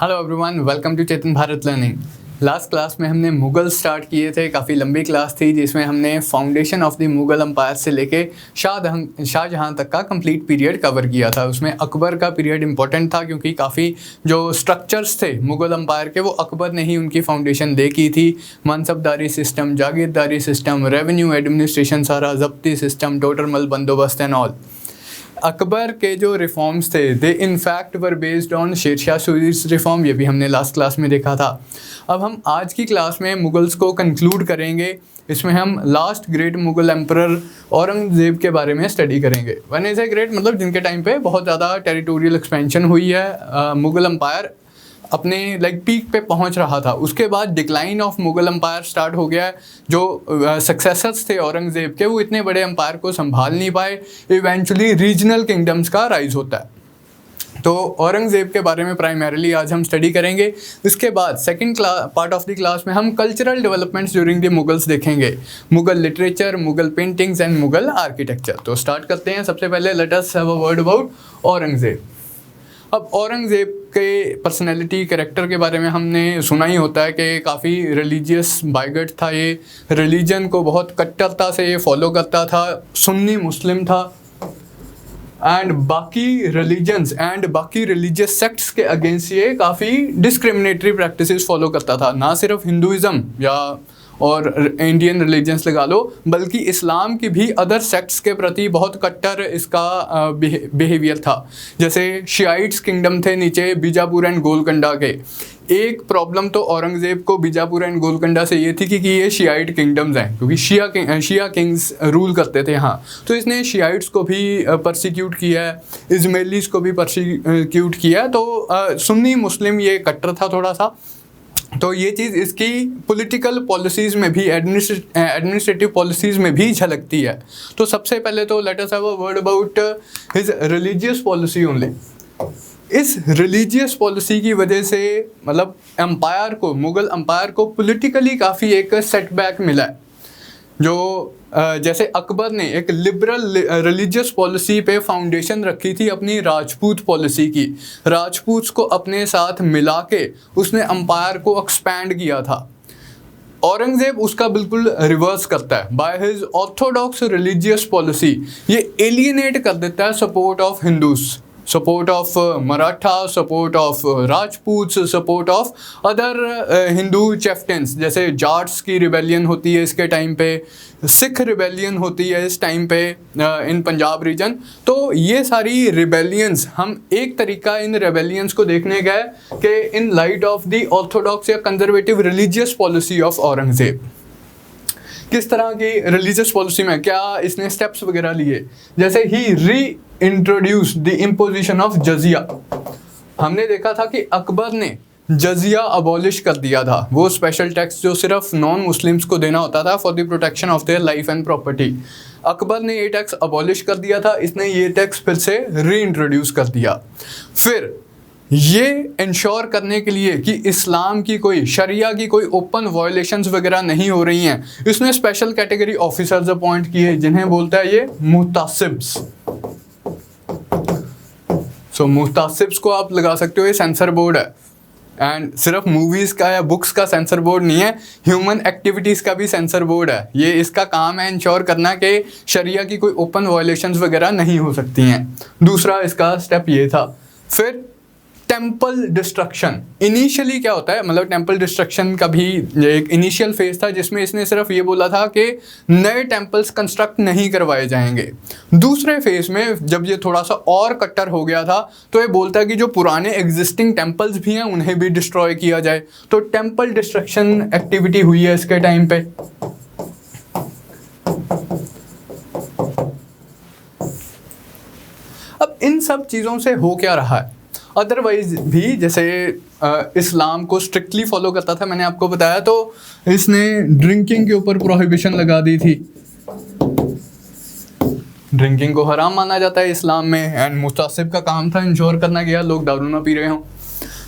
Hello everyone, welcome to Chetan Bharat learning. Last class में हमने Mughal start किए थे। काफ़ी लंबी क्लास थी जिसमें हमने foundation of the Mughal empire से लेके शाहजहां तक का कंप्लीट पीरियड कवर किया था। उसमें अकबर का पीरियड इंपॉर्टेंट था क्योंकि काफ़ी जो स्ट्रक्चर्स थे मुगल एम्पायर के वो अकबर ने ही उनकी फाउंडेशन दे की थी। मनसबदारी सिस्टम, जागीरदारी सिस्टम, रेवेन्यू एडमिनिस्ट्रेशन, सारा जब्ती सिस्टम, टोटल मल बंदोबस्त एंड ऑल। अकबर के जो रिफॉर्म्स थे they in fact were based on Sher Shah Suri's reform. ये भी हमने लास्ट क्लास में देखा था। अब हम आज की क्लास में मुगल्स को कंक्लूड करेंगे। इसमें हम last great Mughal emperor Aurangzeb के बारे में स्टडी करेंगे। वन इज़ ए ग्रेट मतलब जिनके टाइम पे बहुत ज़्यादा टेरिटोरियल एक्सपेंशन हुई है। मुगल एम्पायर अपने पीक पे पहुंच रहा था। उसके बाद decline of Mughal empire start हो गया। जो सक्सेसर्स थे औरंगज़ेब के वो इतने बड़े एम्पायर को संभाल नहीं पाए। इवेंचुअली रीजनल किंगडम्स का राइज होता है। तो औरंगज़ेब के बारे में प्राइमरीली आज हम स्टडी करेंगे। इसके बाद second part of the class में हम cultural developments during the Mughals देखेंगे। Mughal literature, Mughal paintings and Mughal architecture. तो स्टार्ट करते हैं। सबसे पहले let us have a word about Aurangzeb. अब औरंगज़ेब के पर्सनैलिटी कैरेक्टर के बारे में हमने सुना ही होता है कि काफ़ी रिलीजियस बाइगट था। ये रिलीजन को बहुत कट्टरता से ये फॉलो करता था। सुन्नी मुस्लिम था एंड बाकी रिलीजन्स एंड बाकी रिलीजियस सेक्ट्स के अगेंस्ट ये काफ़ी डिस्क्रिमिनेटरी प्रैक्टिसेस फॉलो करता था। ना सिर्फ हिंदुइज़म या और इंडियन रिलीजन्स लगा लो, बल्कि इस्लाम की भी अदर सेक्ट्स के प्रति बहुत कट्टर इसका बिहेवियर था। जैसे शियाइट्स किंगडम थे नीचे बीजापुर एंड गोलकंडा के। एक प्रॉब्लम तो औरंगज़ेब को बीजापुर एंड गोलकंडा से ये थी कि ये शियाइट किंगडम्स हैं क्योंकि शिया किंग्स रूल करते थे यहाँ। तो इसने शियाइट्स को भी परसिक्यूट किया है, इस्माइलीज़ को भी परसिक्यूट किया है। तो सुन्नी मुस्लिम ये कट्टर था थोड़ा सा। तो ये चीज़ इसकी पॉलिटिकल पॉलिसीज़ में भी एडमिनिस्ट्रेटिव पॉलिसीज़ में भी झलकती है। तो सबसे पहले तो late us have a word about his religious policy only. इस रिलीजियस पॉलिसी की वजह से मतलब एम्पायर को, मुगल एम्पायर को पॉलिटिकली काफ़ी एक सेटबैक मिला है। जो जैसे अकबर ने एक लिबरल रिलीजियस पॉलिसी पे फाउंडेशन रखी थी अपनी राजपूत पॉलिसी की। राजपूत को अपने साथ मिला के उसने एम्पायर को एक्सपैंड किया था। औरंगज़ेब उसका बिल्कुल रिवर्स करता है। By his orthodox religious policy ये एलियनेट कर देता है support of Hindus, support of Maratha, support of Rajput, support of other Hindu chieftains. जैसे जाट्स की रिबेलियन होती है इसके टाइम पे, सिख रिबेलियन होती है इस टाइम पे इन पंजाब रीजन। तो ये सारी रिबेलियंस, हम एक तरीका इन रिबेलियंस को देखने गए कि in light of the orthodox या conservative religious policy of Aurangzeb. किस तरह की रिलीजियस पॉलिसी में क्या इसने स्टेप्स वगैरह लिए। जैसे ही री इंट्रोड्यूस द इम्पोजिशन ऑफ जजिया। हमने देखा था कि अकबर ने जजिया अबॉलिश कर दिया था। वो स्पेशल टैक्स जो सिर्फ नॉन मुस्लिम्स को देना होता था for the protection of their life and property. Akbar ने ये टैक्स अबॉलिश कर दिया था। इसने ये टैक्स फिर से री इंट्रोड्यूस कर दिया। फिर ये इंश्योर करने के लिए कि इस्लाम की कोई, शरिया की कोई ओपन वायलेशंस वगैरह नहीं हो रही हैं, इसने स्पेशल कैटेगरी ऑफिसर्स अपॉइंट किए जिन्हें बोलता है ये मुहतासिब्स। सो मुहतासिब्स को आप लगा सकते हो ये सेंसर बोर्ड है। एंड सिर्फ मूवीज़ का या बुक्स का सेंसर बोर्ड नहीं है, ह्यूमन एक्टिविटीज़ का भी सेंसर बोर्ड है। ये इसका काम है इंश्योर करना कि शरिया की कोई ओपन वायलेशंस वगैरह नहीं हो सकती हैं। दूसरा इसका स्टेप ये था। फिर टेम्पल डिस्ट्रक्शन। इनिशियली क्या होता है, मतलब टेम्पल डिस्ट्रक्शन का भी एक इनिशियल फेज था जिसमें इसने सिर्फ ये बोला था कि नए टेम्पल्स कंस्ट्रक्ट नहीं करवाए जाएंगे। दूसरे फेज में जब ये थोड़ा सा और कट्टर हो गया था तो ये बोलता है कि जो पुराने एग्जिस्टिंग टेम्पल्स भी हैं उन्हें भी डिस्ट्रॉय किया जाए। तो टेम्पल डिस्ट्रक्शन एक्टिविटी हुई है इसके टाइम पे। अब इन सब चीज़ों से हो क्या रहा है। अदरवाइज भी जैसे इस्लाम को स्ट्रिक्टली फॉलो करता था, मैंने आपको बताया। तो इसने ड्रिंकिंग के ऊपर प्रोहिबिशन लगा दी थी। ड्रिंकिंग को हराम माना जाता है इस्लाम में एंड मुतासिब का काम था इंश्योर करना कि यार लोग दारू ना पी रहे हों।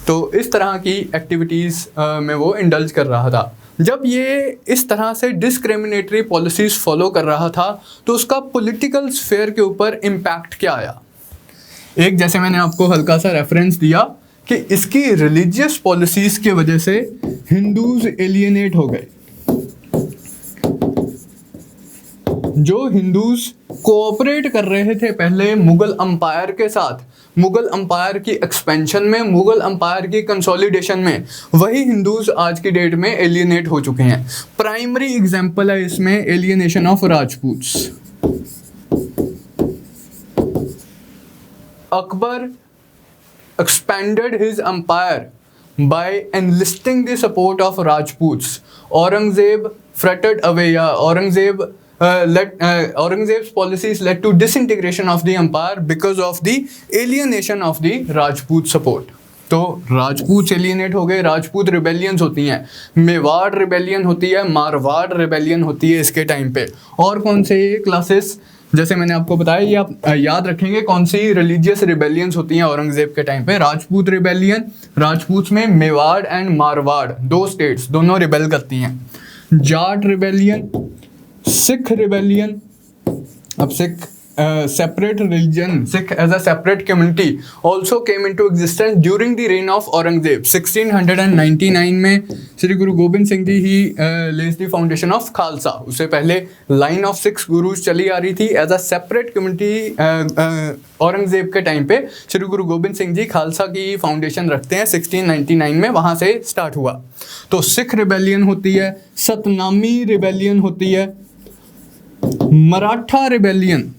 तो इस तरह की एक्टिविटीज़ में वो इंडल्ज कर रहा था। जब ये इस तरह से डिस्क्रिमिनेटरी पॉलिसीज़ फॉलो कर रहा था तो उसका पॉलिटिकल स्फेयर के ऊपर इम्पैक्ट क्या आया। एक जैसे मैंने आपको हल्का सा रेफरेंस दिया कि इसकी रिलीजियस पॉलिसीज की वजह से हिंदूज एलियनेट हो गए। जो हिंदूज कोऑपरेट कर रहे थे पहले मुगल अंपायर के साथ, मुगल अंपायर की एक्सपेंशन में, मुगल अंपायर की कंसोलिडेशन में, वही हिंदूज आज की डेट में एलियनेट हो चुके हैं। प्राइमरी एग्जांपल है इसमें alienation of Rajputs. Akbar expanded his empire by enlisting the support of Rajputs. Aurangzeb fretted away. Aurangzeb's policies led to disintegration of the empire because of the alienation of the Rajput support. तो Rajput alienate हो गए, Rajput rebellions होती हैं, Mewar rebellion होती है, Marwar rebellion होती है इसके टाइम पे। और कौन से क्लासेस, जैसे मैंने आपको बताया, ये आप याद रखेंगे कौन सी रिलीजियस रिबेलियंस होती हैं औरंगजेब के टाइम पे। राजपूत रिबेलियन, राजपूत में मेवाड़ एंड मारवाड़ दो स्टेट्स दोनों रिबेल करती हैं। Jat rebellion, Sikh rebellion. अब Sikh separate religion, Sikh as a separate community also came into existence during the reign of Aurangzeb। 1699 में श्री गुरु गोबिंद सिंह जी ही laid the foundation of Khalsa. उससे पहले line of 6 गुरुज चली आ रही थी as a separate community। Aurangzeb के टाइम पे श्री गुरु गोबिंद सिंह जी खालसा की फाउंडेशन रखते हैं 1699 में, वहाँ से स्टार्ट हुआ। तो सिख रिबेलियन होती है, सतनामी रिबेलियन होती है, Maratha rebellion.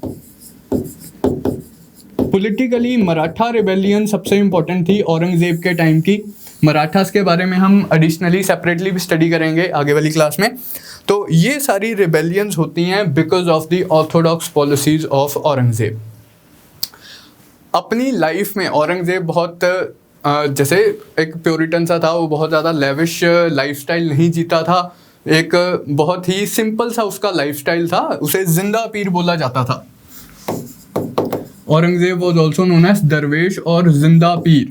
Politically Maratha rebellion सबसे इंपॉर्टेंट थी औरंगजेब के टाइम की। मराठास के बारे में हम एडिशनली सेपरेटली भी स्टडी करेंगे आगे वाली क्लास में। तो ये सारी रिबेलियंस होती हैं because of the Orthodox policies of Aurangzeb. अपनी लाइफ में औरंगजेब बहुत जैसे एक प्योरिटन सा था, वो बहुत ज़्यादा लेविश लाइफस्टाइल नहीं जीता था, एक बहुत ही सिंपल सा उसका लाइफस्टाइल था, उसे जिंदा पीर बोला जाता था। Aurangzeb was also known as दरवेश और जिंदा पीर।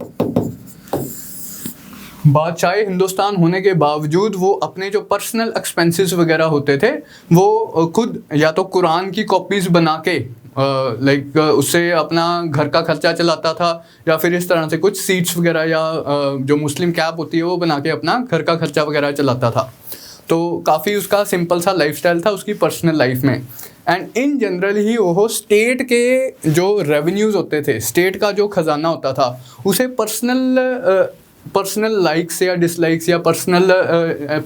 बादशाह हिंदुस्तान होने के बावजूद वो अपने जो पर्सनल एक्सपेंसेस वगैरह होते थे वो खुद या तो कुरान की कॉपीज़ बना के उससे अपना घर का खर्चा चलाता था, या फिर इस तरह से कुछ सीट्स वगैरह या जो मुस्लिम कैप होती है वो बना के अपना घर का खर्चा वगैरह चलाता था। तो काफ़ी उसका सिंपल सा लाइफस्टाइल था उसकी पर्सनल लाइफ में। एंड इन जनरल ही वो स्टेट के जो रेवेन्यूज़ होते थे, स्टेट का जो खजाना होता था, उसे पर्सनल लाइक्स या डिसलाइक्स या पर्सनल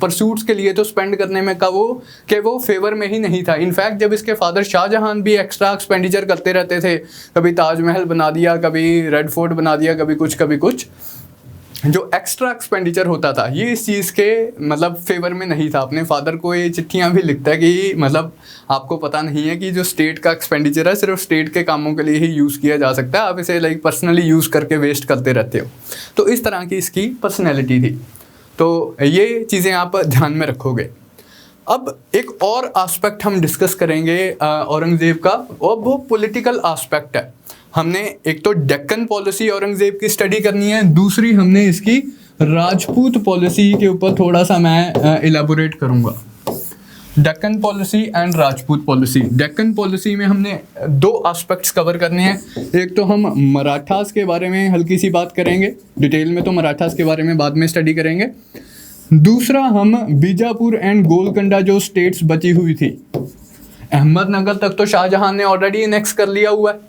परसूट्स के लिए तो स्पेंड करने में वो फेवर में ही नहीं था। इनफैक्ट जब इसके फादर शाहजहां भी एक्स्ट्रा एक्सपेंडिचर करते रहते थे, कभी ताजमहल बना दिया, कभी रेड फोर्ट बना दिया, कभी कुछ, जो एक्स्ट्रा एक्सपेंडिचर होता था ये इस चीज़ के मतलब फेवर में नहीं था। अपने फादर को ये चिट्ठियाँ भी लिखता है कि मतलब आपको पता नहीं है कि जो स्टेट का एक्सपेंडिचर है सिर्फ स्टेट के कामों के लिए ही यूज़ किया जा सकता है, आप इसे पर्सनली यूज़ करके वेस्ट करते रहते हो। तो इस तरह की इसकी पर्सनैलिटी थी। तो ये चीज़ें आप ध्यान में रखोगे। अब एक और एस्पेक्ट हम डिस्कस करेंगे औरंगज़ेब का, और वो पॉलिटिकल एस्पेक्ट है। हमने एक तो डेक्कन पॉलिसी औरंगजेब की स्टडी करनी है, दूसरी हमने इसकी राजपूत पॉलिसी के ऊपर थोड़ा सा मैं इलेबोरेट करूंगा। Deccan policy and Rajput policy. Deccan policy में हमने दो एस्पेक्ट्स कवर करने हैं। एक तो हम मराठास के बारे में हल्की सी बात करेंगे, डिटेल में तो मराठास के बारे में बाद में स्टडी करेंगे। दूसरा हम बीजापुर एंड गोलकोंडा जो स्टेट्स बची हुई थी, अहमदनगर तक तो शाहजहां ने ऑलरेडी एनेक्स कर लिया हुआ है,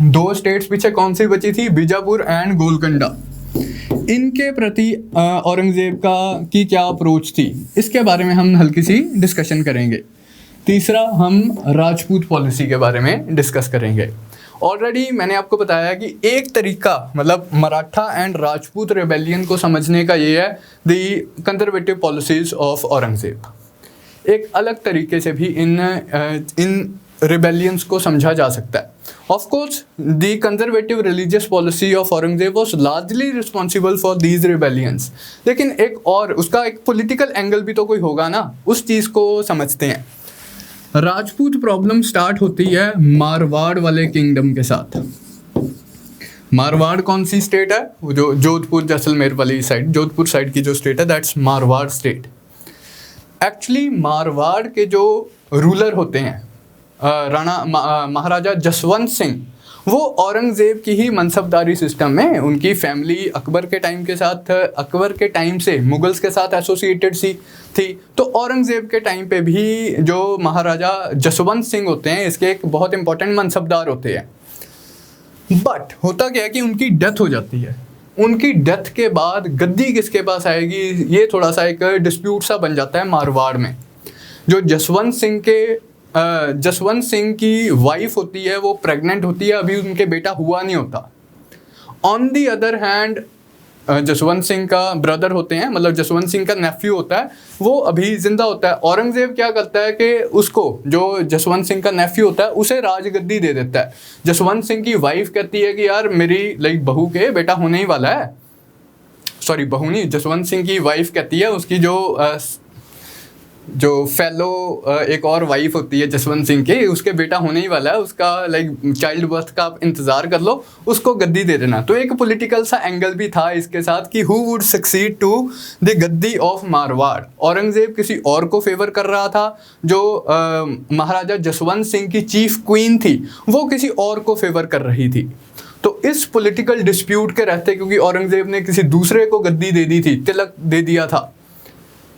दो स्टेट्स पीछे कौन सी बची थी, बीजापुर एंड गोलकोंडा। इनके प्रति औरंगजेब की क्या अप्रोच थी, इसके बारे में हम हल्की सी डिस्कशन करेंगे। तीसरा हम राजपूत पॉलिसी के बारे में डिस्कस करेंगे। ऑलरेडी मैंने आपको बताया कि एक तरीका मतलब मराठा एंड राजपूत रेबेलियन को समझने का ये है the conservative policies of Aurangzeb. एक अलग तरीके से भी इन रिबेलियंस को समझा जा सकता है। Of course, the conservative religious policy of Aurangzeb was largely responsible for these rebellions। लेकिन एक और उसका एक पॉलिटिकल एंगल भी तो कोई होगा ना, उस चीज़ को समझते हैं। राजपूत प्रॉब्लम स्टार्ट होती है मारवाड़ वाले किंगडम के साथ। मारवाड़ कौन सी स्टेट है, वो जो जोधपुर जैसलमेर वाली साइड, जोधपुर साइड की जो स्टेट है, that's Marwar state. Actually Marwar के जो रूलर होते हैं राणा महाराजा जसवंत सिंह, वो औरंगज़ेब की ही मनसबदारी सिस्टम में उनकी फैमिली अकबर के टाइम के साथ, अकबर के टाइम से मुगल्स के साथ एसोसिएटेड थी। तो औरंगज़ेब के टाइम पे भी जो महाराजा जसवंत सिंह होते हैं इसके एक बहुत इंपॉर्टेंट मनसबदार होते हैं। बट होता क्या है कि उनकी डेथ हो जाती है। उनकी डेथ के बाद गद्दी किसके पास आएगी, ये थोड़ा सा एक डिस्प्यूट सा बन जाता है मारवाड़ में। जो जसवंत सिंह की वाइफ होती है वो प्रेग्नेंट होती है, अभी उनके बेटा हुआ नहीं होता। On the other hand Jaswant Singh का ब्रदर होते हैं, मतलब जसवंत सिंह का नेफ्यू होता है, वो अभी जिंदा होता है। औरंगजेब क्या करता है कि उसको, जो जसवंत सिंह का नेफ्यू होता है, उसे राजगद्दी दे देता है। जसवंत सिंह की वाइफ कहती है कि यार मेरी बहू के बेटा होने ही वाला है, सॉरी बहू नहीं, जसवंत सिंह की वाइफ कहती है, उसकी जो फेलो एक और वाइफ होती है जसवंत सिंह की, उसके बेटा होने ही वाला है, उसका चाइल्ड बर्थ का आप इंतज़ार कर लो, उसको गद्दी दे देना। तो एक पॉलिटिकल सा एंगल भी था इसके साथ कि who would succeed to the गद्दी ऑफ मारवाड़। औरंगज़ेब किसी और को फेवर कर रहा था, जो महाराजा जसवंत सिंह की चीफ क्वीन थी वो किसी और को फेवर कर रही थी। तो इस पॉलिटिकल डिस्प्यूट के रहते, क्योंकि औरंगज़ेब ने किसी दूसरे को गद्दी दे दी थी, तिलक दे दिया था,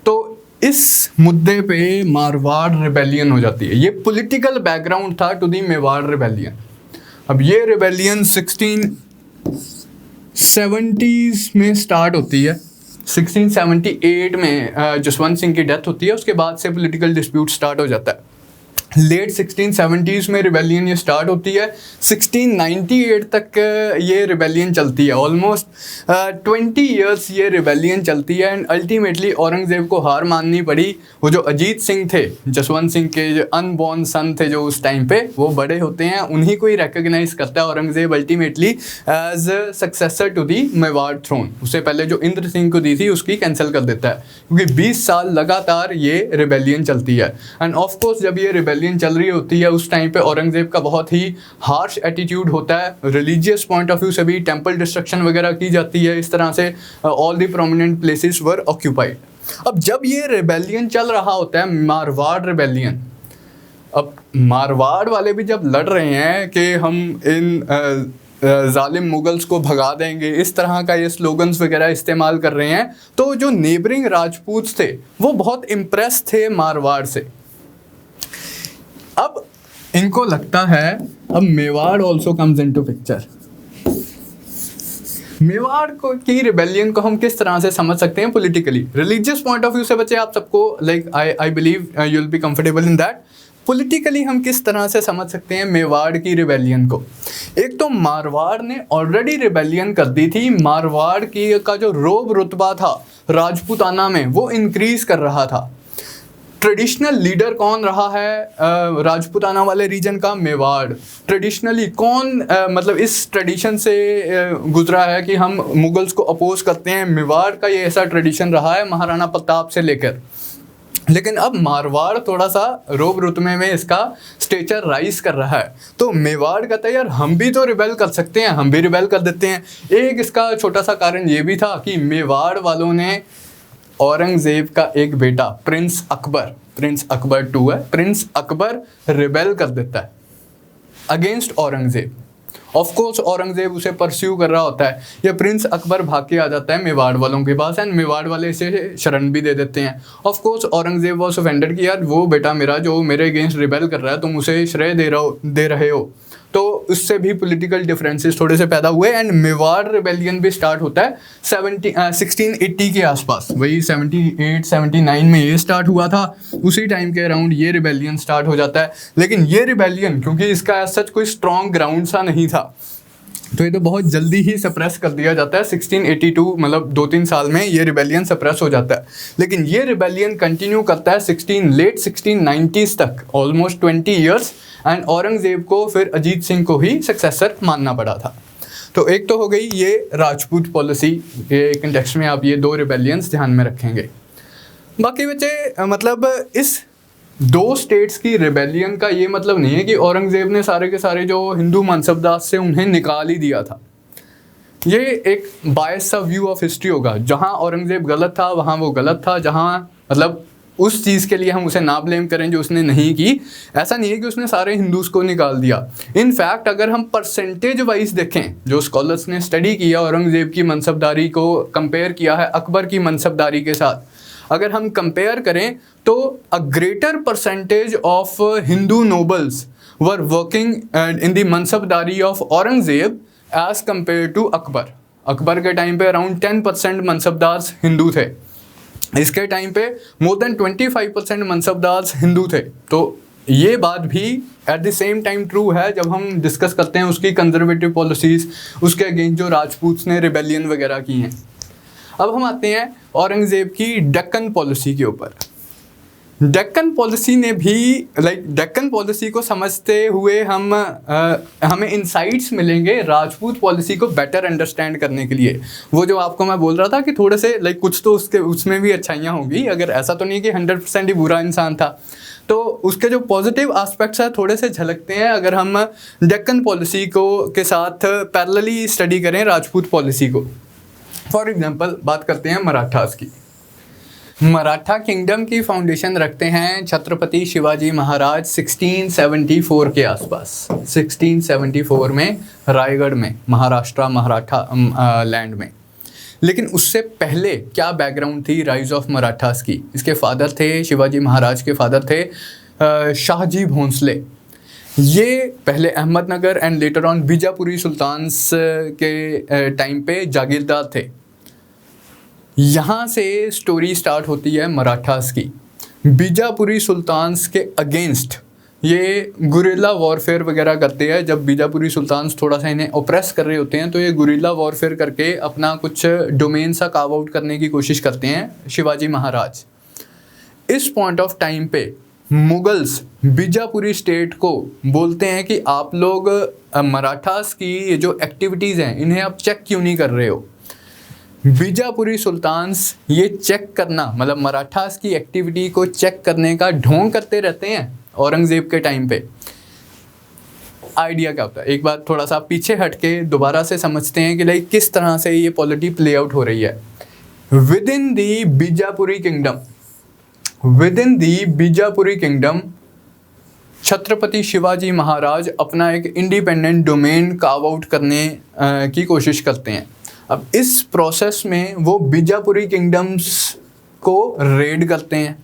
तो इस मुद्दे पे मारवाड़ रिबेलियन हो जाती है। ये पॉलिटिकल बैकग्राउंड था टू दी मेवाड़ रिबेलियन। अब ये रिबेलियन 1670s में स्टार्ट होती है। 1678 में जसवंत सिंह की डेथ होती है, उसके बाद से पॉलिटिकल डिस्प्यूट स्टार्ट हो जाता है। लेट 1670s में रिबेलियन ये स्टार्ट होती है। 1698 तक ये रिबेलियन चलती है, ऑलमोस्ट 20 ईयर्स ये रिबेलियन चलती है। एंड अल्टीमेटली औरंगज़ेब को हार माननी पड़ी। वो जो अजीत सिंह थे, जसवंत सिंह के जो अनबॉर्न सन थे जो उस टाइम पे, वो बड़े होते हैं, उन्हीं को ही रिकग्नाइज करता है Aurangzeb ultimately as successor to the Mewar throne. उससे पहले जो इंद्र सिंह को दी थी उसकी कैंसिल कर देता है, क्योंकि 20 साल लगातार ये रिबेलियन चलती है। एंड ऑफकोर्स जब ये रिबेलियन चल रही होती है उस टाइम पे औरंगज़ेब का बहुत ही हार्श एटीट्यूड होता है। रिलीजियस पॉइंट ऑफ व्यू से भी टेम्पल डिस्ट्रक्शन वगैरह की जाती है। इस तरह से all the prominent places were occupied. अब जब ये रिबेलियन चल रहा होता है, मारवाड़ रिबेलियन, अब मारवाड़ वाले भी जब लड़ रहे हैं कि हम इन जालिम मुगल्स को भगा देंगे, इस तरह का ये स्लोगन्स वगैरह इस्तेमाल कर रहे हैं, तो जो नेबरिंग राजपूत थे वो बहुत इम्प्रेस थे मारवाड़ से। अब इनको लगता है अब Mewar also comes into picture. Mewar को की रिबेलियन को हम किस तरह से समझ सकते हैं politically? Religious point of view से बच्चे आप सबको I believe you will be comfortable in that. Politically हम किस तरह से समझ सकते हैं मेवाड़ की रिबेलियन को? एक तो मारवाड़ ने ऑलरेडी रिबेलियन कर दी थी। मारवाड़ की का जो रोब रुतबा था राजपूताना में वो इंक्रीज कर रहा था। ट्रेडिशनल लीडर कौन रहा है राजपूताना वाले रीजन का? मेवाड़। ट्रेडिशनली कौन मतलब इस ट्रेडिशन से गुजरा है कि हम मुगल्स को अपोज करते हैं? मेवाड़ का ये ऐसा ट्रेडिशन रहा है महाराणा प्रताप से लेकर। लेकिन अब मारवाड़ थोड़ा सा रोब रुतबे में इसका स्टेचर राइज कर रहा है, तो मेवाड़ कहता है यार हम भी तो रिबेल कर सकते हैं, हम भी रिबेल कर देते हैं। एक इसका छोटा सा कारण ये भी था कि मेवाड़ वालों ने औरंगज़ेब का एक बेटा प्रिंस अकबर 2 है, प्रिंस अकबर रिबेल कर देता है against Aurangzeb. Of course Aurangzeb उसे परस्यू कर रहा होता है, ये प्रिंस अकबर भाग के आ जाता है मेवाड़ वालों के पास, एंड मेवाड़ वाले इसे शरण भी दे देते हैं। Of course Aurangzeb was offended कि यार वो बेटा मेरा जो मेरे अगेंस्ट रिबेल कर रहा है तुम उसे श्रेय दे रहे हो, तो उससे भी पॉलिटिकल डिफरेंसेस थोड़े से पैदा हुए। एंड मेवाड़ रिबेलियन भी स्टार्ट होता है 1680 के आसपास, वही 78-79 में ये स्टार्ट हुआ था। उसी टाइम के अराउंड ये रिबेलियन स्टार्ट हो जाता है। लेकिन ये रिबेलियन क्योंकि इसका एज सच कोई स्ट्रॉन्ग ग्राउंड सा नहीं था, तो ये तो बहुत जल्दी ही सप्रेस कर दिया जाता है। 1682 मतलब 2-3 साल में ये रिबेलियन सप्रेस हो जाता है। लेकिन ये रिबेलियन कंटिन्यू करता है लेट 1690s तक, ऑलमोस्ट 20 ईयर्स। एंड औरंगज़ेब को फिर अजीत सिंह को ही सक्सेसर मानना पड़ा था। तो एक तो हो गई ये राजपूत पॉलिसी के कंटेक्स्ट में, आप ये 2 रिबेलियंस ध्यान में रखेंगे। बाकी बच्चे मतलब इस 2 स्टेट्स की रिबेलियन का ये मतलब नहीं है कि औरंगज़ेब ने सारे के सारे जो हिंदू मनसबदार से उन्हें निकाल ही दिया था। ये एक बायस सा व्यू ऑफ हिस्ट्री होगा, जहाँ औरंगज़ेब गलत था वहाँ वो गलत था, जहाँ मतलब उस चीज़ के लिए हम उसे ना ब्लेम करें जो उसने नहीं की। ऐसा नहीं है कि उसने सारे हिंदूज़ को निकाल दिया। इनफैक्ट अगर हम परसेंटेज वाइज देखें, जो स्कॉलर्स ने स्टडी किया औरंगज़ेब की मनसबदारी को कंपेयर किया है अकबर की मनसबदारी के साथ, अगर हम कंपेयर करें तो a greater percentage of Hindu nobles were working in the mansabdari of Aurangzeb as compare to Akbar. Akbar के टाइम पे अराउंड 10% मनसबदार हिंदू थे, इसके टाइम पे मोर देन 25% मनसबदार हिंदू थे। तो ये बात भी at the same time true है जब हम डिस्कस करते हैं उसकी कंजर्वेटिव पॉलिसीज़, उसके अगेंस्ट जो राजपूत ने रिबेलियन वगैरह की हैं। अब हम आते हैं औरंगज़ेब की डेक्कन पॉलिसी के ऊपर। डेक्कन पॉलिसी ने भी डेक्कन पॉलिसी को समझते हुए हमें इंसाइट्स मिलेंगे राजपूत पॉलिसी को बेटर अंडरस्टैंड करने के लिए। वो जो आपको मैं बोल रहा था कि थोड़े से कुछ तो उसमें भी अच्छाइयाँ होंगी, अगर ऐसा तो नहीं कि 100% ही बुरा इंसान था, तो उसके जो पॉजिटिव एस्पेक्ट्स हैं थोड़े से झलकते हैं अगर हम डेक्कन पॉलिसी के साथ पैरेलली स्टडी करें राजपूत पॉलिसी को। फॉर एग्जांपल बात करते हैं मराठास की। मराठा किंगडम की फाउंडेशन रखते हैं छत्रपति शिवाजी महाराज 1674 के आसपास, 1674 में रायगढ़ में, महाराष्ट्र मराठा लैंड में। लेकिन उससे पहले क्या बैकग्राउंड थी राइज ऑफ मराठास की? इसके फादर थे, शिवाजी महाराज के फादर थे शाहजी भोंसले। ये पहले Ahmadnagar and later on Bijapuri sultans के टाइम पे जागीरदार थे। यहाँ से स्टोरी स्टार्ट होती है मराठास की। बीजापुरी सुल्तान्स के अगेंस्ट ये गुरिल्ला वॉरफेयर वगैरह करते हैं। जब बीजापुरी सुल्तान्स थोड़ा सा इन्हें ओप्रेस कर रहे होते हैं तो ये गुरिल्ला वॉरफेयर करके अपना कुछ डोमेन सा कार्व आउट करने की कोशिश करते हैं शिवाजी महाराज। इस पॉइंट ऑफ टाइम पे मुगल्स बीजापुरी स्टेट को बोलते हैं कि आप लोग मराठास की ये जो एक्टिविटीज़ हैं इन्हें आप चेक क्यों नहीं कर रहे हो। बीजापुरी सुल्तान्स ये चेक करना, मतलब मराठास की एक्टिविटी को चेक करने का ढोंग करते रहते हैं औरंगज़ेब के टाइम पे। आइडिया क्या होता है, एक बार थोड़ा सा पीछे हट के दोबारा से समझते हैं कि किस तरह से ये पॉलिटी प्ले आउट हो रही है। Within the Bijapuri kingdom Chhatrapati Shivaji Maharaj अपना एक इंडिपेंडेंट डोमेन कार्व आउट करने की कोशिश करते हैं। अब इस प्रोसेस में वो बीजापुरी किंगडम्स को रेड करते हैं,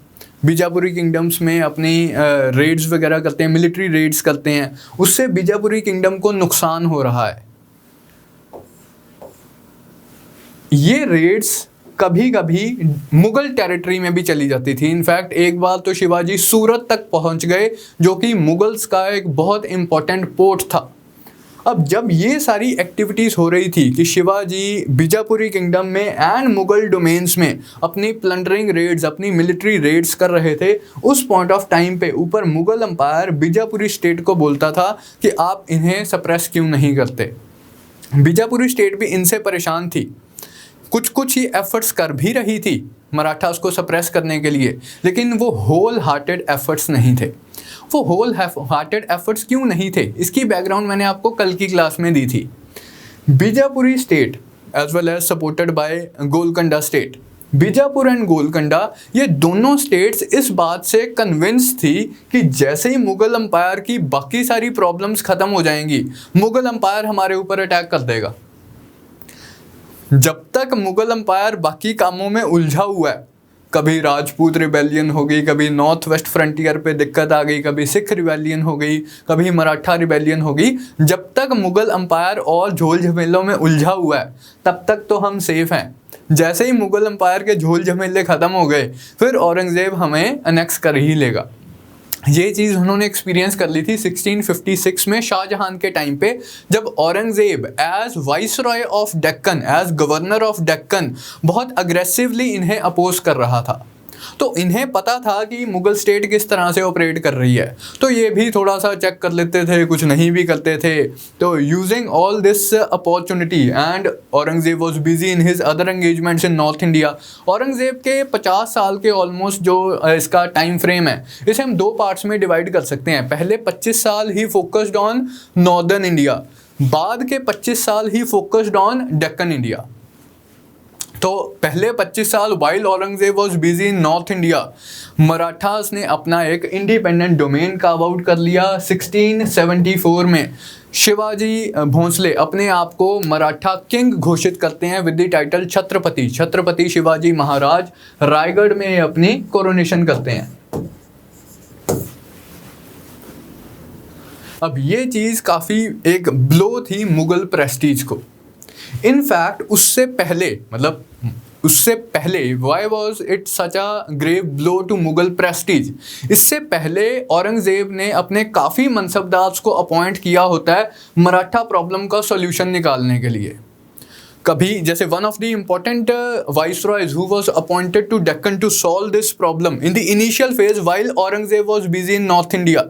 बीजापुरी किंगडम्स में अपनी रेड्स वगैरह करते हैं, मिलिट्री रेड्स करते हैं। उससे बीजापुरी किंगडम को नुकसान हो रहा है। ये रेड्स कभी कभी मुगल टेरिटरी में भी चली जाती थी। इनफैक्ट एक बार तो शिवाजी सूरत तक पहुंच गए, जो कि मुगल्स का एक बहुत इंपॉर्टेंट पोर्ट था। अब जब ये सारी एक्टिविटीज़ हो रही थी कि शिवाजी बीजापुरी किंगडम में एंड मुगल डोमेन्स में अपनी प्लंडरिंग रेड्स, अपनी मिलिट्री रेड्स कर रहे थे, उस पॉइंट ऑफ टाइम पे ऊपर मुगल अंपायर बीजापुरी स्टेट को बोलता था कि आप इन्हें सप्रेस क्यों नहीं करते। बीजापुरी स्टेट भी इनसे परेशान थी, कुछ कुछ ही एफर्ट्स कर भी रही थी मराठास को सप्रेस करने के लिए, लेकिन वो होल हार्टेड एफर्ट्स नहीं थे। वो होल हार्टेड एफर्ट्स क्यों नहीं थे, इसकी बैकग्राउंड मैंने आपको कल की क्लास में दी थी। Bijapuri state as well as supported by Golconda state, Bijapur and Golconda, ये दोनों स्टेट्स इस बात से कन्विंस थी कि जैसे ही मुगल अंपायर की बाकी सारी प्रॉब्लम्स ख़त्म हो जाएंगी, मुगल अंपायर हमारे ऊपर अटैक कर देगा। जब तक मुगल अंपायर बाकी कामों में उलझा हुआ है, कभी राजपूत रिबेलियन हो गई, कभी नॉर्थ वेस्ट फ्रंटियर पे दिक्कत आ गई, कभी सिख रिबेलियन हो गई, कभी मराठा रिबेलियन हो गई, जब तक मुगल अंपायर और झोल झमेलों में उलझा हुआ है तब तक तो हम सेफ हैं। जैसे ही मुगल अंपायर के झोल झमेले ख़त्म हो गए, फिर औरंगज़ेब हमें अनेक्स कर ही लेगा। ये चीज़ उन्होंने एक्सपीरियंस कर ली थी 1656 में शाहजहां के टाइम पे, जब Aurangzeb as viceroy of Deccan, as governor of Deccan बहुत अग्रेसिवली इन्हें अपोज कर रहा था। तो इन्हें पता था कि मुगल स्टेट किस तरह से ऑपरेट कर रही है, तो ये भी थोड़ा सा चेक कर लेते थे, कुछ नहीं भी करते थे। तो using all this opportunity and Aurangzeb was busy in his other engagements in north India. Aurangzeb के 50 साल के ऑलमोस्ट जो इसका टाइम फ्रेम है, इसे हम 2 पार्ट्स में डिवाइड कर सकते हैं। पहले 25 साल ही फोकस्ड ऑन नॉर्दर्न इंडिया, बाद के 25 साल ही फोकस्ड ऑन डेक्कन इंडिया। तो पहले 25 साल while Aurangzeb was busy in north India, Marathas ने अपना एक इंडिपेंडेंट डोमेन कार्व आउट कर लिया। 1674 में शिवाजी भोंसले अपने आप को मराठा किंग घोषित करते हैं with the title Chhatrapati. Chhatrapati Shivaji Maharaj Raigad में अपनी कोरोनेशन करते हैं। अब ये चीज़ काफ़ी एक ब्लो थी मुगल प्रेस्टीज को। इनफैक्ट उससे पहले why was it such a grave blow to Mughal prestige, इससे पहले औरंगजेब ने अपने काफ़ी मनसबदार्स को अपॉइंट किया होता है मराठा प्रॉब्लम का सॉल्यूशन निकालने के लिए। कभी जैसे one of the important viceroys who was appointed to Deccan to solve this problem in the initial phase while Aurangzeb was busy in north India.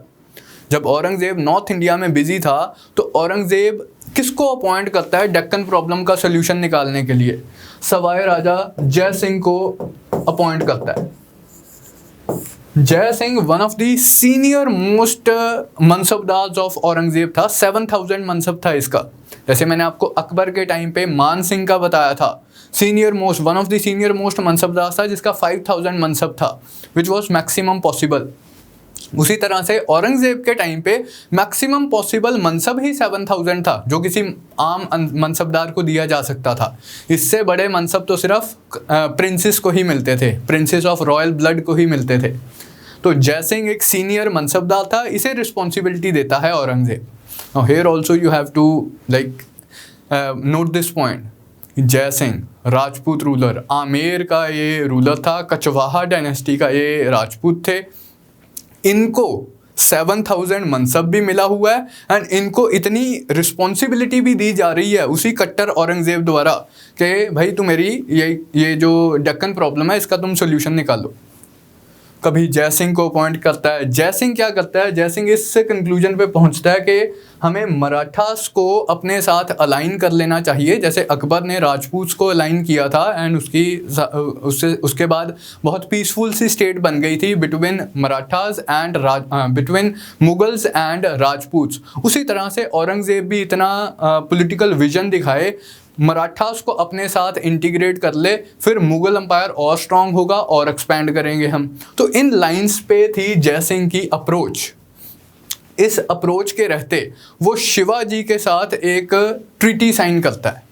जब औरंगजेब नॉर्थ इंडिया में बिजी था तो औरंगजेब किसको अपॉइंट करता है डेक्कन प्रॉब्लम का सॉल्यूशन निकालने के लिए? सवाई राजा जय सिंह को अपॉइंट करता है। Jai Singh one of the senior most mansabdars of Aurangzeb था। 7000 मनसब था इसका। जैसे मैंने आपको अकबर के टाइम पे मान सिंह का बताया था, senior most one of the senior most mansabdar था जिसका 5000 मनसब था, विच वॉज मैक्सिमम पॉसिबल। उसी तरह से औरंगजेब के टाइम पे मैक्सिमम पॉसिबल मनसब ही 7000 था जो किसी आम मनसबदार को दिया जा सकता था। इससे बड़े मनसब तो सिर्फ प्रिंसेस को ही मिलते थे, प्रिंसेस ऑफ रॉयल ब्लड को ही मिलते थे। तो जय सिंह एक सीनियर मनसबदार था, इसे रिस्पॉन्सिबिलिटी देता है Aurangzeb. Now here also you have to note this point. Jai Singh Rajput ruler, Amer का ये रूलर था, कचवाहा डायनेस्टी का ये राजपूत थे। इनको 7000 मनसब भी मिला हुआ है एंड इनको इतनी रिस्पॉन्सिबिलिटी भी दी जा रही है उसी कट्टर औरंगजेब द्वारा कि भाई तू मेरी ये जो डेक्कन प्रॉब्लम है इसका तुम सोल्यूशन निकालो। कभी जय सिंह को अपॉइंट करता है। जय सिंह क्या करता है? जय सिंह इस कंक्लूजन पे पहुंचता है कि हमें मराठास को अपने साथ अलाइन कर लेना चाहिए, जैसे अकबर ने राजपूत को अलाइन किया था एंड उसके बाद बहुत पीसफुल सी स्टेट बन गई थी between Marathas and between Mughals and Rajputs. उसी तरह से औरंगजेब भी इतना पॉलिटिकल विजन दिखाए, मराठास को अपने साथ इंटीग्रेट कर ले, फिर मुगल अंपायर और स्ट्रांग होगा और एक्सपैंड करेंगे हम। तो इन लाइंस पे थी जय सिंह की अप्रोच। इस अप्रोच के रहते वो शिवाजी के साथ एक ट्रीटी साइन करता है।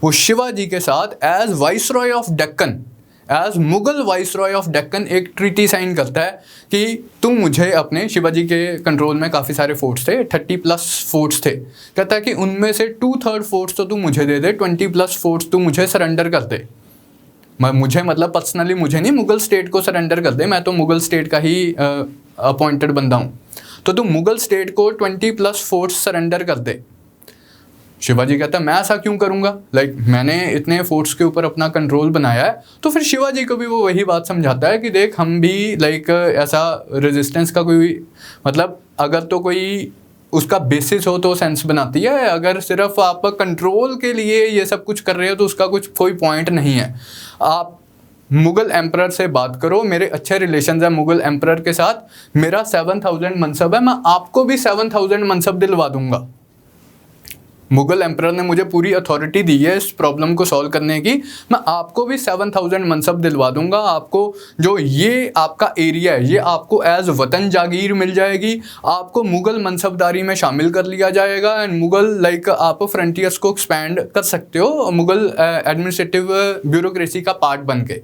वो शिवाजी के साथ as viceroy of Deccan, as Mughal viceroy of Deccan एक ट्रीटी साइन करता है कि तुम मुझे अपने, शिवाजी के कंट्रोल में काफ़ी सारे फोर्ट्स थे, 30+ फोर्ट्स थे, कहता है कि उनमें से 2/3 फोर्ट्स तो तू मुझे दे दे, 20+ फोर्ट्स तू मुझे सरेंडर कर दे। मुझे मतलब पर्सनली मुझे नहीं, मुगल स्टेट को सरेंडर कर दे, मैं तो मुगल स्टेट का ही अपॉइंटेड बंदा हूँ, तो तू मुगल स्टेट को 20+ फोर्ट्स सरेंडर कर दे। शिवाजी कहता है मैं ऐसा क्यों करूँगा, मैंने इतने फोर्ट्स के ऊपर अपना कंट्रोल बनाया है। तो फिर शिवाजी को भी वो वही बात समझाता है कि देख हम भी ऐसा रेजिस्टेंस का कोई मतलब अगर तो कोई उसका बेसिस हो तो सेंस बनाती है, अगर सिर्फ आप कंट्रोल के लिए ये सब कुछ कर रहे हो तो उसका कोई पॉइंट नहीं है। आप मुगल एम्परर से बात करो, मेरे अच्छे रिलेशन है मुगल एम्परर के साथ, मेरा 7000 मनसब है, मैं आपको भी 7000 मनसब दिलवा दूंगा। मुगल एम्परर ने मुझे पूरी अथॉरिटी दी है इस प्रॉब्लम को सॉल्व करने की, मैं आपको भी 7000 मनसब दिलवा दूंगा। आपको जो ये आपका एरिया है ये आपको एज वतन जागीर मिल जाएगी, आपको मुगल मनसबदारी में शामिल कर लिया जाएगा एंड मुगल आप फ्रंटियर्स को एक्सपैंड कर सकते हो मुगल एडमिनिस्ट्रेटिव ब्यूरोक्रेसी का पार्ट बन के।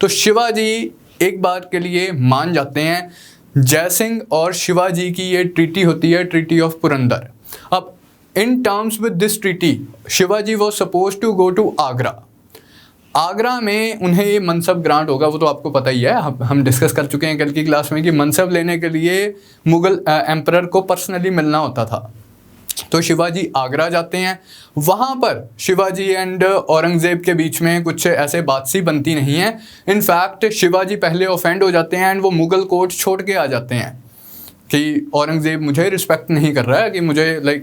तो शिवाजी एक बार के लिए मान जाते हैं। जय सिंह और शिवाजी की ये ट्रीटी होती है, ट्रीटी ऑफ पुरंदर। अब In terms with this treaty, Shivaji was supposed to go to Agra. Agra में उन्हें ये मनसब ग्रांट होगा, वो तो आपको पता ही है, हम डिस्कस कर चुके हैं कल की क्लास में कि मनसब लेने के लिए मुगल एम्परर को पर्सनली मिलना होता था। तो शिवाजी आगरा जाते हैं। वहाँ पर शिवाजी एंड औरंगजेब के बीच में कुछ ऐसे बात सी बनती नहीं है। इनफैक्ट शिवाजी पहले ऑफेंड हो जाते हैं एंड वो मुगल कोर्ट छोड़ के आ जाते हैं कि औरंगजेब मुझे रिस्पेक्ट नहीं कर रहा है, कि मुझे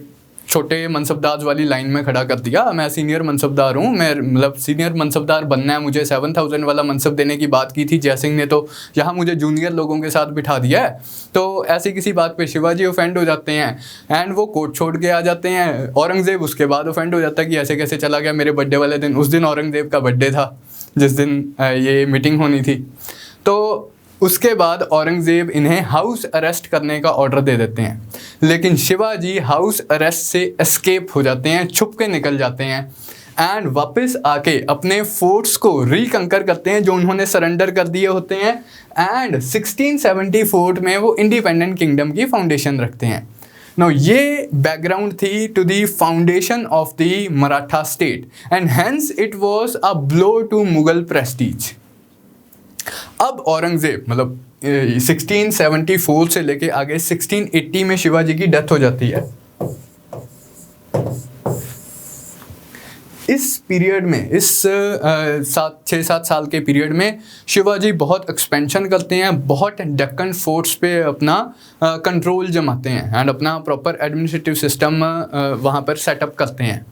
छोटे मनसबदार वाली लाइन में खड़ा कर दिया। मैं सीनियर मनसबदार हूँ, मैं मतलब सीनियर मनसबदार बनना है, मुझे 7,000 वाला मनसब देने की बात की थी जयसिंह ने, तो यहाँ मुझे जूनियर लोगों के साथ बिठा दिया है। तो ऐसी किसी बात पे शिवाजी ऑफेंड हो जाते हैं एंड वो कोर्ट छोड़ के आ जाते हैं। औरंगज़ेब उसके बाद ऑफेंड हो जाता है कि ऐसे कैसे चला गया मेरे बर्थडे वाले दिन। उस दिन औरंगज़ेब का बर्थडे था जिस दिन ये मीटिंग होनी थी। तो उसके बाद औरंगज़ेब इन्हें हाउस अरेस्ट करने का ऑर्डर दे देते हैं, लेकिन शिवाजी हाउस अरेस्ट से एस्केप हो जाते हैं, छुप के निकल जाते हैं एंड वापस आके अपने फोर्ट्स को रिकंकर करते हैं जो उन्होंने सरेंडर कर दिए होते हैं एंड 1674 में वो इंडिपेंडेंट किंगडम की फाउंडेशन रखते हैं। Now, ये बैकग्राउंड थी to the foundation of the Maratha state and hence it was a blow to Mughal prestige. अब औरंगज़ेब मतलब 1674 से लेके आगे 1680 में शिवाजी की डेथ हो जाती है। इस पीरियड में, इस 6-7 साल के पीरियड में शिवाजी बहुत एक्सपेंशन करते हैं, बहुत डेक्कन फोर्ट्स पे अपना कंट्रोल जमाते हैं एंड अपना प्रॉपर एडमिनिस्ट्रेटिव सिस्टम वहाँ पर सेटअप करते हैं।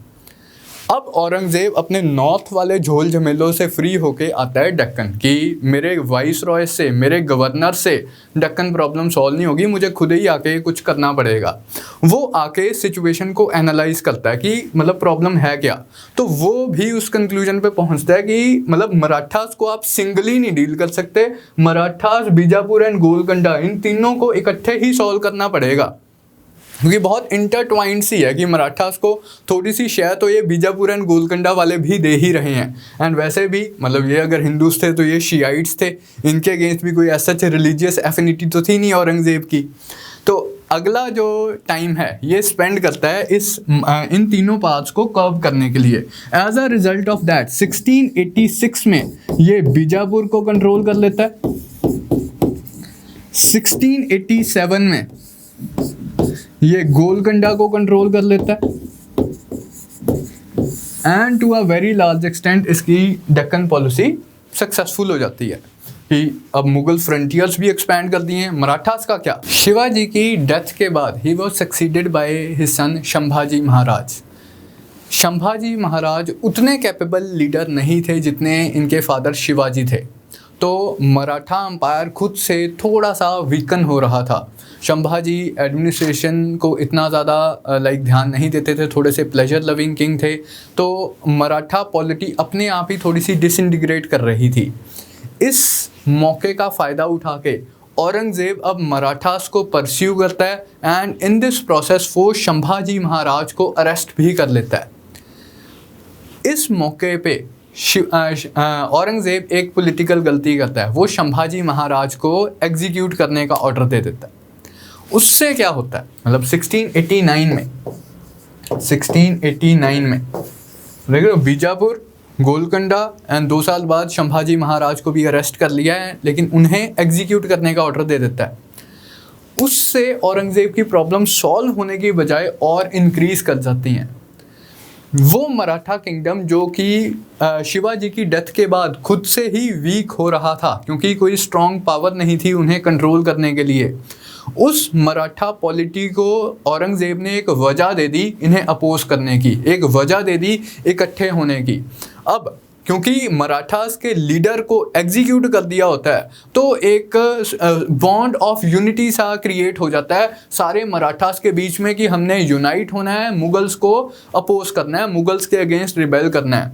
अब औरंगज़ेब अपने नॉर्थ वाले झोल झमेलों से फ्री होके आता है डेक्कन कि मेरे वाइस रॉय से, मेरे गवर्नर से डेक्कन प्रॉब्लम सॉल्व नहीं होगी, मुझे खुद ही आके कुछ करना पड़ेगा। वो आके सिचुएशन को एनालाइज करता है कि मतलब प्रॉब्लम है क्या। तो वो भी उस कंक्लूजन पे पहुंचता है कि मतलब मराठास को आप सिंगली नहीं डील कर सकते, मराठास, बीजापुर एंड गोलकंडा, इन तीनों को इकट्ठे ही सॉल्व करना पड़ेगा, क्योंकि बहुत इंटरट्वाइंड सी है कि मराठास को थोड़ी सी शेयर तो ये बीजापुर एंड गोलकंडा वाले भी दे ही रहे हैं। एंड वैसे भी मतलब ये अगर हिंदूस थे तो ये शियाइट्स थे, इनके अगेंस्ट भी कोई ऐसा रिलीजियस एफिनिटी तो थी नहीं औरंगज़ेब की। तो अगला जो टाइम है ये स्पेंड करता है इन तीनों पार्ट्स को कर्व करने के लिए। As a result of that 1686 में ये बीजापुर को कंट्रोल कर लेता है, 1687 में ये गोलकंडा को कंट्रोल कर लेता है and to a very large extent इसकी डेक्कन पॉलिसी सक्सेसफुल हो जाती है कि अब मुगल फ्रंटियर्स भी एक्सपैंड कर दिए हैं। मराठास का क्या? शिवाजी की डेथ के बाद ही was succeeded by his son Sambhaji Maharaj. Sambhaji Maharaj उतने कैपेबल लीडर नहीं थे जितने इनके फादर शिवाजी थे, तो मराठा एम्पायर खुद से थोड़ा सा वीकन हो रहा था। संभाजी एडमिनिस्ट्रेशन को इतना ज़्यादा ध्यान नहीं देते थे, थोड़े से प्लेजर लविंग किंग थे, तो मराठा पॉलिटी अपने आप ही थोड़ी सी डिसइंटीग्रेट कर रही थी। इस मौके का फ़ायदा उठा के औरंगज़ेब अब मराठास को परस्यू करता है एंड इन दिस प्रोसेस वो संभाजी महाराज को अरेस्ट भी कर लेता है। इस मौके पे औरंगज़ेब एक पॉलिटिकल गलती करता है, वो संभाजी महाराज को एग्जीक्यूट करने का ऑर्डर दे देता है। उससे क्या होता है मतलब 1689 में देखो बीजापुर, गोलकंडा एंड 2 साल बाद संभाजी महाराज को भी अरेस्ट कर लिया है, लेकिन उन्हें एग्जीक्यूट करने का ऑर्डर दे देता है। उससे औरंगज़ेब की प्रॉब्लम सॉल्व होने की बजाय और इंक्रीज कर जाती हैं। वो मराठा किंगडम जो कि शिवाजी की डेथ के बाद खुद से ही वीक हो रहा था क्योंकि कोई स्ट्रॉन्ग पावर नहीं थी उन्हें कंट्रोल करने के लिए, उस मराठा पॉलिटी को औरंगज़ेब ने एक वजह दे दी इन्हें अपोज करने की, एक वजह दे दी इकट्ठे होने की। अब क्योंकि मराठास के लीडर को एग्जीक्यूट कर दिया होता है तो एक बॉन्ड ऑफ यूनिटी सा क्रिएट हो जाता है सारे मराठास के बीच में कि हमने यूनाइट होना है, मुगल्स को अपोज करना है, मुगल्स के अगेंस्ट रिबेल करना है।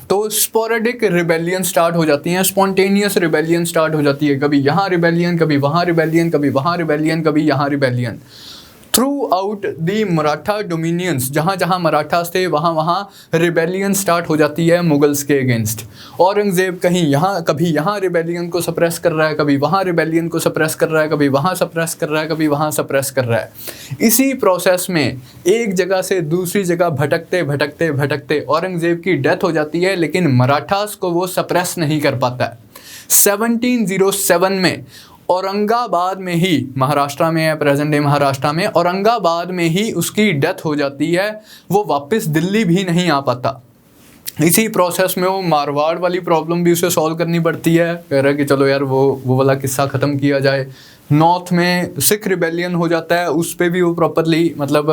तो स्पोरेडिक रिबेलियन स्टार्ट हो जाती हैं, स्पॉन्टेनियस रिबेलियन स्टार्ट हो जाती है, कभी यहाँ रिबेलियन, कभी वहाँ रिबेलियन, कभी वहाँ रिबेलियन, कभी यहाँ rebellion. Through out the Maratha dominions, जहाँ जहाँ मराठास थे वहाँ वहाँ रिबेलियन स्टार्ट हो जाती है मुगल्स के अगेंस्ट। औरंगज़ेब कहीं यहाँ कभी यहाँ रिबेलियन को सप्रेस कर रहा है, कभी वहाँ रिबेलियन को सप्रेस कर रहा है, कभी वहाँ सप्रेस कर रहा है, कभी वहाँ सप्रेस कर रहा है। इसी प्रोसेस में एक जगह से दूसरी जगह भटकते भटकते भटकते औरंगज़ेब की डेथ हो जाती है, लेकिन मराठास को वो सप्रेस नहीं कर पाता है। 1707 में औरंगाबाद में ही, महाराष्ट्र में है, प्रेजेंट डे महाराष्ट्र में, औरंगाबाद में ही उसकी डेथ हो जाती है। वो वापस दिल्ली भी नहीं आ पाता। इसी प्रोसेस में वो मारवाड़ वाली प्रॉब्लम भी उसे सॉल्व करनी पड़ती है। कह रहा है कि चलो यार वो वाला किस्सा ख़त्म किया जाए। नॉर्थ में सिख रिबेलियन हो जाता है, उस पर भी वो प्रॉपरली मतलब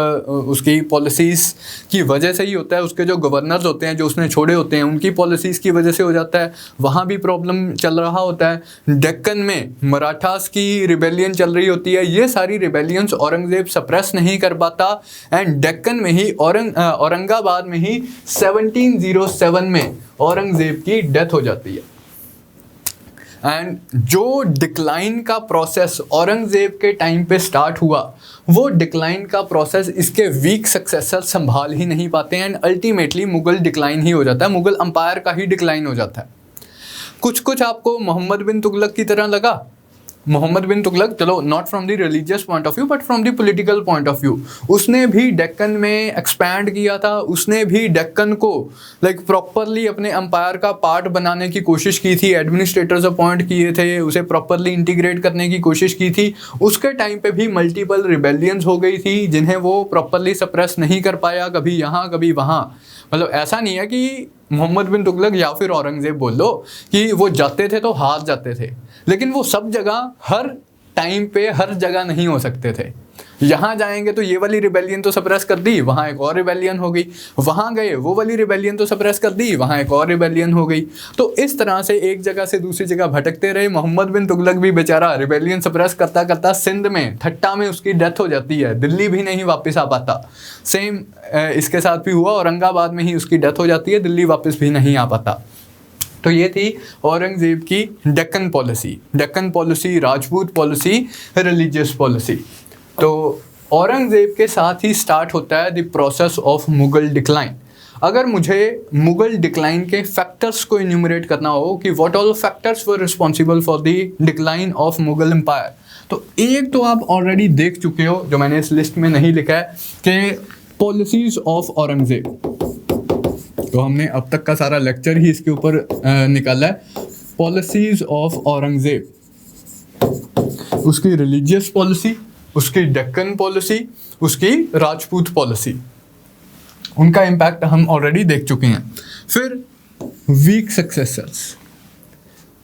उसकी पॉलिसीज़ की वजह से ही होता है, उसके जो गवर्नर्स होते हैं जो उसने छोड़े होते हैं उनकी पॉलिसीज़ की वजह से हो जाता है, वहाँ भी प्रॉब्लम चल रहा होता है। डेक्कन में मराठास की रिबेलियन चल रही होती है, ये सारी रिबेलियंस औरंगज़ेब सप्रेस नहीं कर पाता एंड डेक्कन में ही औरंगाबाद में ही 1707 में औरंगज़ेब की डेथ हो जाती है। एंड जो डिक्लाइन का प्रोसेस औरंगज़ेब के टाइम पे स्टार्ट हुआ, वो डिक्लाइन का प्रोसेस इसके वीक सक्सेसर संभाल ही नहीं पाते हैं एंड अल्टीमेटली मुगल डिक्लाइन ही हो जाता है, मुगल अंपायर का ही डिक्लाइन हो जाता है। कुछ कुछ आपको मोहम्मद बिन तुगलक की तरह लगा। मोहम्मद बिन तुगलक, चलो not from the religious point of view but from the political point of view, उसने भी डेक्कन में एक्सपैंड किया था, उसने भी डेक्कन को लाइक प्रॉपरली अपने अंपायर का पार्ट बनाने की कोशिश की थी, एडमिनिस्ट्रेटर्स अपॉइंट किए थे, उसे प्रॉपरली इंटीग्रेट करने की कोशिश की थी। उसके टाइम पे भी मल्टीपल रिबेलियंस हो गई थी जिन्हें वो प्रॉपरली सप्रेस नहीं कर पाया, कभी यहाँ कभी वहाँ। मतलब ऐसा नहीं है कि मोहम्मद बिन तुगलक या फिर औरंगज़ेब बोल लो कि वो जाते थे तो हार जाते थे, लेकिन वो सब जगह हर टाइम पे हर जगह नहीं हो सकते थे। यहाँ जाएंगे तो ये वाली रिबेलियन तो सप्रेस कर दी, वहाँ एक और रिबेलियन हो गई, वहाँ गए वो वाली रिबेलियन तो सप्रेस कर दी, वहाँ एक और रिबेलियन हो गई। तो इस तरह से एक जगह से दूसरी जगह भटकते रहे। मोहम्मद बिन तुगलक भी बेचारा रिबेलियन सप्रेस करता करता सिंध में ठट्टा में उसकी डेथ हो जाती है, दिल्ली भी नहीं वापस आ पाता। सेम इसके साथ भी हुआ, औरंगाबाद में ही उसकी डेथ हो जाती है, दिल्ली वापस भी नहीं आ पाता। तो ये थी औरंगज़ेब की Deccan policy, Rajput policy, religious policy. तो औरंगज़ेब के साथ ही स्टार्ट होता है the process of Mughal decline. अगर मुझे मुग़ल डिक्लाइन के फैक्टर्स को इन्यूमरेट करना हो कि what all factors were responsible for the decline of Mughal empire, तो एक तो आप ऑलरेडी देख चुके हो जो मैंने इस लिस्ट में नहीं लिखा है कि पॉलिसीज़ ऑफ औरंगज़ेब। तो हमने अब तक का सारा लेक्चर ही इसके ऊपर निकाला है। पॉलिसीज़ ऑफ औरंगज़ेब, उसकी रिलीजियस पॉलिसी, उसकी डेक्कन पॉलिसी, उसकी राजपूत पॉलिसी, उनका इम्पैक्ट हम ऑलरेडी देख चुके हैं। फिर वीक सक्सेसर्स,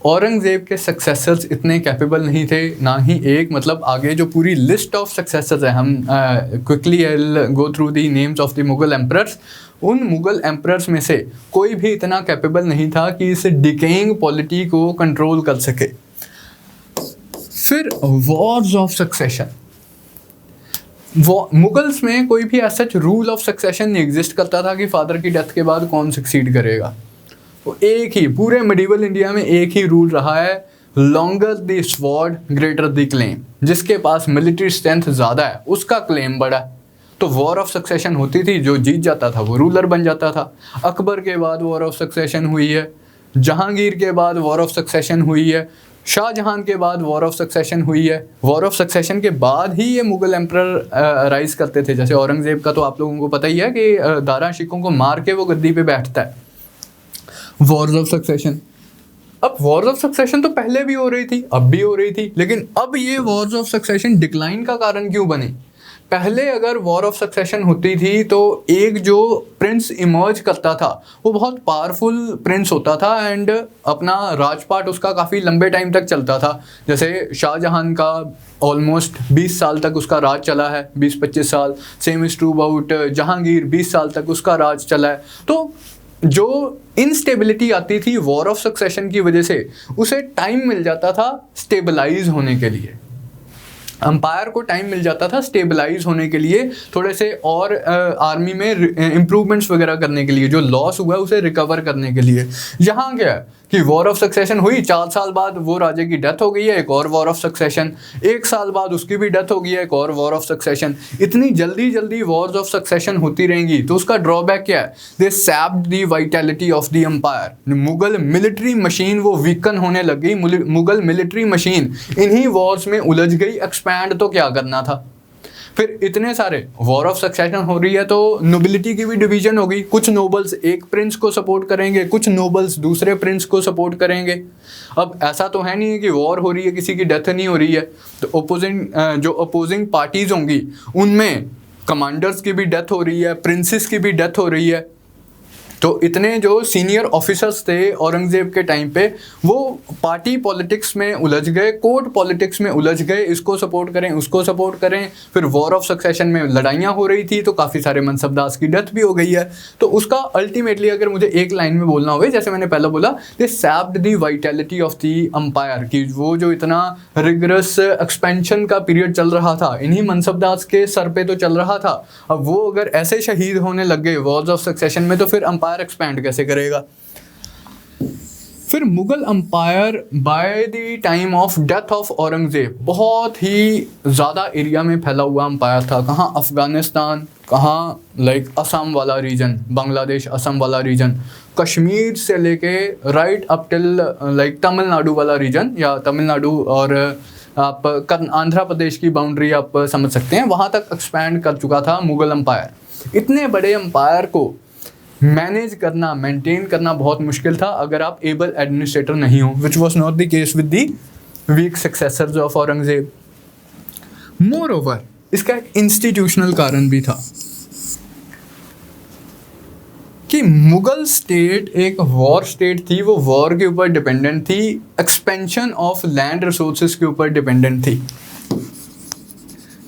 औरंगज़ेब के सक्सेसर्स इतने कैपेबल नहीं थे, ना ही एक मतलब आगे जो पूरी लिस्ट ऑफ सक्सेसर्स है, हम quickly I will go through the names of the Mughal emperors. उन मुगल एम्परर्स में से कोई भी इतना कैपेबल नहीं था कि इस डिकेइंग पॉलिटी को कंट्रोल कर सके। फिर वॉर्स ऑफ सक्सेशन, मुगल्स में कोई भी ऐसा रूल ऑफ सक्सेशन नहीं एग्जिस्ट करता था कि फादर की डेथ के बाद कौन सक्सीड करेगा। तो एक ही पूरे मिडिवल इंडिया में एक ही रूल रहा है, longer the sword greater the claim. जिसके पास मिलिट्री स्ट्रेंथ ज़्यादा है उसका क्लेम बड़ा है। तो वॉर ऑफ सक्सेशन होती थी, जो जीत जाता था वो रूलर बन जाता था। अकबर के बाद वॉर ऑफ सक्सेशन हुई है, जहांगीर के बाद वॉर ऑफ सक्सेशन हुई है, शाहजहां के बाद वॉर ऑफ सक्सेशन हुई है। वॉर ऑफ सक्सेशन के बाद ही ये मुगल एम्परर राइज करते थे। जैसे औरंगज़ेब का तो आप लोगों को पता ही है कि दारा शिकों को मार के वो गद्दी पे बैठता है। वॉर्स ऑफ सक्सेशन, अब वॉर्स ऑफ सक्सेशन तो पहले भी हो रही थी, अब भी हो रही थी, लेकिन अब ये वॉर्स ऑफ सक्सेशन डिक्लाइन का कारण क्यों बने? पहले अगर वॉर ऑफ सक्सेशन होती थी तो एक जो प्रिंस इमर्ज करता था वो बहुत पावरफुल प्रिंस होता था एंड अपना राजपाट उसका काफ़ी लंबे टाइम तक चलता था। जैसे शाहजहां का ऑलमोस्ट 20 साल तक उसका राज चला है, 20-25 साल। Same is true about Jahangir, 20 साल तक उसका राज चला है। तो जो इनस्टेबिलिटी आती थी वॉर ऑफ सक्सेशन की वजह से, उसे टाइम मिल जाता था स्टेबलाइज होने के लिए। अंपायर को टाइम मिल जाता था स्टेबलाइज होने के लिए, थोड़े से और आर्मी में इम्प्रूवमेंट्स वगैरह करने के लिए, जो लॉस हुआ है उसे रिकवर करने के लिए। यहाँ क्या है कि वॉर ऑफ सक्सेशन हुई, 4 साल बाद वो राजे की डेथ हो गई है, एक और वॉर ऑफ सक्सेशन, 1 साल बाद उसकी भी डेथ हो गई है, एक और वॉर ऑफ सक्सेशन। इतनी जल्दी जल्दी वॉर्स ऑफ सक्सेशन होती रहेंगी तो उसका ड्रॉबैक क्या है? They sapped the vitality of the empire. Mughal military machine वो वीकन होने लग गई। मुगल मिलिट्री मशीन इन्हीं वॉर्स में उलझ गई। एक्सपैंड तो क्या करना था? फिर इतने सारे वॉर ऑफ सक्सेशन हो रही है तो नोबिलिटी की भी डिवीजन होगी। कुछ नोबल्स एक प्रिंस को सपोर्ट करेंगे, कुछ नोबल्स दूसरे प्रिंस को सपोर्ट करेंगे। अब ऐसा तो है नहीं है कि वॉर हो रही है किसी की डेथ नहीं हो रही है। तो जो अपोजिंग पार्टीज होंगी उनमें कमांडर्स की भी डेथ हो रही है, प्रिंसेस की भी डेथ हो रही है। तो इतने जो सीनियर ऑफिसर्स थे औरंगजेब के टाइम पे, वो पार्टी पॉलिटिक्स में उलझ गए, कोर्ट पॉलिटिक्स में उलझ गए, इसको सपोर्ट करें उसको सपोर्ट करें, फिर वॉर ऑफ सक्सेशन में लड़ाइयाँ हो रही थी, तो काफ़ी सारे मनसबदास की डेथ भी हो गई है। तो उसका अल्टीमेटली अगर मुझे एक लाइन में बोलना हो, जैसे मैंने पहले बोला, they sapped the vitality of the empire, कि वो जो इतना रिगरस एक्सपेंशन का पीरियड चल रहा था इन्हीं मनसबदास के सर पे तो चल रहा था। अब वो अगर ऐसे शहीद होने लग गए वॉर्स ऑफ सक्सेशन में, तो फिर अंपायर एक्सपैंड कैसे करेगा। फिर Mughal umpire bye the time of death of Aurangzeb बहुत ही ज़्यादा एरिया में फैला हुआ अंपायर था। कहाँ? अफ़गानिस्तान, कहाँ लाइक असम वाला रीजन, बांग्लादेश असम वाला रीजन, कश्मीर से लेके right up till like Tamil Nadu वाला रीजन, या तमिलनाडु और आप आंध्र प्रदेश की बाउंड्री आप समझ सकते हैं, वहाँ तक एक्सपैंड कर चुका था मुगल अंपायर। इतने बड़े अंपायर को मैनेज करना, मेंटेन करना बहुत मुश्किल था अगर आप एबल एडमिनिस्ट्रेटर नहीं हो, which was not the case with the weak successors of Aurangzeb. Moreover, इसका एक इंस्टीट्यूशनल कारण भी था कि मुगल स्टेट एक वॉर स्टेट थी, वो वॉर के ऊपर डिपेंडेंट थी, एक्सपेंशन ऑफ लैंड रिसोर्सेज के ऊपर डिपेंडेंट थी।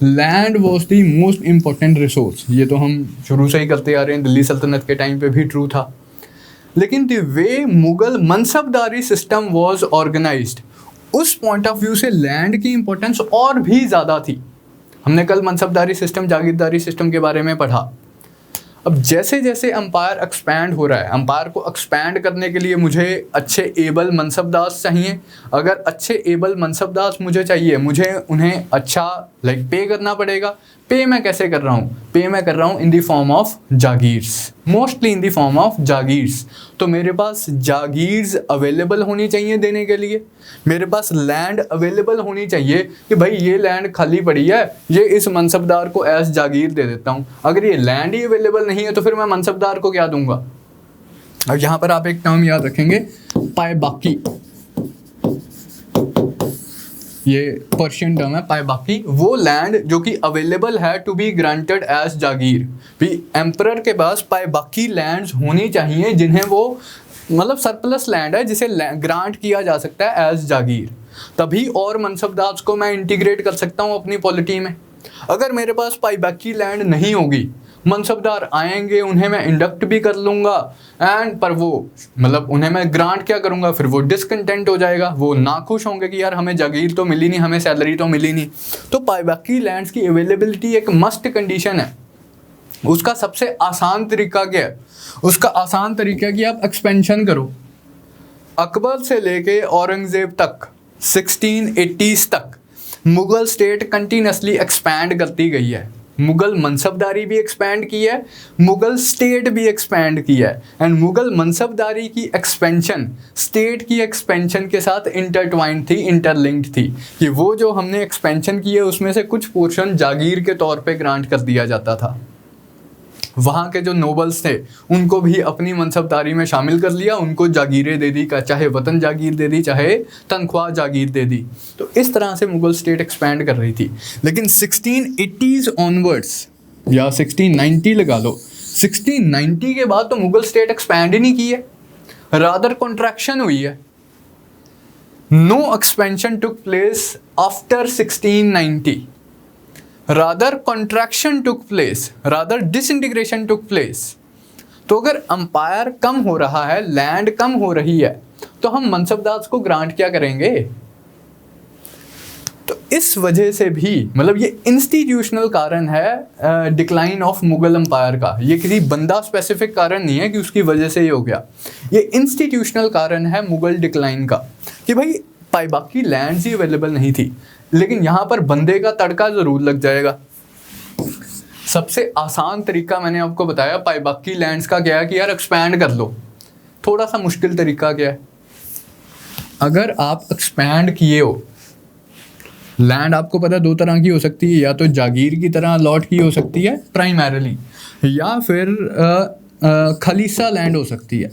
Land was the most important resource, ये तो हम शुरू से ही करते आ रहे हैं, दिल्ली सल्तनत के टाइम पे भी ट्रू था। लेकिन the way Mughal mansabdari system was organised, उस पॉइंट ऑफ व्यू से लैंड की इंपॉर्टेंस और भी ज़्यादा थी। हमने कल मनसबदारी सिस्टम, जागीरदारी सिस्टम के बारे में पढ़ा। अब जैसे जैसे अंपायर एक्सपैंड हो रहा है, अंपायर को एक्सपैंड करने के लिए मुझे अच्छे एबल मनसबदास चाहिए। अगर अच्छे एबल मनसबदास मुझे चाहिए, मुझे उन्हें अच्छा लाइक पे करना पड़ेगा। पे मैं कैसे कर रहा हूँ? पे मैं कर रहा हूँ in the form of jagirs, mostly in the form of jagirs. तो मेरे पास जागीर्स अवेलेबल होनी चाहिए देने के लिए, मेरे पास लैंड अवेलेबल होनी चाहिए कि भाई ये लैंड खाली पड़ी है, ये इस मनसबदार को एज जागीर दे देता हूँ। अगर ये लैंड ही अवेलेबल नहीं है तो फिर मैं मनसबदार को क्या दूंगा? अब यहाँ पर आप एक टर्म याद रखेंगे, पायबाकी, ये पर्शियन टर्म है पायबाकी, वो लैंड जो कि अवेलेबल है टू बी ग्रांटेड एज जागीर। भी एम्परर के पास पायबाकी लैंड्स होनी चाहिए जिन्हें वो मतलब सरप्लस लैंड है जिसे ग्रांट किया जा सकता है एज जागीर, तभी और मनसबदार को मैं इंटीग्रेट कर सकता हूँ अपनी पॉलिटी में। अगर मेरे पास पायबाकी लैंड नहीं होगी, मनसबदार आएंगे, उन्हें मैं इंडक्ट भी कर लूँगा एंड पर वो मतलब उन्हें मैं ग्रांट क्या करूँगा, फिर वो डिसकंटेंट हो जाएगा, वो नाखुश होंगे कि यार हमें जागीर तो मिली नहीं, हमें सैलरी तो मिली नहीं। तो पायबाकी लैंड्स की अवेलेबिलिटी एक मस्ट कंडीशन है। उसका सबसे आसान तरीका क्या है? उसका आसान तरीका है कि आप एक्सपेंशन करो। अकबर से लेके औरंगजेब तक 1680s तक मुगल स्टेट कंटिन्यूसली एक्सपैंड करती गई है। मुगल मनसबदारी भी एक्सपैंड की है, मुगल स्टेट भी एक्सपैंड की है, एंड मुगल मनसबदारी की एक्सपेंशन स्टेट की एक्सपेंशन के साथ इंटरट्वाइंड थी, इंटरलिंक्ड थी, कि वो जो हमने एक्सपेंशन की है उसमें से कुछ पोर्शन जागीर के तौर पे ग्रांट कर दिया जाता था। वहाँ के जो नोबल्स थे उनको भी अपनी मनसबदारी में शामिल कर लिया, उनको जागीरें दे दी, चाहे वतन जागीर दे दी, चाहे तनख्वाह जागीर दे दी। तो इस तरह से मुगल स्टेट एक्सपैंड कर रही थी। लेकिन 1680s ऑनवर्ड्स या 1690 लगा लो, 1690 के बाद तो मुगल स्टेट एक्सपैंड ही नहीं की है, रादर कॉन्ट्रैक्शन हुई है। No expansion took place after 1690, rather contraction took place, rather disintegration took place। तो अगर अंपायर कम हो रहा है, लैंड कम हो रही है, तो हम मनसबदार को ग्रांट क्या करेंगे? तो इस वजह से भी मतलब ये इंस्टीट्यूशनल कारण है डिक्लाइन ऑफ मुगल अंपायर का। ये किसी बंदा स्पेसिफिक कारण नहीं है कि उसकी वजह से ये हो गया, ये इंस्टीट्यूशनल कारण है मुगल डिक्लाइन का, कि भाई पायबाकी लैंड्स ही अवेलेबल नहीं थी। लेकिन यहाँ पर बंदे का तड़का ज़रूर लग जाएगा। सबसे आसान तरीका मैंने आपको बताया पायबाकी लैंड्स का क्या है कि यार एक्सपैंड कर लो। थोड़ा सा मुश्किल तरीका क्या है? अगर आप एक्सपैंड किए हो, लैंड आपको पता है दो तरह की हो सकती है, या तो जागीर की तरह अलॉट की हो सकती है प्राइमरीली, या फिर खलीसा लैंड हो सकती है,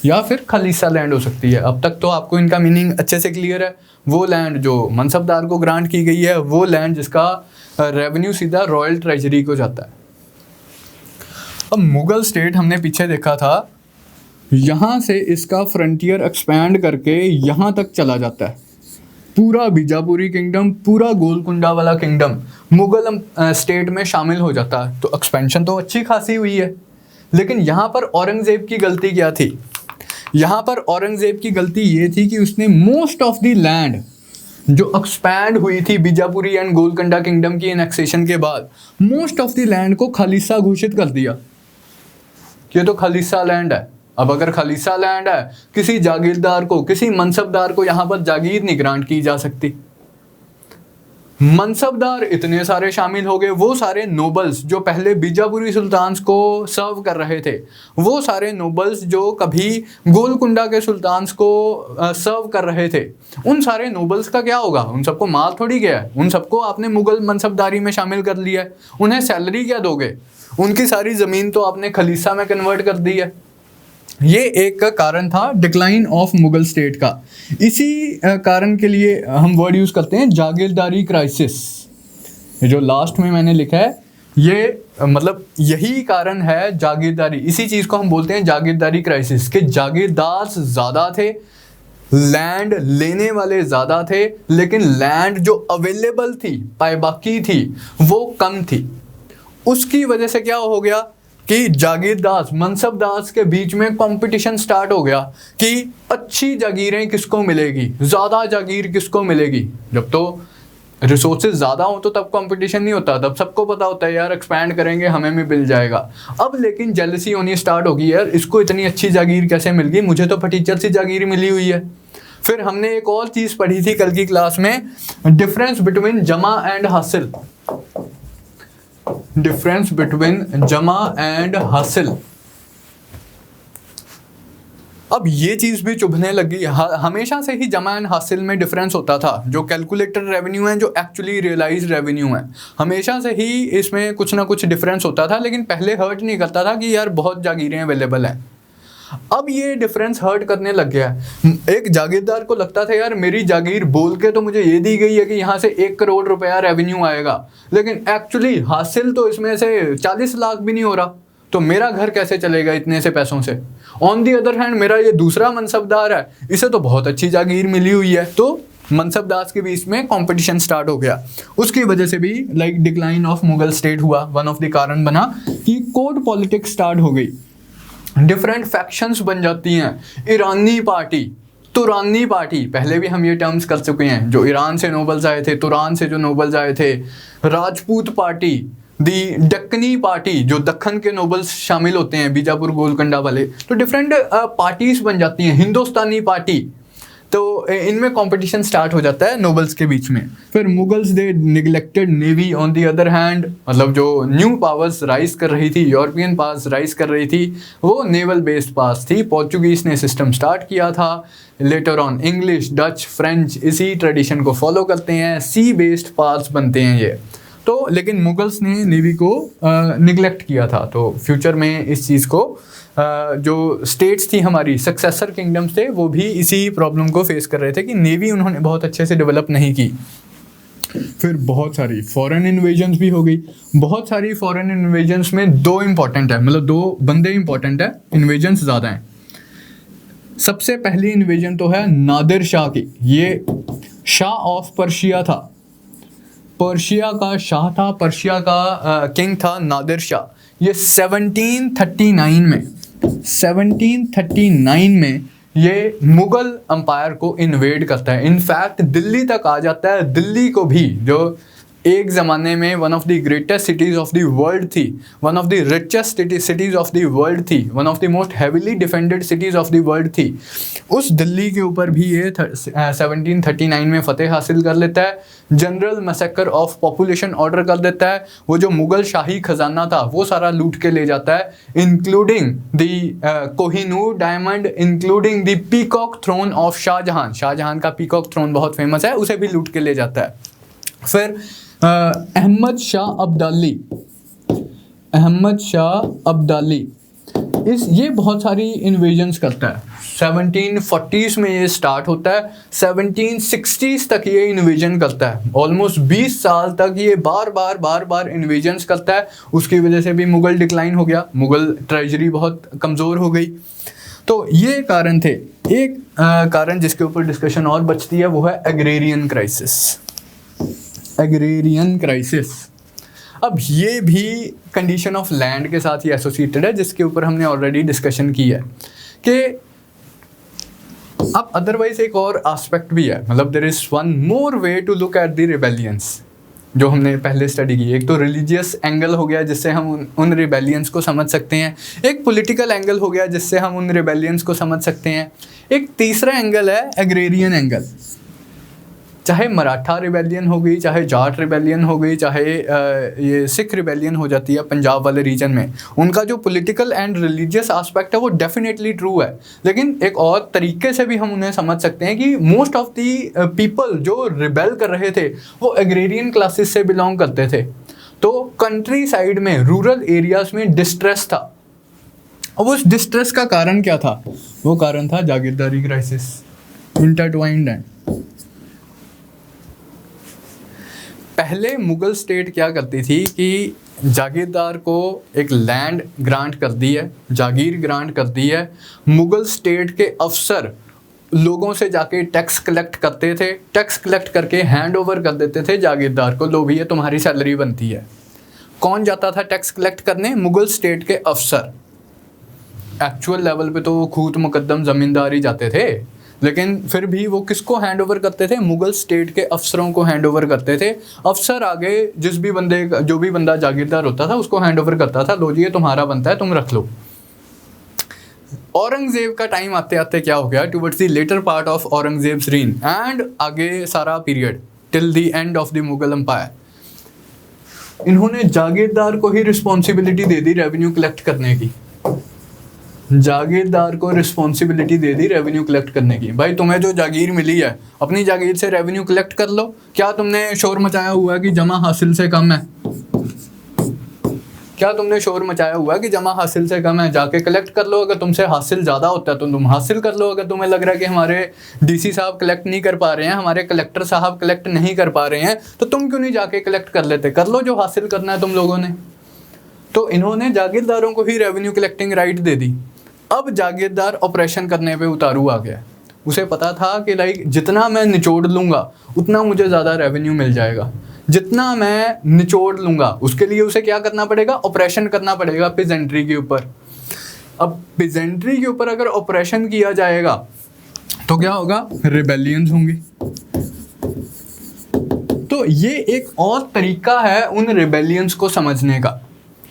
या फिर खलीसा लैंड हो सकती है। अब तक तो आपको इनका मीनिंग अच्छे से क्लियर है। वो लैंड जो मनसबदार को ग्रांट की गई है, वो लैंड जिसका रेवेन्यू सीधा रॉयल ट्रेजरी को जाता है। अब मुगल स्टेट हमने पीछे देखा था, यहाँ से इसका फ्रंटियर एक्सपैंड करके यहाँ तक चला जाता है, पूरा बीजापुरी किंगडम, पूरा गोलकुंडा वाला किंगडम मुगल स्टेट में शामिल हो जाता है। तो एक्सपेंशन तो अच्छी खासी हुई है, लेकिन यहाँ पर औरंगजेब की गलती क्या थी? यहाँ पर औरंगजेब की गलती ये थी कि उसने मोस्ट ऑफ द लैंड जो एक्सपैंड हुई थी बीजापुरी एंड गोलकुंडा किंगडम की एनेक्सेशन के बाद, मोस्ट ऑफ द लैंड को खालिसा घोषित कर दिया कि ये तो खालिसा लैंड है। अब अगर खालिसा लैंड है, किसी जागीरदार को, किसी मनसबदार को यहाँ पर जागीर नहीं ग्रांट की जा सकती। मनसबदार इतने सारे शामिल हो गए, वो सारे नोबल्स जो पहले बीजापुरी सुल्तान्स को सर्व कर रहे थे, वो सारे नोबल्स जो कभी गोलकुंडा के सुल्तान्स को सर्व कर रहे थे, उन सारे नोबल्स का क्या होगा? उन सबको माल थोड़ी गया है, उन सबको आपने मुगल मनसबदारी में शामिल कर लिया है। उन्हें सैलरी क्या दोगे? उनकी सारी ज़मीन तो आपने खलीसा में कन्वर्ट कर दी है। ये एक कारण था डिक्लाइन ऑफ मुगल स्टेट का। इसी कारण के लिए हम वर्ड यूज़ करते हैं जागीरदारी क्राइसिस। जो लास्ट में मैंने लिखा है, ये मतलब यही कारण है जागीरदारी, इसी चीज़ को हम बोलते हैं जागीरदारी क्राइसिस, कि जागीरदार ज़्यादा थे, लैंड लेने वाले ज़्यादा थे, लेकिन लैंड जो अवेलेबल थी, पायबाकी थी, वो कम थी। उसकी वजह से क्या हो गया कि जागीरदार मनसबदार के बीच में कंपटीशन स्टार्ट हो गया कि अच्छी जागीरें किसको मिलेगी, ज़्यादा जागीर किसको मिलेगी। जब तो रिसोर्सेज ज़्यादा हो तो तब कंपटीशन नहीं होता, तब सबको पता होता है यार एक्सपैंड करेंगे हमें भी मिल जाएगा। अब लेकिन जेलसी होनी स्टार्ट होगी, यार इसको इतनी अच्छी जागीर कैसे मिल गई, मुझे तो फटीचर सी जागीर मिली हुई है। फिर हमने एक और चीज़ पढ़ी थी कल की क्लास में, डिफरेंस बिटवीन जमा एंड हासिल। डिफरेंस बिटवीन जमा एंड हासिल। अब ये चीज़ भी चुभने लगी। हमेशा से ही जमा एंड हासिल में डिफरेंस होता था। जो कैलकुलेटेड रेवेन्यू है, जो एक्चुअली रियलाइज रेवेन्यू है, हमेशा से ही इसमें कुछ ना कुछ डिफरेंस होता था, लेकिन पहले हर्ट नहीं करता था कि यार बहुत जागीरें अवेलेबल हैं। अब ये डिफरेंस हर्ट करने लग गया है। एक जागीरदार को लगता था यार मेरी जागीर बोल के तो मुझे ये दी गई है कि यहाँ से 1 करोड़ रुपया रेवेन्यू आएगा, लेकिन एक्चुअली हासिल तो इसमें से 40 लाख भी नहीं हो रहा, तो मेरा घर कैसे चलेगा इतने से पैसों से। ऑन दी अदर हैंड मेरा ये दूसरा मनसबदार है, इसे तो बहुत अच्छी जागीर मिली हुई है। तो मनसबदार के बीच में कंपटीशन स्टार्ट हो गया। उसकी वजह से भी like decline of Mughal state हुआ। वन ऑफ द कारण बना कि कोर्ट पॉलिटिक्स स्टार्ट हो गई, डिफरेंट फैक्शंस बन जाती हैं। ईरानी पार्टी, तुरानी पार्टी, पहले भी हम ये टर्म्स कर चुके हैं, जो ईरान से नोबल्स आए थे, तुरान से जो नोबल्स आए थे। राजपूत पार्टी, दी दक्कनी पार्टी, जो दक्कन के नोबल्स शामिल होते हैं, बीजापुर गोलकुंडा वाले। तो डिफरेंट पार्टीज बन जाती हैं। हिंदुस्तानी पार्टी, तो इनमें कंपटीशन स्टार्ट हो जाता है नोबल्स के बीच में। फिर Mughals they neglected navy on the other hand, मतलब जो न्यू पावर्स राइज कर रही थी, यूरोपियन पावर्स राइज कर रही थी, वो नेवल बेस्ड पावर्स थी। पोर्चुगीज ने सिस्टम स्टार्ट किया था, later on English, Dutch, French इसी ट्रेडिशन को फॉलो करते हैं, सी बेस्ड पावर्स बनते हैं ये। तो लेकिन मुगल्स ने नेवी को निगलेक्ट किया था। तो फ्यूचर में इस चीज़ को जो स्टेट्स थी हमारी, सक्सेसर किंगडम्स थे, वो भी इसी प्रॉब्लम को फेस कर रहे थे कि नेवी उन्होंने बहुत अच्छे से डेवलप नहीं की। फिर बहुत सारी फॉरेन इन्वेजन्स भी हो गई। बहुत सारी फॉरेन इन्वेजन्स में 2 इंपॉर्टेंट है, मतलब 2 बंदे इंपॉर्टेंट है, इन्वेजन्स ज़्यादा हैं। सबसे पहली इन्वेजन तो है नादिर शाह की। ये शाह ऑफ पर्शिया था, पर्शिया का शाह था, पर्शिया का किंग था नादिर शाह। ये 1739 में ये मुगल अंपायर को इन्वेड करता है। इनफैक्ट दिल्ली तक आ जाता है। दिल्ली को भी, जो एक ज़माने में one of the greatest cities of the world थी, one of the richest cities of the world थी, one of the most heavily defended cities of the world थी, उस दिल्ली के ऊपर भी ये 1739 में फतेह हासिल कर लेता है। General massacre of population order कर देता है। वो जो मुगल शाही खजाना था वो सारा लूट के ले जाता है, including the Kohinoor diamond, including the peacock throne of Shahjahan. Shahjahan का पीकॉक थ्रोन बहुत फेमस है, उसे भी लूट के ले जाता है। फिर अहमद शाह अब्दाली ये बहुत सारी इन्वेजन्स करता है। 1740s में ये स्टार्ट होता है, 1760s तक ये इन्वेजन करता है। ऑलमोस्ट 20 साल तक ये बार बार इन्वेजन्स करता है। उसकी वजह से भी मुगल डिक्लाइन हो गया, मुगल ट्रेजरी बहुत कमज़ोर हो गई। तो ये कारण थे। एक कारण जिसके ऊपर डिस्कशन और बचती है वो है एग्रेरियन क्राइसिस। एग्रेरियन क्राइसिस, अब ये भी कंडीशन ऑफ लैंड के साथ ही एसोसिएटेड है, जिसके ऊपर हमने ऑलरेडी डिस्कशन की है कि अब अदरवाइज एक और एस्पेक्ट भी है। मतलब there is one more way to look at the rebellions जो हमने पहले स्टडी की। एक तो रिलीजियस एंगल हो गया जिससे हम उन रिबेलियंस को समझ सकते हैं, एक पॉलिटिकल एंगल हो गया जिससे हम उन रिबेलियंस को समझ सकते हैं, एक तीसरा एंगल है एग्रेरियन एंगल। चाहे मराठा रिबेलियन हो गई, चाहे जाट रिबेलियन हो गई, चाहे ये सिख रिबेलियन हो जाती है पंजाब वाले रीजन में, उनका जो पॉलिटिकल एंड रिलीजियस एस्पेक्ट है वो डेफिनेटली ट्रू है। लेकिन एक और तरीके से भी हम उन्हें समझ सकते हैं कि मोस्ट ऑफ दी पीपल जो रिबेल कर रहे थे वो एग्रेरियन क्लासेस से बिलोंग करते थे। तो कंट्री साइड में, रूरल एरियाज में डिस्ट्रेस था। अब उस डिस्ट्रेस का कारण क्या था? वो कारण था जागीरदारी क्राइसिस। इंटरट्वाइंड है। पहले मुगल स्टेट क्या करती थी कि जागीरदार को एक लैंड ग्रांट कर दी है, जागीर ग्रांट कर दी है। मुगल स्टेट के अफसर लोगों से जाके टैक्स कलेक्ट करते थे, टैक्स कलेक्ट करके हैंड ओवर कर देते थे जागीरदार को, लो भैया तुम्हारी सैलरी बनती है। कौन जाता था टैक्स कलेक्ट करने? मुगल स्टेट के अफसर। एक्चुअल लेवल पे तो खूत मुकद्दम ज़मींदार ही जाते थे, लेकिन फिर भी वो किसको हैंड ओवर करते थे? मुगल स्टेट के अफसरों को हैंड ओवर करते थे। अफसर आगे जो भी बंदा जागीरदार होता था उसको हैंड ओवर करता था, लो जी ये तुम्हारा बनता है, तुम रख लो। औरंगजेब का टाइम आते आते क्या हो गया? Towards the latter part of Aurangzeb's reign and आगे सारा period till the end of the Mughal empire, इन्होंने जागीरदार को ही रिस्पॉन्सिबिलिटी दे दी रेवेन्यू कलेक्ट करने की। जागीरदार को रिस्पॉन्सिबिलिटी दे दी रेवेन्यू कलेक्ट करने की। भाई तुम्हें जो जागीर मिली है अपनी जागीर से रेवेन्यू कलेक्ट कर लो। क्या तुमने शोर मचाया हुआ है कि जमा हासिल से कम है? क्या तुमने शोर मचाया हुआ है कि जमा हासिल से कम है? जाके कलेक्ट कर लो। अगर तुमसे हासिल ज़्यादा होता है तो तुम हासिल कर लो। अगर तुम्हें लग रहा है कि हमारे डीसी साहब कलेक्ट नहीं कर पा रहे हैं, हमारे कलेक्टर साहब कलेक्ट नहीं कर पा रहे हैं, तो तुम क्यों नहीं जाके कलेक्ट कर लेते? कर लो जो हासिल करना है तुम लोगों ने। तो इन्होंने जागीरदारों को ही रेवेन्यू कलेक्टिंग राइट दे दी। अब जागीरदार ऑपरेशन करने पे उतारू आ गया। उसे पता था कि लाइक जितना मैं निचोड़ लूँगा उतना मुझे ज़्यादा रेवेन्यू मिल जाएगा, जितना मैं निचोड़ लूँगा उसके लिए उसे क्या करना पड़ेगा? ऑपरेशन करना पड़ेगा पेजेंट्री के ऊपर। अब पेजेंट्री के ऊपर अगर ऑपरेशन किया जाएगा तो क्या होगा? रिबेलियंस होंगी। तो ये एक और तरीका है उन रिबेलियंस को समझने का।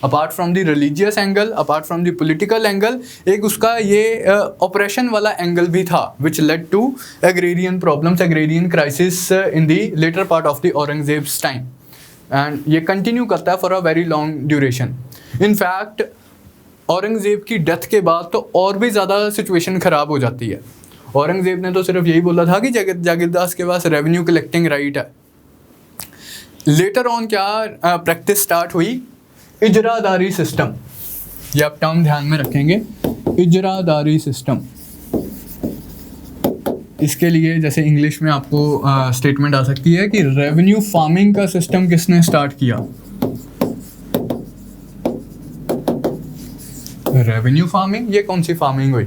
Apart from the religious angle, apart from the political angle, एक उसका ये ऑपरेशन वाला एंगल भी था which led to agrarian problems, agrarian crisis in the latter part of the Aurangzeb's time. And ये कंटिन्यू करता है for a very long duration. In fact Aurangzeb की डेथ के बाद तो और भी ज़्यादा सिचुएशन ख़राब हो जाती है। औरंगजेब ने तो सिर्फ यही बोला था कि जागीरदार के पास रेवेन्यू कलेक्टिंग राइट है। लेटर ऑन क्या प्रैक्टिस स्टार्ट हुई? इजरादारी सिस्टम। ये आप टर्म ध्यान में रखेंगे, इजरादारी सिस्टम। इसके लिए जैसे इंग्लिश में आपको स्टेटमेंट आ सकती है कि रेवेन्यू फार्मिंग का सिस्टम किसने स्टार्ट किया? रेवेन्यू फार्मिंग, ये कौन सी फार्मिंग हुई?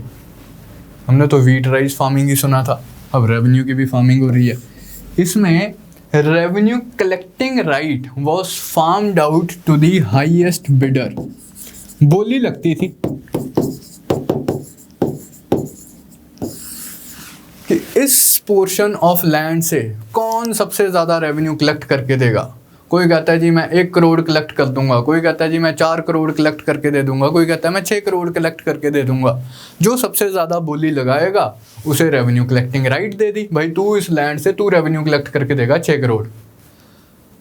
हमने तो व्हीट राइस फार्मिंग ही सुना था, अब रेवेन्यू की भी फार्मिंग हो रही है। इसमें revenue collecting right was farmed out to the highest bidder. बोली लगती थी कि इस पोर्शन ऑफ लैंड से कौन सबसे ज़्यादा रेवेन्यू कलेक्ट करके देगा। कोई कहता है जी मैं 1 करोड़ कलेक्ट कर दूंगा, कोई कहता है जी मैं 4 करोड़ कलेक्ट करके दे दूंगा, कोई कहता है मैं 6 करोड़ कलेक्ट करके दे दूंगा। जो सबसे ज़्यादा बोली लगाएगा उसे रेवेन्यू कलेक्टिंग राइट दे दी। भाई तू इस लैंड से तू रेवेन्यू कलेक्ट करके देगा 6 करोड़।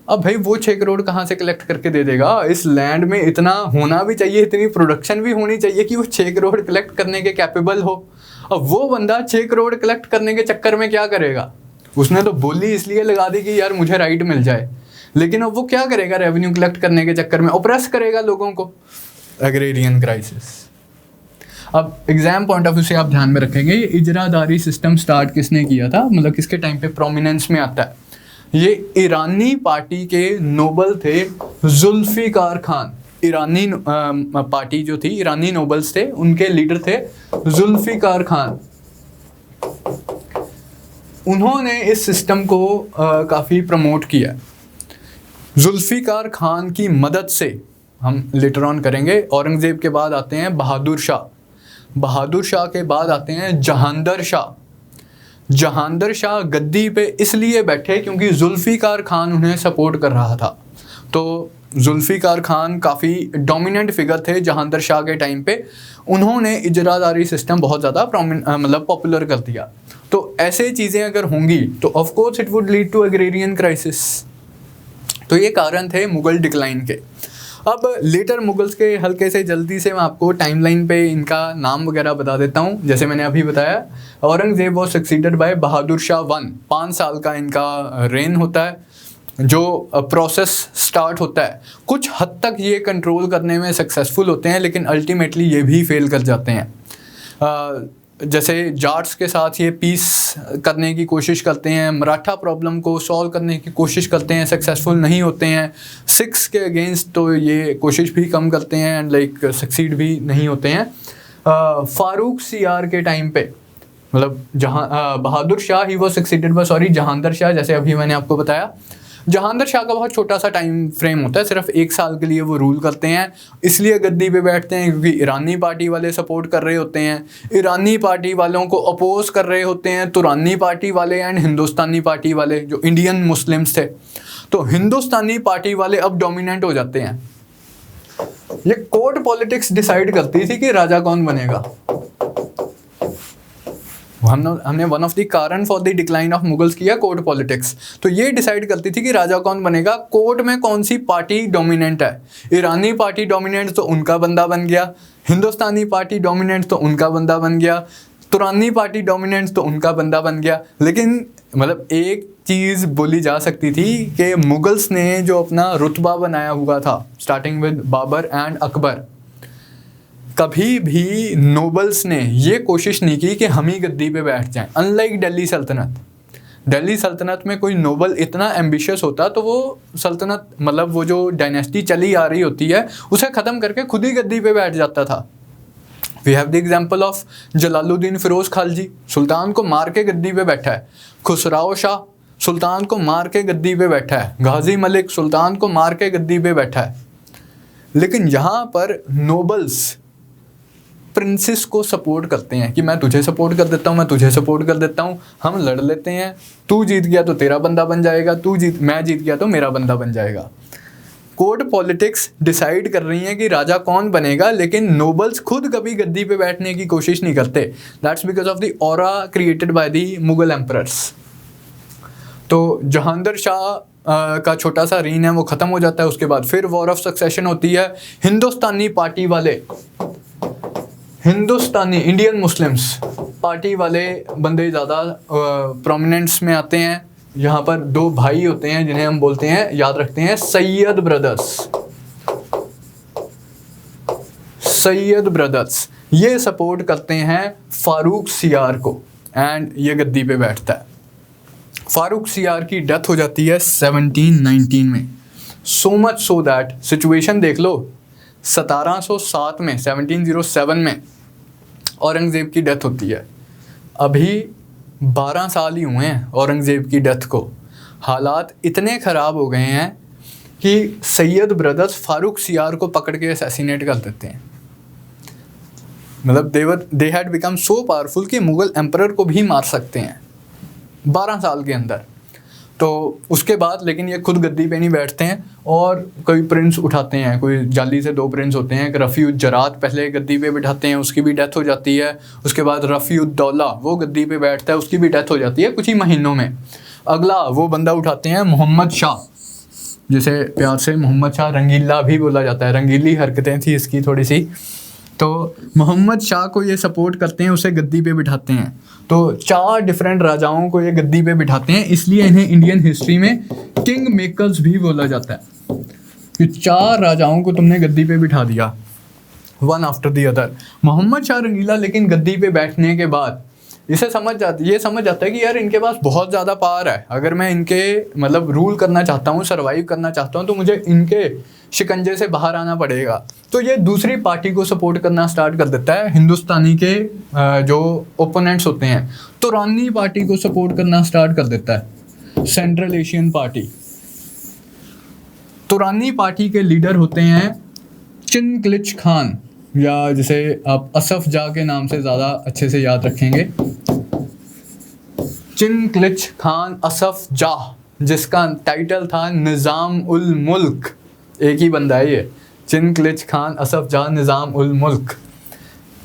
अब भाई वो 6 करोड़ कहाँ से कलेक्ट करके दे देगा? इस लैंड में इतना होना भी चाहिए, इतनी प्रोडक्शन भी होनी चाहिए कि वो 6 करोड़ कलेक्ट करने के कैपेबल हो। अब वो बंदा 6 करोड़ कलेक्ट करने के चक्कर में क्या करेगा? उसने तो बोली इसलिए लगा दी कि यार मुझे राइट मिल जाए, लेकिन अब वो क्या करेगा? रेवेन्यू कलेक्ट करने के चक्कर में ऑपरेस करेगा लोगों को। Agrarian crisis. अब एग्जाम पॉइंट ऑफ व्यू से आप ध्यान में रखेंगे, ये इजरादारी सिस्टम स्टार्ट किसने किया था, मतलब किसके टाइम पे प्रोमिनेंस में आता है। ये ईरानी पार्टी के नोबल थे जुल्फिकार खान। ईरानी पार्टी जो थी, ईरानी नोबल्स थे, उनके लीडर थे जुल्फिकार खान। उन्होंने इस सिस्टम को काफ़ी प्रमोट किया। जुल्फिकार खान की मदद से, हम लेटर ऑन करेंगे, औरंगज़ेब के बाद आते हैं बहादुर शाह, बहादुर शाह के बाद आते हैं जहांदर शाह। जहांदर शाह गद्दी पे इसलिए बैठे क्योंकि जुल्फिकार खान उन्हें सपोर्ट कर रहा था। तो जुल्फिकार खान काफ़ी डोमिनेंट फिगर थे जहांदर शाह के टाइम पे। उन्होंने इजरादारी सिस्टम बहुत ज़्यादा मतलब पॉपुलर कर दिया। तो ऐसे चीज़ें अगर होंगी तो of course it would lead to agrarian crisis. तो ये कारण थे मुगल डिक्लाइन के। अब लेटर मुगल्स के हल्के से जल्दी से मैं आपको टाइमलाइन पे इनका नाम वगैरह बता देता हूँ। जैसे मैंने अभी बताया, Aurangzeb was succeeded bye Bahadur Shah 1। 5 साल का इनका रेन होता है। जो प्रोसेस स्टार्ट होता है, कुछ हद तक ये कंट्रोल करने में सक्सेसफुल होते हैं, लेकिन अल्टीमेटली ये भी फेल कर जाते हैं। जैसे जाट्स के साथ ये पीस करने की कोशिश करते हैं, मराठा प्रॉब्लम को सॉल्व करने की कोशिश करते हैं, सक्सेसफुल नहीं होते हैं। सिख्स के अगेंस्ट तो ये कोशिश भी कम करते हैं एंड लाइक सक्सीड भी नहीं होते हैं। फारूक सियार के टाइम पे, मतलब बहादुर शाह ही वो सक्सीडेड बाय जहांदर शाह, जैसे अभी मैंने आपको बताया। जहांदर शाह का बहुत छोटा सा टाइम फ्रेम होता है, सिर्फ 1 साल के लिए वो रूल करते हैं। इसलिए गद्दी पे बैठते हैं क्योंकि ईरानी पार्टी वाले सपोर्ट कर रहे होते हैं, ईरानी पार्टी वालों को अपोज कर रहे होते हैं तुरानी पार्टी वाले एंड हिंदुस्तानी पार्टी वाले जो इंडियन मुस्लिम्स थे। तो हिंदुस्तानी पार्टी वाले अब डोमिनेंट हो जाते हैं। ये कोर्ट पॉलिटिक्स डिसाइड करती थी कि राजा कौन बनेगा। हमने वन ऑफ द कारण for the decline of Mughals किया कोर्ट पॉलिटिक्स। तो ये डिसाइड करती थी कि राजा कौन बनेगा, कोर्ट में कौन सी पार्टी डोमिनेंट है। ईरानी पार्टी डोमिनेंट तो उनका बंदा बन गया, हिंदुस्तानी पार्टी डोमिनेंट तो उनका बंदा बन गया, तुरानी पार्टी डोमिनेंट तो उनका बंदा बन गया। लेकिन मतलब एक चीज़ बोली जा सकती थी कि मुगल्स ने जो अपना रुतबा बनाया हुआ था starting with Babur and Akbar, कभी भी नोबल्स ने ये कोशिश नहीं की कि हम ही गद्दी पे बैठ जाएं। अनलाइक दिल्ली सल्तनत में कोई नोबल इतना एम्बिशियस होता तो वो सल्तनत, मतलब वो जो डायनेस्टी चली आ रही होती है, उसे ख़त्म करके खुद ही गद्दी पे बैठ जाता था। We have the example of Jalaluddin Firoz Khalji, सुल्तान को मार के गद्दी पे बैठा है। खुसराओ शाह सुल्तान को मार के गद्दी पे बैठा है। गाजी मलिक सुल्तान को मार के गद्दी पे बैठा है। लेकिन यहाँ पर नोबल्स प्रिंसेस को सपोर्ट करते हैं कि मैं तुझे सपोर्ट कर देता हूँ, मैं तुझे सपोर्ट कर देता हूँ, हम लड़ लेते हैं, तू जीत गया तो तेरा बंदा बन जाएगा, मैं जीत गया तो मेरा बंदा बन जाएगा। कोर्ट पॉलिटिक्स डिसाइड कर रही हैं कि राजा कौन बनेगा, लेकिन नोबल्स खुद कभी गद्दी पे बैठने की कोशिश नहीं करते। That's because of the aura created by the Mughal emperors. तो जहांदर शाह का छोटा सा रीन है वो ख़त्म हो जाता है। उसके बाद फिर वॉर ऑफ सक्सेशन होती है। हिंदुस्तानी पार्टी वाले, हिंदुस्तानी इंडियन मुस्लिम्स पार्टी वाले बंदे ज़्यादा प्रोमिनेंस में आते हैं। यहाँ पर 2 भाई होते हैं जिन्हें हम बोलते हैं, याद रखते हैं, सैयद ब्रदर्स। ये सपोर्ट करते हैं फारूक सियार को एंड ये गद्दी पे बैठता है। फारूक सियार की डेथ हो जाती है 1719 में। So much so that, situation देख लो, 1707 में 1707 में औरंगज़ेब की डेथ होती है। अभी 12 साल ही हुए हैं औरंगज़ेब की डेथ को। हालात इतने ख़राब हो गए हैं कि सैयद ब्रदर्स फारूक सियार को पकड़ के असैसिनेट कर देते हैं। मतलब they had become so powerful कि मुग़ल एम्परर को भी मार सकते हैं 12 साल के अंदर। तो उसके बाद लेकिन ये खुद गद्दी पे नहीं बैठते हैं और कोई प्रिंस उठाते हैं। कोई जाली से 2 प्रिंस होते हैं। एक रफ़ी-उद-जरात पहले गद्दी पे बिठाते हैं, उसकी भी डेथ हो जाती है। उसके बाद रफ़ी-उद-दौला वो गद्दी पे बैठता है, उसकी भी डेथ हो जाती है कुछ ही महीनों में। अगला वो बंदा उठाते हैं मोहम्मद शाह, जिसे प्यार से मोहम्मद शाह रंगीला भी बोला जाता है। रंगीली हरकतें थी इसकी थोड़ी सी। तो मोहम्मद शाह को ये सपोर्ट करते हैं, उसे गद्दी पे बिठाते हैं। तो 4 डिफरेंट राजाओं को ये गद्दी पे बिठाते हैं, इसलिए इन्हें इंडियन हिस्ट्री में किंग मेकर्स भी बोला जाता है कि 4 राजाओं को तुमने गद्दी पे बिठा दिया। One after the other. Mohammad Shah Rangila लेकिन गद्दी पे बैठने के बाद ये समझ जाता है कि यार इनके पास बहुत ज़्यादा पावर है, अगर मैं इनके मतलब रूल करना चाहता हूँ, सर्वाइव करना चाहता हूँ, तो मुझे इनके शिकंजे से बाहर आना पड़ेगा। तो ये दूसरी पार्टी को सपोर्ट करना स्टार्ट कर देता है। हिंदुस्तानी के जो ओपोनेंट्स होते हैं, तुरानी पार्टी को सपोर्ट करना स्टार्ट कर देता है, सेंट्रल एशियन पार्टी। तुरानी पार्टी के लीडर होते हैं चिनक्लिच खान, या जिसे आप असफ जा के नाम से ज़्यादा अच्छे से याद रखेंगे, चिनक्लिच खान असफ जा, जिसका टाइटल था निज़ाम उल मुल्क। एक ही बंदा है ये, चिनक्लिच खान असफ जा निज़ाम उल मुल्क।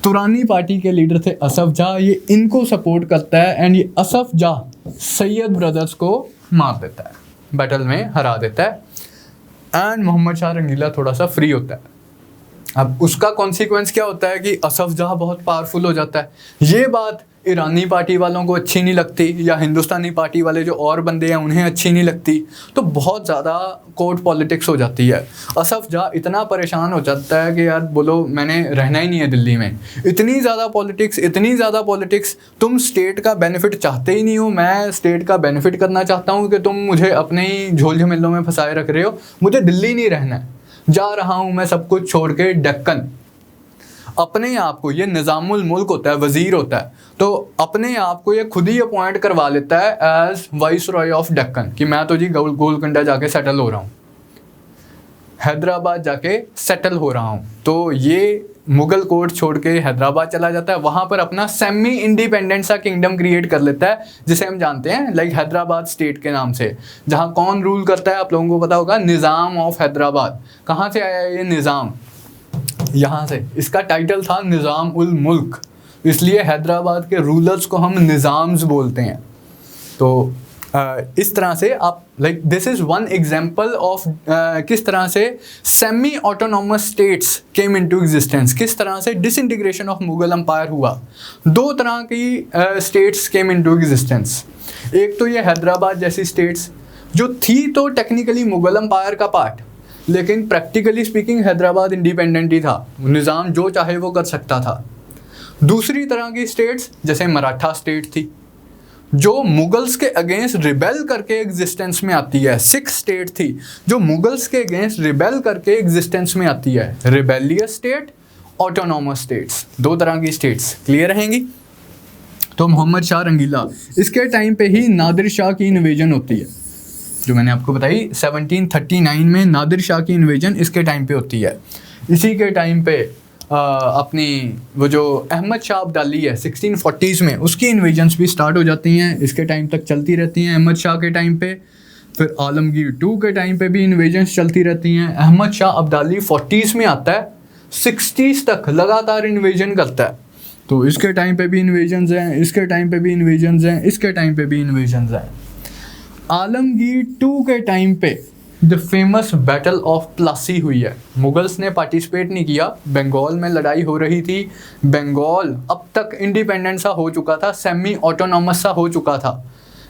तुरानी पार्टी के लीडर थे असफ जा, ये इनको सपोर्ट करता है एंड ये असफ जा सैयद ब्रदर्स को मार देता है, बैटल में हरा देता है एंड मोहम्मद शाह रंगीला थोड़ा सा फ्री होता है। अब उसका कॉन्सिक्वेंस क्या होता है कि असफ जहाँ बहुत पावरफुल हो जाता है। ये बात ईरानी पार्टी वालों को अच्छी नहीं लगती, या हिंदुस्तानी पार्टी वाले जो और बंदे हैं उन्हें अच्छी नहीं लगती, तो बहुत ज़्यादा कोर्ट पॉलिटिक्स हो जाती है। असफ जहाँ इतना परेशान हो जाता है कि यार बोलो मैंने रहना ही नहीं है दिल्ली में, इतनी ज़्यादा पॉलिटिक्स, तुम स्टेट का बेनिफिट चाहते ही नहीं हो, मैं स्टेट का बेनिफिट करना चाहता हूँ कि तुम मुझे अपने ही झोल झमेलों में फंसाए रख रहे हो, मुझे दिल्ली नहीं रहना है, जा रहा हूँ मैं सब कुछ छोड़ के डेक्कन। अपने आप को, ये निज़ामुल मुल्क होता है, वज़ीर होता है, तो अपने आप को ये खुद ही अपॉइंट करवा लेता है as viceroy of Deccan कि मैं तो जी गोलकुंडा जाके सेटल हो रहा हूँ, हैदराबाद जाके सेटल हो रहा हूँ। तो ये मुगल कोर्ट छोड़ के हैदराबाद चला जाता है, वहाँ पर अपना सेमी इंडिपेंडेंट सा किंगडम क्रिएट कर लेता है, जिसे हम जानते हैं लाइक हैदराबाद स्टेट के नाम से, जहाँ कौन रूल करता है आप लोगों को पता होगा, निज़ाम ऑफ हैदराबाद। कहाँ से आया ये निज़ाम? यहाँ से, इसका टाइटल था निज़ाम उल मुल्क, इसलिए हैदराबाद के रूलर्स को हम निज़ाम्स बोलते हैं। तो इस तरह से आप like this is one example of किस तरह से सेमी ऑटोनॉमस स्टेट्स केम इनटू एग्जिस्टेंस, किस तरह से डिसइंटीग्रेशन ऑफ मुगल एम्पायर हुआ। दो तरह की स्टेट्स केम इनटू एग्जिस्टेंस। एक तो ये हैदराबाद जैसी स्टेट्स जो थी तो टेक्निकली मुगल एम्पायर का पार्ट, लेकिन प्रैक्टिकली स्पीकिंग हैदराबाद इंडिपेंडेंट ही था, निज़ाम जो चाहे वो कर सकता था। दूसरी तरह की स्टेट्स जैसे मराठा स्टेट थी, जो मुगल्स के अगेंस्ट रिबेल करके एग्जिस्टेंस में आती है। सिख स्टेट थी जो मुगल्स के अगेंस्ट रिबेल करके एग्जिस्टेंस में आती है। रिबेलियस स्टेट, ऑटोनॉमस स्टेट्स, दो तरह की स्टेट्स क्लियर रहेंगी। तो मोहम्मद शाह रंगीला, इसके टाइम पे ही नादिर शाह की इन्वेजन होती है, जो मैंने आपको बताई 1739 में नादिर शाह की इन्वेजन इसके टाइम पे होती है। इसी के टाइम पे अपनी वो जो अहमद शाह अब्दाली है 1640s में, उसकी इन्वेजन्स भी स्टार्ट हो जाती हैं, इसके टाइम तक चलती रहती हैं अहमद शाह के टाइम पे। फिर आलमगीर 2 के टाइम पे भी इन्वेजन्स चलती रहती हैं। अहमद शाह अब्दाली 40s में आता है, 60s तक लगातार इन्वेजन करता है। तो इसके टाइम पे भी इन्वेजन्स हैं, इसके टाइम पे भी इन्वेजन्स हैं, इसके टाइम पे भी इन्वेजन्स हैं। आलमगीर 2 के टाइम पे the famous battle of Plassey हुई है। मुगल्स ने पार्टिसिपेट नहीं किया, बंगाल में लड़ाई हो रही थी। बंगाल अब तक इंडिपेंडेंट सा हो चुका था, सेमी ऑटोनॉमस सा हो चुका था।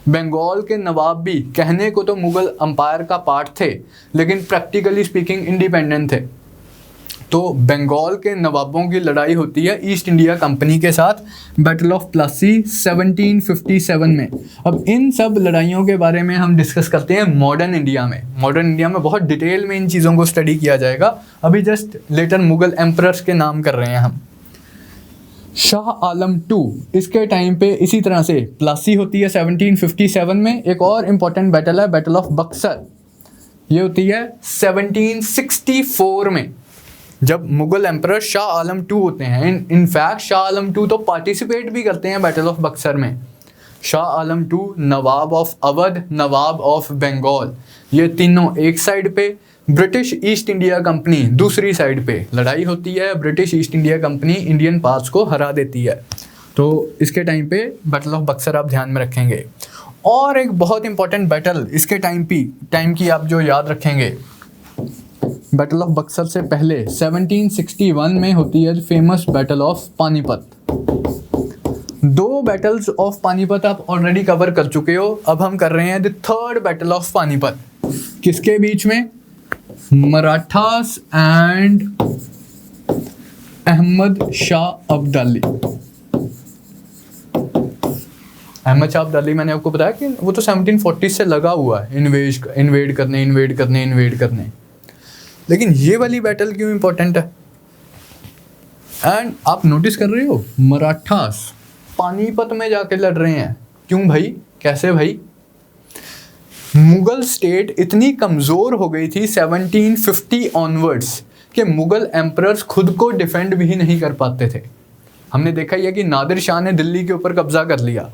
बंगाल के नवाब भी कहने को तो मुगल अंपायर का पार्ट थे, लेकिन प्रैक्टिकली स्पीकिंग इंडिपेंडेंट थे। तो बंगाल के नवाबों की लड़ाई होती है ईस्ट इंडिया कंपनी के साथ, बैटल ऑफ प्लासी 1757 में। अब इन सब लड़ाइयों के बारे में हम डिस्कस करते हैं मॉडर्न इंडिया में। मॉडर्न इंडिया में बहुत डिटेल में इन चीज़ों को स्टडी किया जाएगा, अभी जस्ट लेटर मुगल एम्परर्स के नाम कर रहे हैं हम। शाह आलम 2, इसके टाइम पे इसी तरह से प्लासी होती है 1757 में। एक और इम्पॉर्टेंट बैटल है बैटल ऑफ बक्सर, ये होती है 1764 में, जब मुगल एम्परर शाह आलम 2 होते हैं। इनफैक्ट शाह आलम 2 तो पार्टिसिपेट भी करते हैं बैटल ऑफ बक्सर में। शाह आलम 2 नवाब ऑफ अवध, नवाब ऑफ बंगाल, ये तीनों एक साइड पे, ब्रिटिश ईस्ट इंडिया कंपनी दूसरी साइड पे लड़ाई होती है। British East India company Indian parts को हरा देती है। तो इसके टाइम पे बैटल ऑफ बक्सर आप ध्यान में रखेंगे। और एक बहुत इंपॉर्टेंट बैटल इसके टाइम की आप जो याद रखेंगे, बैटल ऑफ बक्सर से पहले 1761 में होती है famous battle of Panipat. 2 battles of Panipat आप ऑलरेडी कवर कर चुके हो, अब हम कर रहे हैं the third battle of Panipat. किसके बीच में? मराठास एंड अहमद शाह अब्दाली। अहमद शाह अब्दाली मैंने आपको बताया कि वो तो 1740 से लगा हुआ है इन्वेड करने। लेकिन ये वाली बैटल क्यों इंपॉर्टेंट है? एंड आप नोटिस कर रहे हो, मराठास पानीपत में जाके लड़ रहे हैं। क्यों भाई, कैसे भाई? मुगल स्टेट इतनी कमज़ोर हो गई थी 1750 ऑनवर्ड्स कि मुगल एम्परर्स खुद को डिफेंड भी नहीं कर पाते थे। हमने देखा ही है कि नादिर शाह ने दिल्ली के ऊपर कब्जा कर लिया।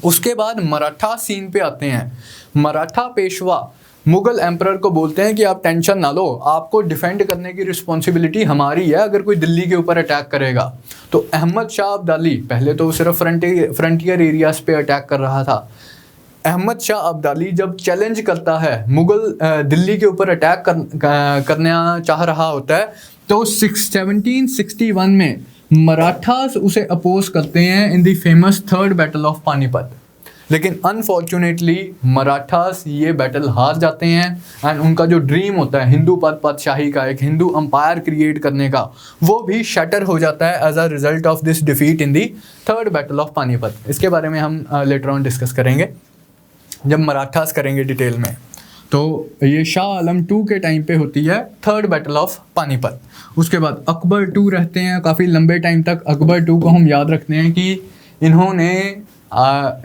उसके बाद मराठा सीन पे आते हैं। मराठा पेशवा मुगल एम्परर को बोलते हैं कि आप टेंशन ना लो, आपको डिफेंड करने की रिस्पॉन्सिबिलिटी हमारी है अगर कोई दिल्ली के ऊपर अटैक करेगा। तो अहमद शाह अब्दाली पहले तो सिर्फ फ्रंटियर एरियाज पे अटैक कर रहा था। अहमद शाह अब्दाली जब चैलेंज करता है, मुगल दिल्ली के ऊपर अटैक करना चाह रहा होता है, तो 1761 में मराठास उसे अपोज करते हैं in the famous third battle of Panipat. लेकिन अनफॉर्चुनेटली मराठास ये बैटल हार जाते हैं एंड उनका जो ड्रीम होता है हिंदू पातशाही का, एक हिंदू अंपायर क्रिएट करने का, वो भी शटर हो जाता है as a result of this defeat in the third battle of Panipat. इसके बारे में हम लेटर ऑन डिस्कस करेंगे जब मराठास करेंगे डिटेल में। तो ये शाह आलम 2 के टाइम पे होती है थर्ड बैटल ऑफ पानीपत। उसके बाद अकबर 2 रहते हैं काफ़ी लंबे टाइम तक। अकबर 2 को हम याद रखते हैं कि इन्होंने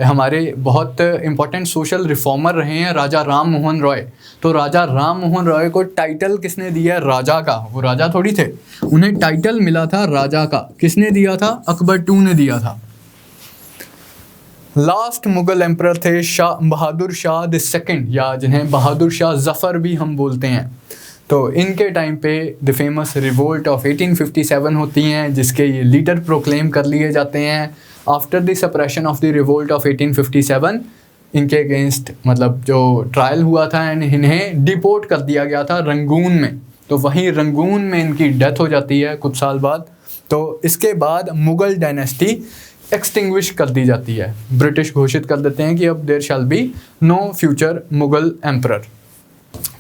हमारे बहुत इम्पोर्टेंट सोशल रिफॉर्मर रहे हैं, राजा राम मोहन रॉय। तो राजा राम मोहन रॉय को टाइटल किसने दिया? राजा का। वो राजा थोड़ी थे, उन्हें टाइटल मिला था राजा का। किसने दिया था? अकबर 2 ने दिया था। लास्ट मुगल एम्परर थे शाह बहादुर शाह द सेकंड, या जिन्हें बहादुर शाह जफ़र भी हम बोलते हैं। तो इनके टाइम पे द फेमस रिवोल्ट ऑफ 1857 होती हैं, जिसके ये लीडर प्रोक्लेम कर लिए जाते हैं। After the suppression of the revolt of 1857 इनके अगेंस्ट मतलब जो ट्रायल हुआ था एंड इन्हें डिपोर्ट कर दिया गया था रंगून में। तो वहीं रंगून में इनकी डेथ हो जाती है कुछ साल बाद। तो इसके बाद मुगल डायनेस्टी एक्सटिंग्विश कर दी जाती है। ब्रिटिश घोषित कर देते हैं कि अब there shall be no future Mughal emperor.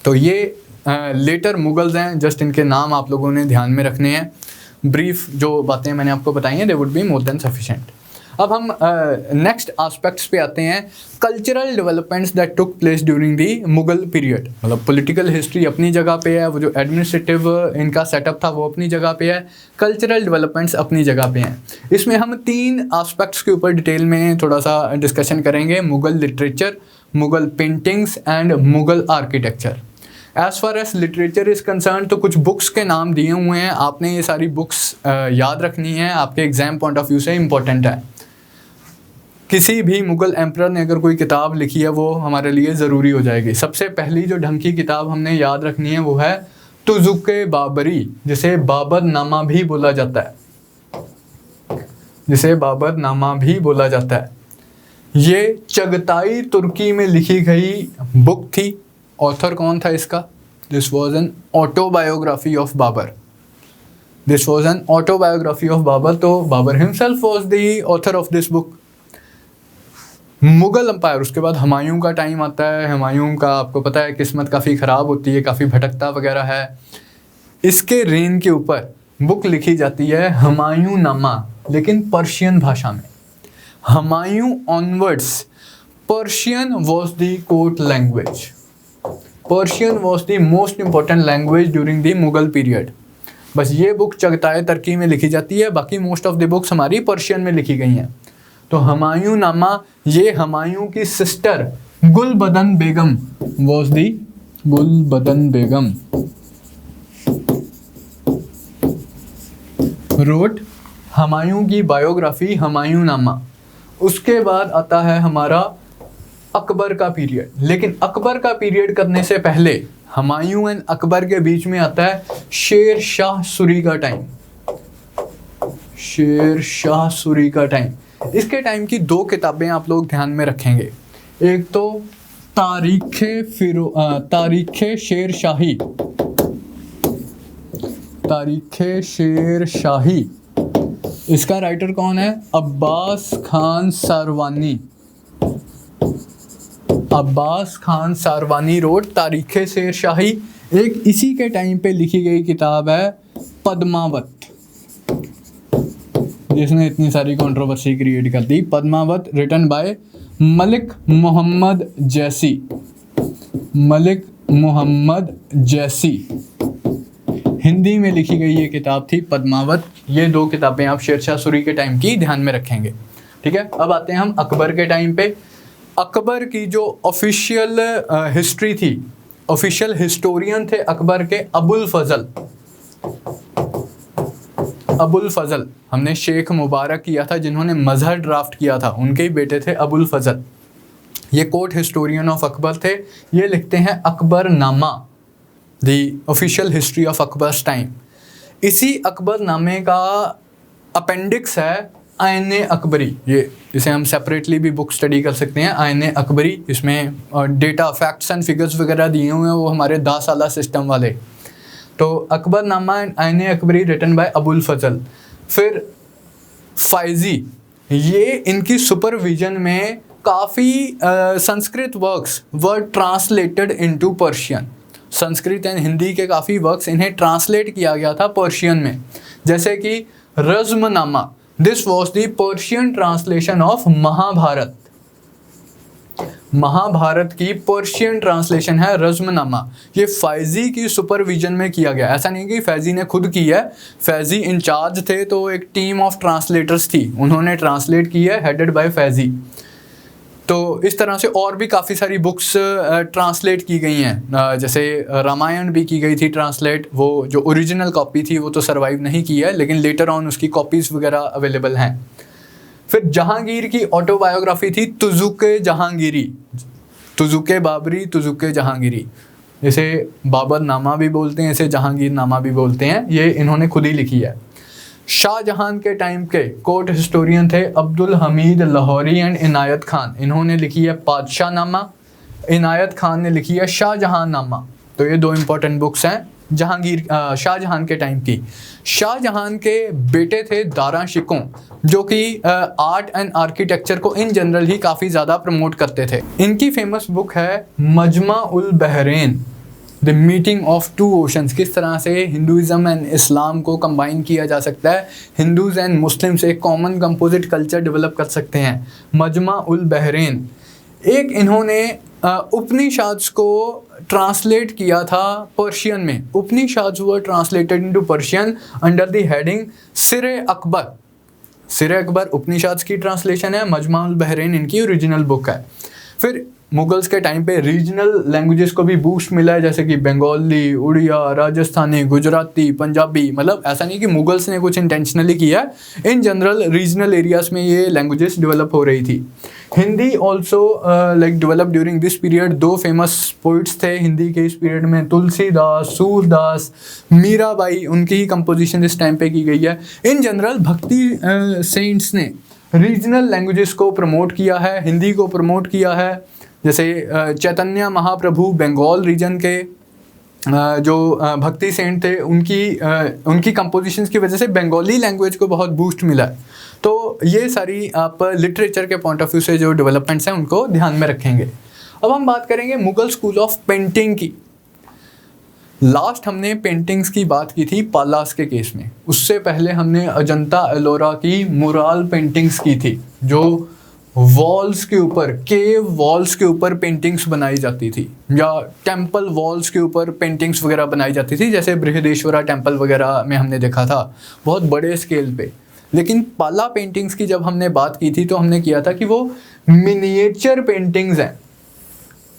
तो ये लेटर मुगल्स हैं, जस्ट इनके नाम आप लोगों ने ध्यान में रखने हैं। ब्रीफ जो बातें मैंने आपको बताई हैं they would be more than sufficient. अब हम नेक्स्ट एस्पेक्ट्स पे आते हैं, cultural developments that took place during the Mughal period. मतलब पॉलिटिकल हिस्ट्री अपनी जगह पे है, वो जो एडमिनिस्ट्रेटिव इनका सेटअप था वो अपनी जगह पे है, कल्चरल डेवलपमेंट्स अपनी जगह पे हैं। इसमें हम 3 एस्पेक्ट्स के ऊपर डिटेल में थोड़ा सा डिस्कशन करेंगे, Mughal literature, Mughal paintings and Mughal architecture. As far as literature is concern तो कुछ बुक्स के नाम दिए हुए हैं, आपने ये सारी बुक्स याद रखनी है, आपके एग्जाम पॉइंट ऑफ व्यू से इंपॉर्टेंट है। किसी भी मुगल एम्परर ने अगर कोई किताब लिखी है वो हमारे लिए ज़रूरी हो जाएगी। सबसे पहली जो ढंग की किताब हमने याद रखनी है वो है तुजुक-ए बाबरी, जिसे बाबर नामा भी बोला जाता है, जिसे बाबर नामा भी बोला जाता है। ये चगताई तुर्की में लिखी गई बुक थी। ऑथर कौन था इसका? This was an autobiography of Babur. This was an autobiography of Babur. तो Babur himself was the author of this book. Mughal empire, उसके बाद हुमायूं का टाइम आता है। हुमायूं का आपको पता है किस्मत काफ़ी ख़राब होती है, काफ़ी भटकता वगैरह है। इसके रेन के ऊपर बुक लिखी जाती है हुमायूं नामा, लेकिन पर्शियन भाषा में। Humayun onwards Persian was the court language. Persian was the most important language during the Mughal period. बस ये बुक चगताई तुर्की में लिखी जाती है, बाकी मोस्ट ऑफ द बुक्स हमारी पर्शियन में लिखी गई हैं। तो हुमायूं नामा, ये हुमायूं की sister Gulbadan Begum was the Gulbadan Begum wrote Humayun की बायोग्राफी हुमायूं नामा। उसके बाद आता है हमारा अकबर का पीरियड। लेकिन अकबर का पीरियड करने से पहले हुमायूं एंड अकबर के बीच में आता है शेर शाह सूरी का टाइम। शेर शाह सूरी का टाइम। इसके टाइम की 2 किताबें आप लोग ध्यान में रखेंगे। एक तो तारीखे शेर शाही, तारीखे शेर शाही। इसका राइटर कौन है? अब्बास खान सारवानी। अब्बास खान सारवानी रोट तारीखे शेर शाही। एक इसी के टाइम पे लिखी गई किताब है पद्मावत। जिसने इतनी सारी कंट्रोवर्सी क्रिएट कर दी। पद्मावत रिटन बाय मलिक मोहम्मद जैसी। मलिक मोहम्मद जैसी हिंदी में लिखी गई ये किताब थी पद्मावत। ये दो किताबें आप शेरशाह सूरी के टाइम की ध्यान में रखेंगे। ठीक है, अब आते हैं हम अकबर के टाइम पे। अकबर की जो ऑफिशियल हिस्ट्री थी, ऑफिशियल हिस्टोरियन थे अकबर के अबुल फजल। अबुल फजल हमने शेख मुबारक किया था जिन्होंने मजहर ड्राफ्ट किया था, उनके ही बेटे थे अबुल फजल। ये कोर्ट हिस्टोरियन ऑफ अकबर थे। ये लिखते हैं अकबर नामा, the official history of Akbar's time. इसी अकबर नामे का अपेंडिक्स है आयन अकबरी। ये इसे हम सेपरेटली भी बुक स्टडी कर सकते हैं, आयन अकबरी। इसमें डेटा, फैक्ट्स एंड फिगर्स वगैरह दिए हुए हैं, वो हमारे 10 साला सिस्टम वाले। तो Akbarnama and Ain Akbari written by Abul Fazl. फिर फाइजी, ये इनकी सुपरविजन में काफ़ी Sanskrit works were translated into Persian. Sanskrit and Hindi के काफ़ी वर्क्स इन्हें ट्रांसलेट किया गया था पर्शियन में, जैसे कि Razmnama. This was the Persian translation of Mahabharata. Mahabharata की पर्शियन ट्रांसलेशन है रज़्मनामा। ये फैज़ी की सुपरविजन में किया गया। ऐसा नहीं कि फैज़ी ने खुद की है, फैज़ी इंचार्ज थे तो एक टीम ऑफ ट्रांसलेटर्स थी, उन्होंने ट्रांसलेट की है, हेडेड बाय फैज़ी। तो इस तरह से और भी काफ़ी सारी बुक्स ट्रांसलेट की गई हैं, जैसे रामायण भी की गई थी ट्रांसलेट। वो जो ओरिजिनल कॉपी थी वो तो सर्वाइव नहीं की है, लेकिन लेटर ऑन उसकी कॉपीज़ वगैरह अवेलेबल हैं। फिर जहांगीर की ऑटोबायोग्राफी थी तुजुके जहांगीरी, तुजुके बाबरी, तुजुके जहांगीरी। इसे बाबर नामा भी बोलते हैं, इसे जहांगीर नामा भी बोलते हैं। ये इन्होंने खुद ही लिखी है। शाहजहां के टाइम के कोर्ट हिस्टोरियन थे अब्दुल हमीद लाहौरी एंड इनायत खान। इन्होंने लिखी है बादशाह नामा, इनायत खान ने लिखी है शाहजहां नामा। तो ये दो इंपॉर्टेंट बुक्स हैं जहांगीर शाहजहां के टाइम की। शाहजहां के बेटे थे दारा शिकों, जो कि आर्ट एंड आर्किटेक्चर को इन जनरल ही काफ़ी ज़्यादा प्रमोट करते थे। इनकी फेमस बुक है Majma ul Bahrain, the meeting of two oceans. किस तरह से हिंदुज़म एंड इस्लाम को कंबाइन किया जा सकता है, हिंदूज़ एंड मुस्लिम से एक कॉमन कंपोजिट कल्चर डेवलप कर सकते हैं। मजमा उल बहरैन। एक इन्होंने उपनिषाद्स को ट्रांसलेट किया था पर्शियन में। Upanishads were translated into Persian under the heading Sirr Akbar. सिरे अकबर उपनिषाद्स की ट्रांसलेशन है, मजमा उल बहरैन इनकी ओरिजिनल बुक है। फिर मुगल्स के टाइम पे रीजनल लैंग्वेजेस को भी बूस्ट मिला है, जैसे कि बंगाली, उड़िया, राजस्थानी, गुजराती, पंजाबी। मतलब ऐसा नहीं कि मुगल्स ने कुछ इंटेंशनली किया है, इन जनरल रीजनल एरियाज में ये लैंग्वेजेस डेवलप हो रही थी। Hindi also like develop during this period. दो फेमस पोइट्स थे हिंदी के इस पीरियड में, तुलसीदास, सूरदास, मीराबाई, उनकी ही कंपोजिशन इस टाइम पे की गई है। इन जनरल भक्ति सेंट्स ने रीजनल लैंग्वेजेस को प्रमोट किया है, हिंदी को प्रमोट किया है। जैसे चैतन्य महाप्रभु बंगाल रीजन के जो भक्ति सेंट थे, उनकी कंपोजिशंस की वजह से बंगाली लैंग्वेज को बहुत बूस्ट मिला है। तो ये सारी आप लिटरेचर के पॉइंट ऑफ व्यू से जो डेवलपमेंट्स हैं उनको ध्यान में रखेंगे। अब हम बात करेंगे मुगल स्कूल ऑफ पेंटिंग की। लास्ट हमने पेंटिंग्स की बात की थी पालास के केस में, उससे पहले हमने अजंता एलोरा की मुराल पेंटिंग्स की थी, जो वॉल्स के ऊपर, केव वॉल्स के ऊपर पेंटिंग्स बनाई जाती थी, या टेंपल वॉल्स के ऊपर पेंटिंग्स वगैरह बनाई जाती थी, जैसे बृहदेश्वरा टेंपल वगैरह में हमने देखा था बहुत बड़े स्केल पे। लेकिन पाला पेंटिंग्स की जब हमने बात की थी तो हमने किया था कि वो मिनिएचर पेंटिंग्स हैं,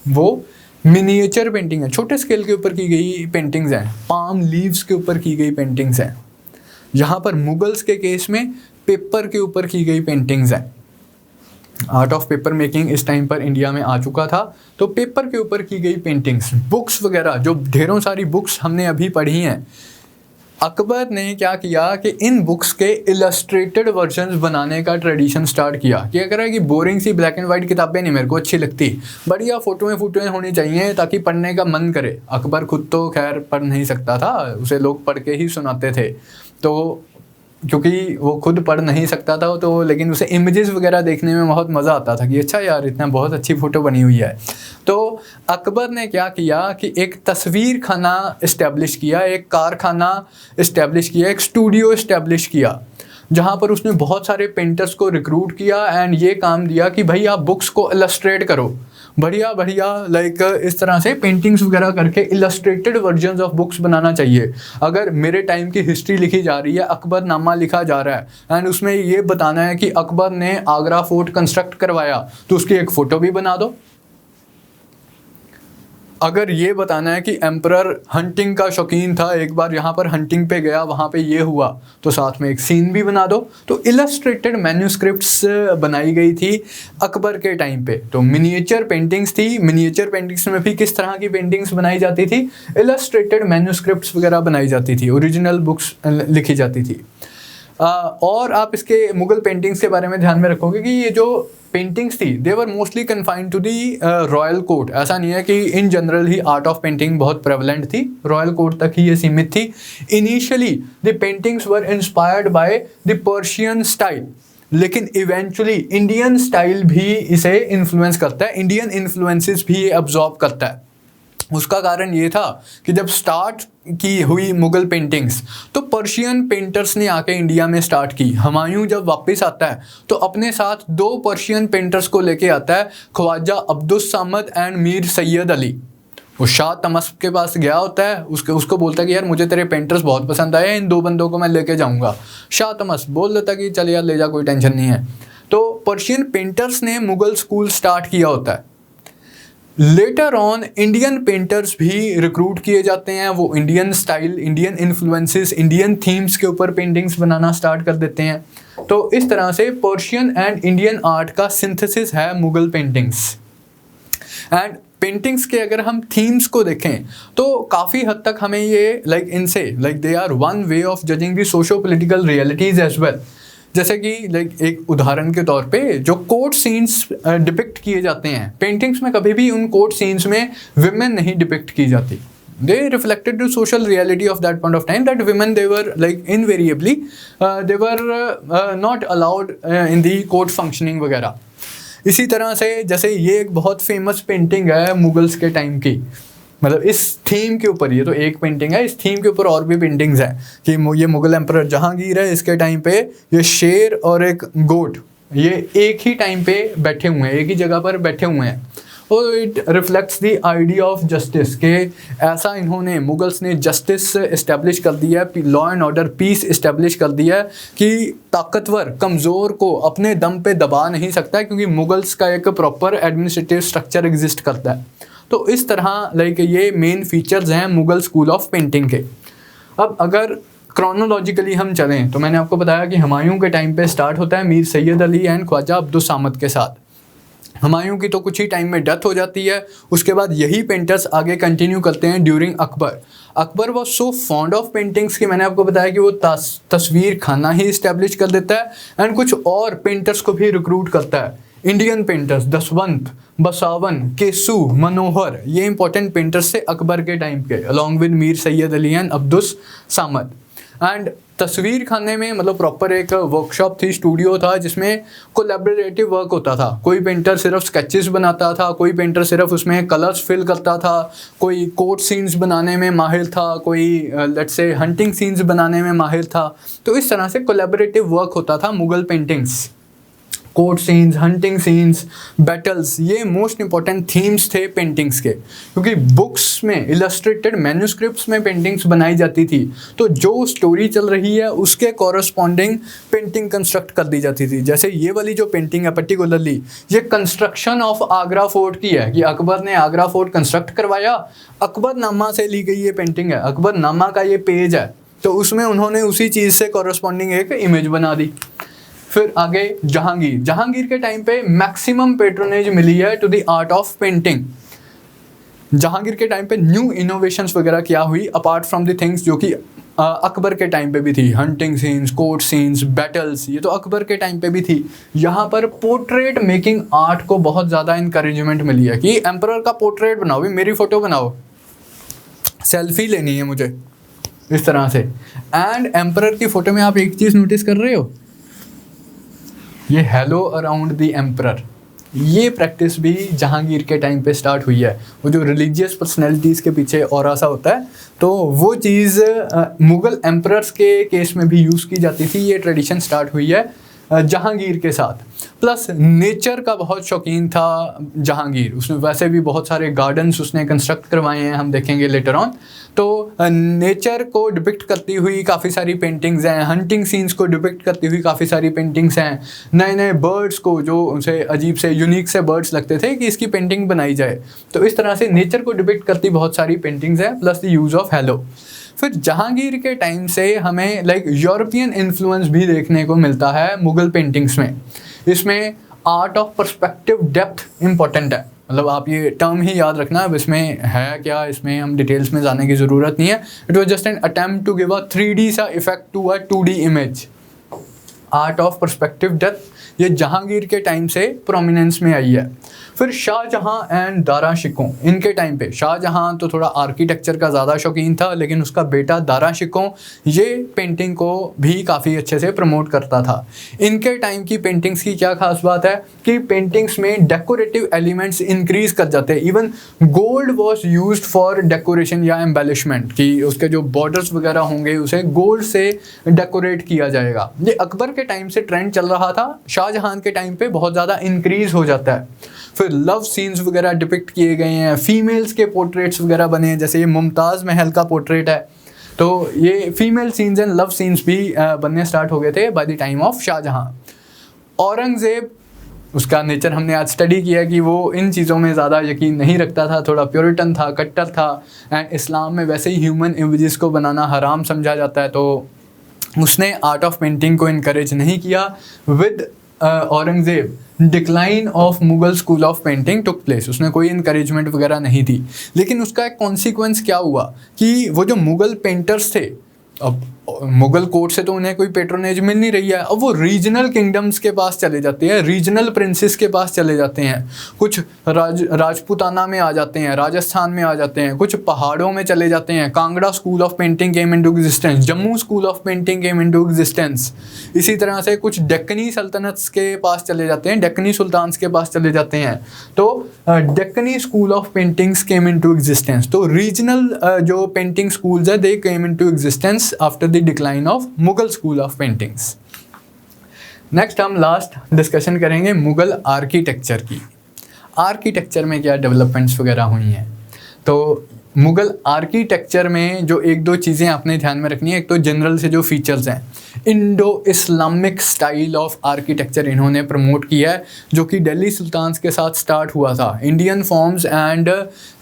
वो मिनिएचर पेंटिंग है, छोटे स्केल के ऊपर की गई पेंटिंग्स हैं, पाम लीव्स के ऊपर की गई पेंटिंग्स हैं। यहाँ पर मुगल्स के केस में पेपर के ऊपर की गई पेंटिंग्स हैं। आर्ट ऑफ पेपर मेकिंग इस टाइम पर इंडिया में आ चुका था, तो पेपर के ऊपर की गई पेंटिंग्स, बुक्स वगैरह, जो ढेरों सारी बुक्स हमने अभी पढ़ी हैं। अकबर ने क्या किया कि इन बुक्स के इलस्ट्रेटेड वर्जन्स बनाने का ट्रेडिशन स्टार्ट किया। क्या करा कि बोरिंग सी ब्लैक एंड वाइट किताबें नहीं मेरे को अच्छी लगती, बढ़िया फोटोएं होनी चाहिए ताकि पढ़ने का मन करे। अकबर खुद तो खैर पढ़ नहीं सकता था, उसे लोग पढ़ के ही सुनाते थे। तो क्योंकि वो खुद पढ़ नहीं सकता था तो, लेकिन उसे इमेजेस वगैरह देखने में बहुत मज़ा आता था कि अच्छा यार इतना बहुत अच्छी फ़ोटो बनी हुई है। तो अकबर ने क्या किया कि एक तस्वीर खाना इस्टेब्लिश किया, एक कारखाना इस्टेब्लिश किया, एक स्टूडियो इस्टेब्लिश किया, जहाँ पर उसने बहुत सारे पेंटर्स को रिक्रूट किया एंड ये काम दिया कि भाई आप बुक्स को इलस्ट्रेट करो, बढ़िया बढ़िया लाइक इस तरह से पेंटिंग्स वगैरह करके इलस्ट्रेटेड वर्जन्स ऑफ बुक्स बनाना चाहिए। अगर मेरे टाइम की हिस्ट्री लिखी जा रही है, अकबरनामा लिखा जा रहा है एंड उसमें ये बताना है कि अकबर ने आगरा फोर्ट कंस्ट्रक्ट करवाया, तो उसकी एक फ़ोटो भी बना दो। अगर ये बताना है कि एम्परर हंटिंग का शौकीन था, एक बार यहाँ पर हंटिंग पे गया, वहाँ पे ये हुआ, तो साथ में एक सीन भी बना दो। तो इलस्ट्रेटेड मैन्यूस्क्रिप्ट्स बनाई गई थी अकबर के टाइम पे। तो मिनिएचर पेंटिंग्स थी, मिनिएचर पेंटिंग्स में भी किस तरह की पेंटिंग्स बनाई जाती थी, इलस्ट्रेटेड मैन्यूस्क्रिप्ट्स वगैरह बनाई जाती थी, ओरिजिनल बुक्स लिखी जाती थी। और आप इसके मुगल पेंटिंग्स के बारे में ध्यान में रखोगे कि ये जो पेंटिंग्स थी they were mostly confined to the royal court. ऐसा नहीं है कि इन जनरल ही आर्ट ऑफ पेंटिंग बहुत प्रेवलेंट थी, रॉयल कोर्ट तक ही ये सीमित थी। Initially the paintings were inspired by the Persian style, लेकिन इवेंचुअली इंडियन स्टाइल भी इसे इन्फ्लुएंस करता है, इंडियन इन्फ्लुएंसेस भी ये अब्जॉर्ब करता है। उसका कारण ये था कि जब स्टार्ट की हुई मुगल पेंटिंग्स तो पर्शियन पेंटर्स ने आके इंडिया में स्टार्ट की। हुमायूं जब वापस आता है तो अपने साथ 2 पर्शियन पेंटर्स को लेके आता है, ख्वाजा अब्दुस सामद एंड मीर सैयद अली। वो शाह तमस्क के पास गया होता है, उसको बोलता है कि यार मुझे तेरे पेंटर्स बहुत पसंद आए, इन 2 बंदों को मैं लेके जाऊंगा। शाह तमस्क बोल देता कि चल यार ले जा, कोई टेंशन नहीं है। तो पर्शियन पेंटर्स ने मुगल स्कूल स्टार्ट किया होता है। लेटर ऑन इंडियन पेंटर्स भी रिक्रूट किए जाते हैं, वो Indian style, Indian influences, Indian themes के ऊपर पेंटिंग्स बनाना स्टार्ट कर देते हैं। तो इस तरह से पर्शियन एंड इंडियन आर्ट का सिंथेसिस है मुगल पेंटिंग्स। एंड पेंटिंग्स के अगर हम थीम्स को देखें तो काफ़ी हद तक हमें ये इनसे they are one way of judging the socio political realities as well. जैसे कि एक उदाहरण के तौर पे जो कोर्ट सीन्स डिपिक्ट किए जाते हैं पेंटिंग्स में, कभी भी उन कोर्ट सीन्स में विमेन नहीं डिपिक्ट की जाती। They reflected the social reality of that point of time, that women, they were invariably they were not allowed in the court functioning वगैरह। इसी तरह से जैसे ये एक बहुत फेमस पेंटिंग है मुगल्स के टाइम की, मतलब इस थीम के ऊपर, ये तो एक पेंटिंग है, इस थीम के ऊपर और भी पेंटिंग्स हैं कि ये मुगल एम्परर जहांगीर है, इसके टाइम पे ये शेर और एक गोट ये एक ही टाइम पे बैठे हुए हैं, एक ही जगह पर बैठे हुए हैं। और it reflects the idea of justice के ऐसा इन्होंने मुगल्स ने जस्टिस इस्टेब्लिश कर दिया है, law and order, peace establish कर दिया है कि ताकतवर कमज़ोर को अपने दम पे दबा नहीं सकता है, क्योंकि मुगल्स का एक प्रॉपर एडमिनिस्ट्रेटिव स्ट्रक्चर एग्जिस्ट करता है। तो इस तरह ये मेन फीचर्स हैं मुगल स्कूल ऑफ पेंटिंग के। अब अगर क्रोनोलॉजिकली हम चलें तो मैंने आपको बताया कि हुमायूं के टाइम पे स्टार्ट होता है मीर सैयद अली एंड ख्वाजा अब्दुस सामद के साथ। हुमायूं की तो कुछ ही टाइम में डेथ हो जाती है, उसके बाद यही पेंटर्स आगे कंटिन्यू करते हैं during Akbar. Akbar was so fond of paintings कि मैंने आपको बताया कि वो तस्वीर खाना ही इस्टेब्लिश कर देता है एंड कुछ और पेंटर्स को भी रिक्रूट करता है। इंडियन पेंटर्स दसवंत, बसावन, केसू, मनोहर, ये इंपॉर्टेंट पेंटर्स थे अकबर के टाइम के, along with Mir Syed Ali and Abdus Samad. And तस्वीर खाने में मतलब प्रॉपर एक वर्कशॉप थी, स्टूडियो था, जिसमें कोलैबोरेटिव वर्क होता था। कोई पेंटर सिर्फ स्केचेस बनाता था, कोई पेंटर सिर्फ उसमें कलर्स फिल करता था, कोई कोर्ट सीन्स बनाने में माहिर था, कोई लेट्स से हंटिंग सीन्स बनाने में माहिर था। तो इस तरह से कोलैबोरेटिव वर्क होता था Mughal paintings. Court scenes, hunting scenes, battles, ये मोस्ट इंपॉर्टेंट थीम्स थे पेंटिंग्स के, क्योंकि बुक्स में इलस्ट्रेटेड मैन्यूस्क्रिप्ट्स में पेंटिंग्स बनाई जाती थी, तो जो स्टोरी चल रही है उसके कॉरस्पॉन्डिंग पेंटिंग कंस्ट्रक्ट कर दी जाती थी। जैसे ये वाली जो पेंटिंग है पर्टिकुलरली, ये कंस्ट्रक्शन ऑफ आगरा फोर्ट की है कि अकबर ने आगरा फोर्ट कंस्ट्रक्ट करवाया, अकबरनामा से ली गई ये पेंटिंग है, अकबरनामा का ये पेज है, तो उसमें उन्होंने उसी चीज़ से कॉरस्पॉन्डिंग एक इमेज बना दी। फिर आगे जहांगीर के टाइम पे मैक्सिमम पेट्रोनेज मिली है to the art of painting. Jahangir के टाइम पे न्यू इनोवेशंस वगैरह क्या हुई अपार्ट फ्रॉम द थिंग्स जो कि अकबर के टाइम पे भी थी, hunting scenes, court scenes, battles, ये तो अकबर के टाइम पे भी थी। यहाँ पर पोर्ट्रेट मेकिंग आर्ट को बहुत ज़्यादा इंकरेजमेंट मिली है कि एम्परर का पोर्ट्रेट बनाओ, भी मेरी फ़ोटो बनाओ, सेल्फी लेनी है मुझे, इस तरह से। एंड एम्परर की फ़ोटो में आप एक चीज़ नोटिस कर रहे हो, ये हेलो अराउंड द एम्परर, ये प्रैक्टिस भी जहांगीर के टाइम पे स्टार्ट हुई है। वो जो रिलीजियस पर्सनैलिटीज़ के पीछे ऑरा सा होता है, तो वो चीज़ मुग़ल एम्परर्स के केस में भी यूज़ की जाती थी। ये ट्रेडिशन स्टार्ट हुई है जहांगीर के साथ। प्लस नेचर का बहुत शौकीन था जहांगीर, उसने वैसे भी बहुत सारे गार्डन्स उसने कंस्ट्रक्ट करवाए हैं, हम देखेंगे लेटर ऑन। तो नेचर को डिपिक्ट करती हुई काफ़ी सारी पेंटिंग्स हैं, हंटिंग सीन्स को डिपिक्ट करती हुई काफ़ी सारी पेंटिंग्स हैं, नए नए बर्ड्स को जो उसे अजीब से यूनिक से बर्ड्स लगते थे कि इसकी पेंटिंग बनाई जाए, तो इस तरह से नेचर को डिपिक्ट करती बहुत सारी पेंटिंग्स हैं, plus the use of hello. फिर जहांगीर के टाइम से हमें यूरोपियन इन्फ्लुएंस भी देखने को मिलता है मुग़ल पेंटिंग्स में। इसमें art of perspective depth important है, मतलब आप ये टर्म ही याद रखना। अब इसमें है क्या, इसमें हम डिटेल्स में जाने की ज़रूरत नहीं है। It was just an attempt to give a 3D सा effect to a 2D image. Art of perspective depth ये जहांगीर के टाइम से प्रोमिनेंस में आई है। फिर शाहजहां एंड दारा शिकोह, इनके टाइम पे शाहजहां तो थोड़ा आर्किटेक्चर का ज़्यादा शौकीन था, लेकिन उसका बेटा दारा शिकोह ये पेंटिंग को भी काफ़ी अच्छे से प्रमोट करता था। इनके टाइम की पेंटिंग्स की क्या खास बात है कि पेंटिंग्स में डेकोरेटिव एलिमेंट्स इंक्रीज कर जाते हैं। Even gold was used for decoration या एम्बेलिशमेंट, कि उसके जो बॉर्डर्स वगैरह होंगे उसे गोल्ड से डेकोरेट किया जाएगा। ये अकबर के टाइम से ट्रेंड चल रहा था, शाहजहां के टाइम पे बहुत ज़्यादा इंक्रीज हो जाता है। फिर लव सीन्स वगैरह डिपिक्ट किए गए हैं, फीमेल्स के पोर्ट्रेट्स वगैरह बने हैं, जैसे ये मुमताज़ महल का पोर्ट्रेट है, तो ये female scenes and love scenes भी बनने स्टार्ट हो गए थे by the time of Shahjahan. Aurangzeb, उसका नेचर हमने आज स्टडी किया कि वो इन चीज़ों में ज़्यादा यकीन नहीं रखता था, थोड़ा प्योरिटन था, कट्टर था, एंड इस्लाम में वैसे ही ह्यूमन इमेजेस को बनाना हराम समझा जाता है, तो उसने आर्ट ऑफ पेंटिंग को इनकरेज नहीं किया। With Aurangzeb decline of Mughal school of painting took place, उसने कोई इनकरेजमेंट वगैरह नहीं थी। लेकिन उसका एक कॉन्सिक्वेंस क्या हुआ कि वो जो मुगल पेंटर्स थे, अब मुगल कोर्ट से तो उन्हें कोई पेट्रोनेज मिल नहीं रही है, अब वो रीजनल किंगडम्स के पास चले जाते हैं, रीजनल प्रिंसेस के पास चले जाते हैं, कुछ राजपूताना में आ जाते हैं, राजस्थान में आ जाते हैं, कुछ पहाड़ों में चले जाते हैं। Kangra school of painting came into existence, Jammu school of painting came into existence. इसी तरह से कुछ डेक्कनी सल्तनत्स के पास चले जाते हैं, डेक्कनी सुल्तान्स के पास चले जाते हैं, तो Deccani school of paintings came into existence. तो रीजनल जो पेंटिंग स्कूल्स है they came into existence after the decline of Mughal school of paintings. Next हम लास्ट डिस्कशन करेंगे मुगल आर्किटेक्चर की। आर्किटेक्चर में क्या डेवलपमेंट्स वगैरह हुई हैं, तो मुगल आर्किटेक्चर में जो एक दो चीज़ें आपने ध्यान में रखनी है। एक तो जनरल से जो फीचर्स हैं, Indo Islamic style of architecture इन्होंने प्रमोट किया है, जो कि दिल्ली सुल्तान्स के साथ स्टार्ट हुआ था। Indian forms and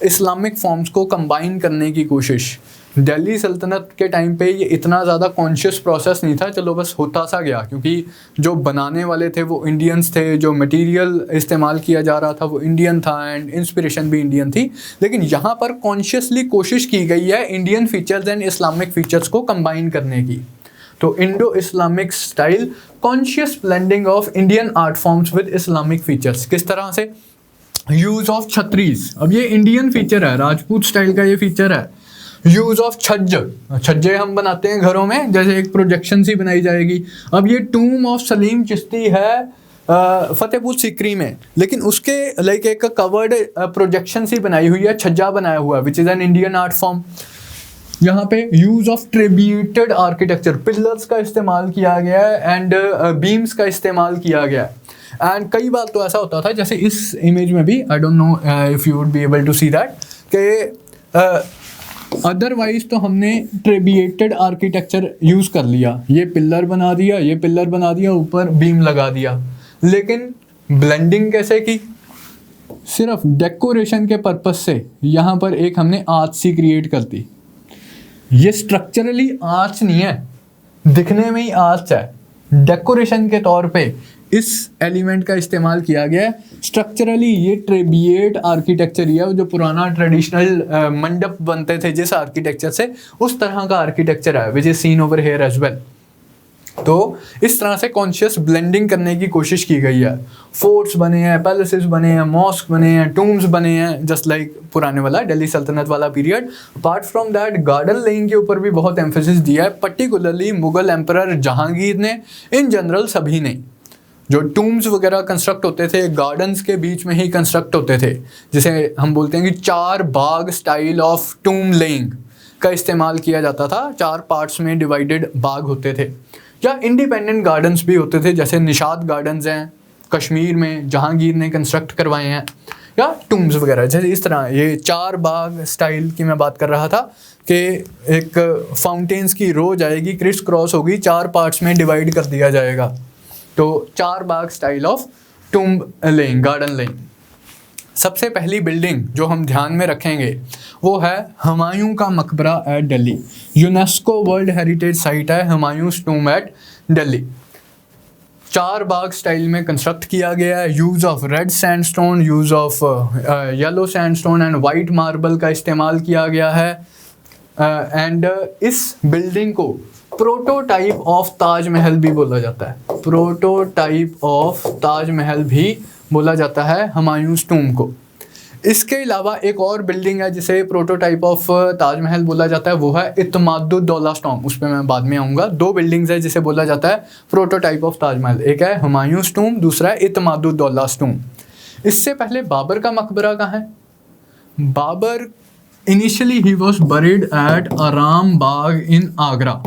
Islamic forms को कंबाइन करने की कोशिश। दिल्ली सल्तनत के टाइम पे ये इतना ज़्यादा कॉन्शियस प्रोसेस नहीं था, चलो बस होता सा गया, क्योंकि जो बनाने वाले थे वो इंडियंस थे, जो मटेरियल इस्तेमाल किया जा रहा था वो इंडियन था, एंड इंस्पिरेशन भी इंडियन थी। लेकिन यहाँ पर कॉन्शियसली कोशिश की गई है Indian features and Islamic features को कंबाइन करने की। तो Indo Islamic style, conscious blending of Indian art forms with Islamic features. किस तरह से? यूज़ ऑफ छतरीज, अब ये इंडियन फीचर है, राजपूत स्टाइल का ये फीचर है। यूज़ ऑफ छज्ज, छज्जे हम बनाते हैं घरों में, जैसे एक प्रोजेक्शन सी बनाई जाएगी। अब ये टूम ऑफ सलीम चिश्ती है फतेहपुर सीकरी में, लेकिन उसके लाइक एक कवर्ड प्रोजेक्शन सी बनाई हुई है, छज्जा बनाया हुआ है, which is an Indian art form. यहाँ पे यूज़ ऑफ ट्रिब्यूटेड आर्किटेक्चर, पिलर्स का इस्तेमाल किया गया है एंड बीम्स का इस्तेमाल किया गया है। एंड कई बार तो ऐसा होता था, जैसे इस इमेज में भी, I don't know if you would be able to see that, कि अदरवाइज तो हमने ट्रिब्यूटेड आर्किटेक्चर यूज़ कर लिया, ये पिलर बना दिया, ये पिलर बना दिया, ऊपर बीम लगा दिया, लेकिन ब्लेंडिंग कैसे की? सिर्फ डेकोरेशन के पर्पस से यहाँ पर एक हमने आर्च सी क्रिएट कर दी। ये स्ट्रक्चरली आर्च नहीं है, दिखने में ही आर्च है, डेकोरेशन के तौर पे इस एलिमेंट का इस्तेमाल किया गया है। स्ट्रक्चरली ये ट्रिब्यूट आर्किटेक्चर ही है, जो पुराना ट्रेडिशनल मंडप बनते थे जिस आर्किटेक्चर से, उस तरह का आर्किटेक्चर है, which is seen over here as well. तो इस तरह से कॉन्शियस ब्लेंडिंग करने की कोशिश की गई है। फोर्ट्स बने हैं, पैलेसेस बने हैं, मॉस्क बने हैं, टूम्स बने हैं, जस्ट लाइक पुराने वाला दिल्ली सल्तनत वाला period. Apart from that garden laying के ऊपर भी बहुत एम्फेसिस दिया है, पर्टिकुलरली मुगल एम्परर जहांगीर ने, इन जनरल सभी ने। जो टूम्स वगैरह कंस्ट्रक्ट होते थे गार्डन्स के बीच में ही कंस्ट्रक्ट होते थे, जिसे हम बोलते हैं कि 4 बाग स्टाइल ऑफ टूम लेइंग का इस्तेमाल किया जाता था। 4 पार्ट्स में डिवाइडेड बाग होते थे, या इंडिपेंडेंट गार्डन्स भी होते थे, जैसे निशात गार्डन्स हैं कश्मीर में, जहांगीर ने कंस्ट्रक्ट करवाए हैं, या टूम्स वगैरह। जैसे इस तरह ये 4 बाग स्टाइल की मैं बात कर रहा था कि एक फाउंटेन्स की रो जाएगी, क्रिस क्रॉस होगी, 4 पार्ट्स में डिवाइड कर दिया जाएगा। तो 4 बाग style of tomb laying, garden laying. सबसे पहली बिल्डिंग जो हम ध्यान में रखेंगे वो है हुमायूं का मकबरा at Delhi. UNESCO world heritage site है Humayun's tomb at Delhi. 4 Bagh style में कंस्ट्रक्ट किया गया है। Use of red sandstone, use of yellow sandstone and white marble का इस्तेमाल किया गया है। एंड इस बिल्डिंग को प्रोटोटाइप ऑफ ताजमहल भी बोला जाता है। प्रोटोटाइप ऑफ ताजमहल भी बोला जाता है हुमायूंस टूम को। इसके अलावा एक और बिल्डिंग है जिसे प्रोटोटाइप ऑफ ताजमहल बोला जाता है, वो है इत्मादुद्दौला टूम। उस पर मैं बाद में आऊँगा। 2 बिल्डिंग्स है जिसे बोला जाता है प्रोटोटाइप ऑफ ताजमहल, एक है हुमायूंस टूम, दूसरा है इत्मादुद्दौला टूम। इससे पहले बाबर का मकबरा कहाँ है? बाबर इनिशियली ही was buried at Aram Bagh in Agra.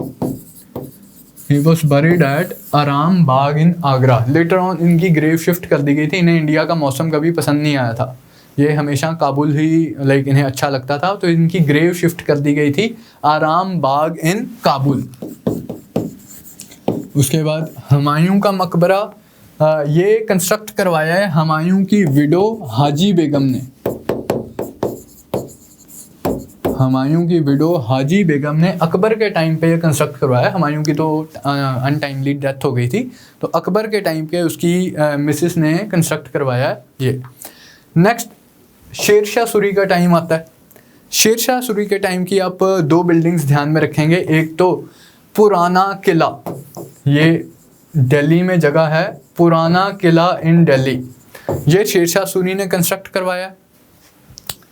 He was buried at Aram Bagh in Agra. Later on इनकी ग्रेव शिफ्ट कर दी गई थी। इन्हें इंडिया का मौसम कभी पसंद नहीं आया था, ये हमेशा काबुल ही इन्हें अच्छा लगता था, तो इनकी ग्रेव शिफ्ट कर दी गई थी आराम बाग इन काबुल। उसके बाद हुमायूं का मकबरा ये कंस्ट्रक्ट करवाया है हुमायूं की विडो हाजी बेगम ने। हुमायूं की विडो हाजी बेगम ने अकबर के टाइम पे ये कंस्ट्रक्ट करवाया। हुमायूं की तो अनटाइमली डेथ हो गई थी, तो अकबर के टाइम पे उसकी मिसेस ने कंस्ट्रक्ट करवाया ये। नेक्स्ट शेरशाह सूरी का टाइम आता है। शेरशाह सूरी के टाइम की आप 2 बिल्डिंग्स ध्यान में रखेंगे। एक तो पुराना किला, ये दिल्ली में जगह है पुराना किला इन दिल्ली, ये शेरशाह सूरी ने कंस्ट्रक्ट करवाया।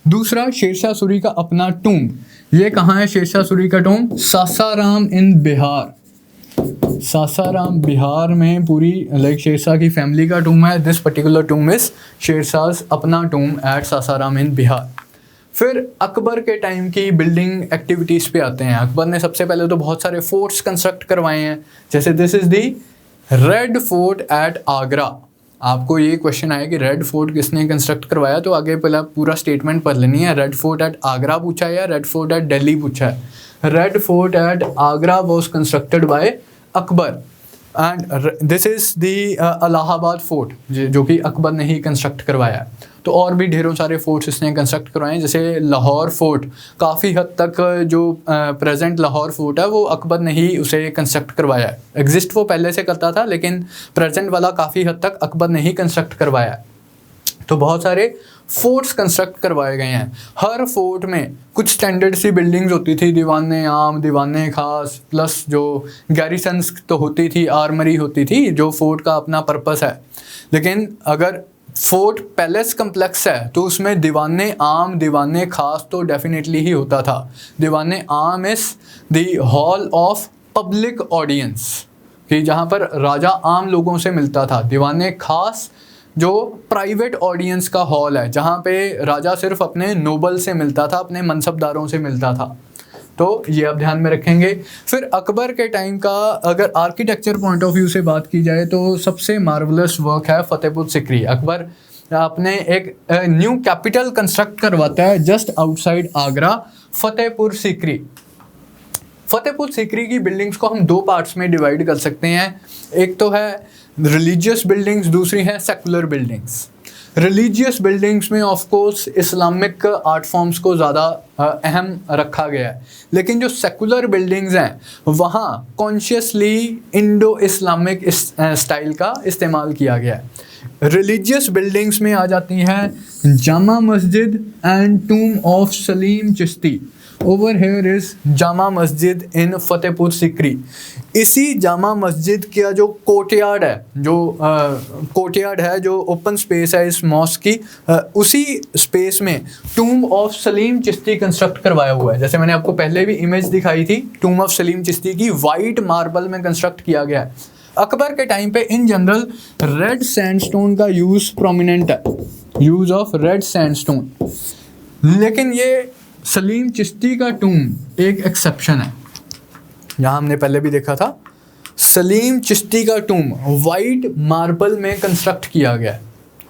दूसरा शेरशाह सूरी का अपना टूम, ये कहाँ है शेरशाह सूरी का टूम? सासाराम इन बिहार। सासाराम बिहार में पूरी शेरशाह की फैमिली का टूम है। दिस पर्टिकुलर टूम इज शेरशाह's अपना टूम एट सासाराम इन बिहार। फिर अकबर के टाइम की बिल्डिंग एक्टिविटीज़ पे आते हैं। अकबर ने सबसे पहले तो बहुत सारे फोर्ट्स कंस्ट्रक्ट करवाए हैं, जैसे this is the red fort eight Agra. आपको ये क्वेश्चन आया कि रेड फोर्ट किसने कंस्ट्रक्ट करवाया, तो आगे पहला पूरा स्टेटमेंट पढ़ लेनी है। रेड फोर्ट एट आगरा पूछा है या रेड फोर्ट एट दिल्ली पूछा है। Red fort eight Agra was constructed by Akbar and this is the Allahabad fort, जो कि अकबर ने ही कंस्ट्रक्ट करवाया। तो और भी ढेरों सारे फोर्ट्स इसने कंस्ट्रक्ट करवाए हैं, जैसे लाहौर फोर्ट काफ़ी हद तक जो प्रेजेंट लाहौर फोर्ट है वो अकबर ने ही उसे कंस्ट्रक्ट करवाया है। एग्जिस्ट वो पहले से करता था, लेकिन प्रेजेंट वाला काफ़ी हद तक अकबर ने ही कंस्ट्रक्ट करवाया है। तो बहुत सारे फोर्ट्स कंस्ट्रक्ट करवाए गए हैं। हर फोर्ट में कुछ स्टैंडर्ड सी बिल्डिंग्स होती थी, दीवाने आम, दीवाने खास, प्लस जो गैरिसन्स तो होती थी, आर्मरी होती थी, जो फोर्ट का अपना पर्पस है। लेकिन अगर फोर्ट पैलेस कम्प्लेक्स है तो उसमें दीवाने आम, दीवाने खास तो डेफिनेटली ही होता था। दीवाने आम is the hall of public audience, कि जहाँ पर राजा आम लोगों से मिलता था। दीवाने खास जो प्राइवेट ऑडियंस का हॉल है, जहाँ पे राजा सिर्फ अपने नोबल से मिलता था, अपने मनसबदारों से मिलता था। तो ये आप ध्यान में रखेंगे। फिर अकबर के टाइम का अगर आर्किटेक्चर पॉइंट ऑफ व्यू से बात की जाए तो सबसे मार्वलस वर्क है फतेहपुर सिकरी। अकबर अपने एक न्यू कैपिटल कंस्ट्रक्ट करवाता है जस्ट आउटसाइड आगरा, फतेहपुर सिकरी। फतेहपुर सिकरी की बिल्डिंग्स को हम 2 पार्ट्स में डिवाइड कर सकते हैं। एक तो है रिलीजियस बिल्डिंग्स, दूसरी है सेकुलर बिल्डिंग्स। रिलीजियस बिल्डिंग्स में of course Islamic art forms को ज़्यादा अहम रखा गया है, लेकिन जो सेकुलर बिल्डिंग्स हैं वहाँ कॉन्शियसली इंडो इस्लामिक स्टाइल का इस्तेमाल किया गया है। रिलीजियस बिल्डिंग्स में आ जाती हैं Jama Masjid and टूम of Salim Chishti. Over here is Jama Masjid इन फतेहपुर सिकरी। इसी जामा मस्जिद का जो कोर्टयार्ड है, कोर्टयार्ड है, जो ओपन स्पेस है इस मॉस्क की, उसी स्पेस में टूम ऑफ सलीम चिश्ती कंस्ट्रक्ट करवाया हुआ है। जैसे मैंने आपको पहले भी इमेज दिखाई थी टूम ऑफ सलीम चिश्ती की, वाइट मार्बल में कंस्ट्रक्ट किया गया है। अकबर के टाइम पे इन जनरल रेड सैंडस्टोन का यूज़ प्रोमिनेंट है, यूज़ ऑफ रेड सैंडस्टोन। लेकिन ये सलीम चिश्ती का टूम एक एक्सेप्शन है। यहाँ हमने पहले भी देखा था, सलीम चिश्ती का टूम वाइट मार्बल में कंस्ट्रक्ट किया गया है।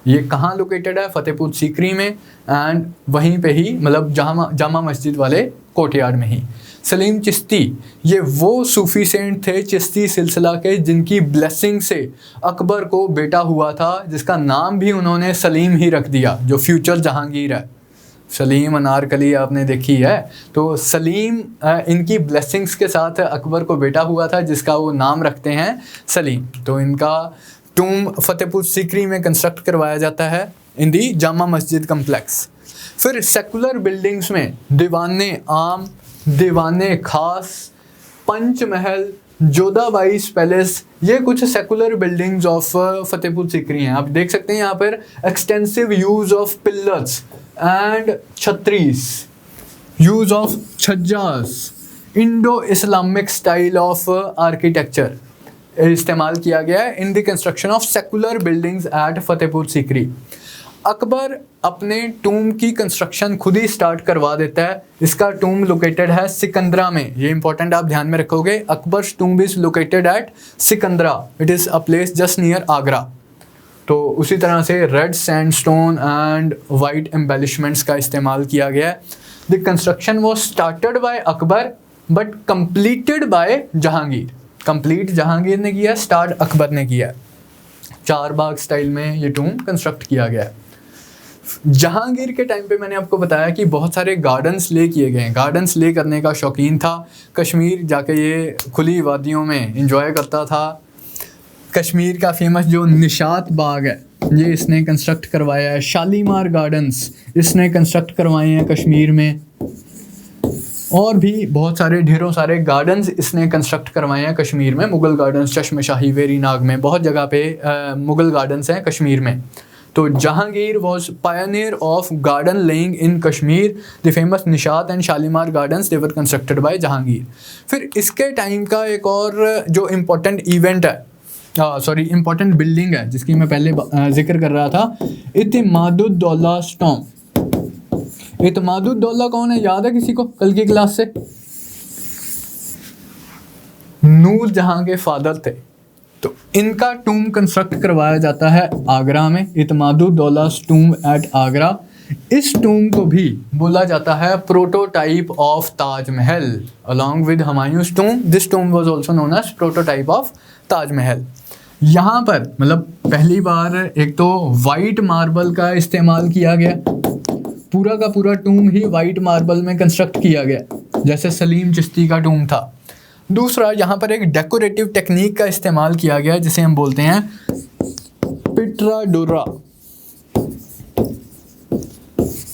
ये कहाँ लोकेटेड है? फतेहपुर सीकरी में, एंड वहीं पे ही मतलब जामा मस्जिद वाले कोर्टयार्ड में ही। सलीम चिश्ती ये वो सूफ़ी सेंट थे चिश्ती सिलसिला के जिनकी ब्लेसिंग से अकबर को बेटा हुआ था, जिसका नाम भी उन्होंने सलीम ही रख दिया, जो फ्यूचर जहांगीर है। सलीम अनारकली आपने देखी है, तो सलीम इनकी ब्लेसिंग्स के साथ अकबर को बेटा हुआ था जिसका वो नाम रखते हैं सलीम। तो इनका टूम फतेहपुर सीकरी में कंस्ट्रक्ट करवाया जाता है इन दी जामा मस्जिद कम्प्लेक्स। फिर सेकुलर बिल्डिंग्स में दीवाने आम, दीवाने खास, पंचमहल, जोधाबाईस पैलेस, ये कुछ secular buildings of Fatehpur Sikri हैं। आप देख सकते हैं यहाँ पर extensive use of pillars and chhatris, use of chhajjas, Indo Islamic style of architecture इस्तेमाल किया गया है in the construction of secular buildings at Fatehpur Sikri. Akbar अपने टूम की कंस्ट्रक्शन खुद ही स्टार्ट करवा देता है। इसका टूम लोकेटेड है सिकंदरा में, ये इंपॉर्टेंट आप ध्यान में रखोगे। Akbar's tomb is located at Sikandra, it is a place just near Agra. तो उसी तरह से red sandstone and white embellishments का इस्तेमाल किया गया है। The construction was started by Akbar but completed by Jahangir. Complete Jahangir ने किया, स्टार्ट अकबर ने किया। चार बाग स्टाइल में ये टूम कंस्ट्रक्ट किया गया है। जहांगीर के टाइम पे मैंने आपको बताया कि बहुत सारे गार्डन्स ले किए गए हैं, गार्डन्स ले करने का शौकीन था। कश्मीर जाके ये खुली वादियों में एंजॉय करता था। कश्मीर का फेमस जो निशात बाग है ये इसने कंस्ट्रक्ट करवाया है। शालीमार गार्डन्स इसने कंस्ट्रक्ट करवाए हैं कश्मीर में, और भी बहुत सारे ढेरों सारे गार्डन्स इसने कंस्ट्रक्ट करवाए हैं कश्मीर में। मुग़ल गार्डन्स, चश्मशाही, वेरी नाग में बहुत जगह पे मुग़ल गार्डन्स हैं कश्मीर में। तो Jahangir was Pioneer of garden laying in Kashmir. The famous Nishat and Shalimar gardens they were constructed by Jahangir. फिर इसके टाइम का एक और जो इम्पोर्टेंट इवेंट है, इम्पोर्टेंट बिल्डिंग है जिसकी मैं पहले जिक्र कर रहा था, इतिमादुद्दौला स्टॉम। इतिमादुद्दौला कौन है, याद है किसी को कल की क्लास से? नूर जहां के फादर थे। तो इनका टूम कंस्ट्रक्ट करवाया जाता है आगरा में, इतिमादुद्दौला टूम एट आगरा। इस टूम को भी बोला जाता है prototype of Taj Mahal along with Humayun's tomb. This tomb was also known as prototype of Taj Mahal. यहाँ पर मतलब पहली बार एक तो वाइट मार्बल का इस्तेमाल किया गया, पूरा का पूरा टूम ही वाइट मार्बल में कंस्ट्रक्ट किया गया जैसे सलीम चिश्ती का टूम था। दूसरा, यहाँ पर एक डेकोरेटिव टेक्निक का इस्तेमाल किया गया जिसे हम बोलते हैं पिट्रा डोरा।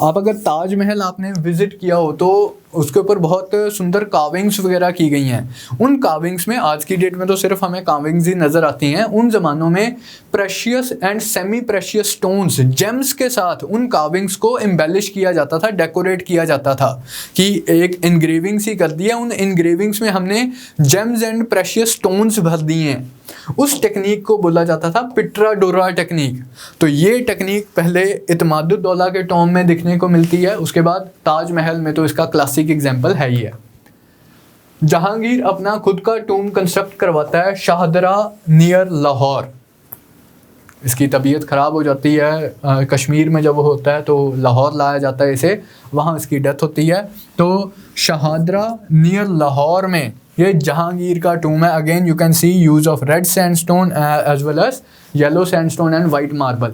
आप अगर ताजमहल आपने विजिट किया हो तो उसके ऊपर बहुत सुंदर कार्विंग्स वगैरह की गई हैं। उन कार्विंग्स में आज की डेट में तो सिर्फ हमें कार्विंग्स ही नज़र आती हैं। उन ज़मानों में precious and semi precious stones, James के साथ उन कार्विंग्स को एम्बेलिश किया जाता था, डेकोरेट किया जाता था कि एक इनग्रेविंग्स ही कर दिया, उन इनग्रेविंग्स में हमने जेम्स एंड प्रेशियस स्टोन्स भर दिए हैं। उस टेक्निक को बोला जाता था पिट्रा डोरा टेक्निक। तो ये टेक्निक पहले इतिमादुद्दौला के टॉम में दिखने को मिलती है, उसके बाद ताजमहल में तो इसका क्लासिक एग्जाम्पल है ही है। जहांगीर अपना खुद का टूम कंस्ट्रक्ट करवाता है शाहदरा नियर लाहौर। इसकी तबीयत ख़राब हो जाती है कश्मीर में, जब वो होता है तो लाहौर लाया जाता है इसे, वहाँ इसकी डेथ होती है। तो शाहदरा नियर लाहौर में ये जहांगीर का टूम है। Again you can see use of red sandstone as well as yellow sandstone and white marble.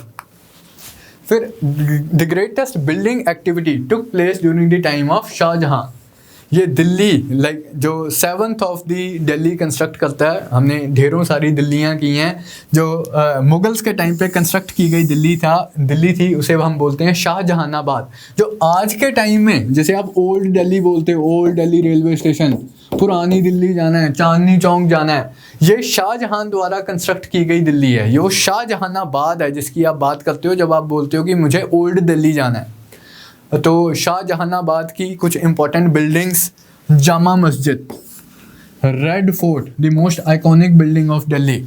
फिर the greatest building activity took place during the time of Shah Jahan. ये दिल्ली लाइक जो 7th of the Delhi construct करता है। हमने ढेरों सारी दिल्लियाँ की हैं। जो मुगल्स के टाइम पे कंस्ट्रक्ट की गई दिल्ली थी उसे हम बोलते हैं शाहजहानाबाद। जो आज के टाइम में जैसे आप ओल्ड दिल्ली बोलते हो, ओल्ड दिल्ली रेलवे स्टेशन, पुरानी दिल्ली जाना है, चांदनी चौक जाना है, ये शाहजहां द्वारा कंस्ट्रक्ट की गई दिल्ली है। ये वो शाहजहानाबाद है जिसकी आप बात करते हो जब आप बोलते हो कि मुझे ओल्ड दिल्ली जाना है। तो शाहजहानाबाद की कुछ important buildings, Jama Masjid, Red Fort the most iconic building of Delhi.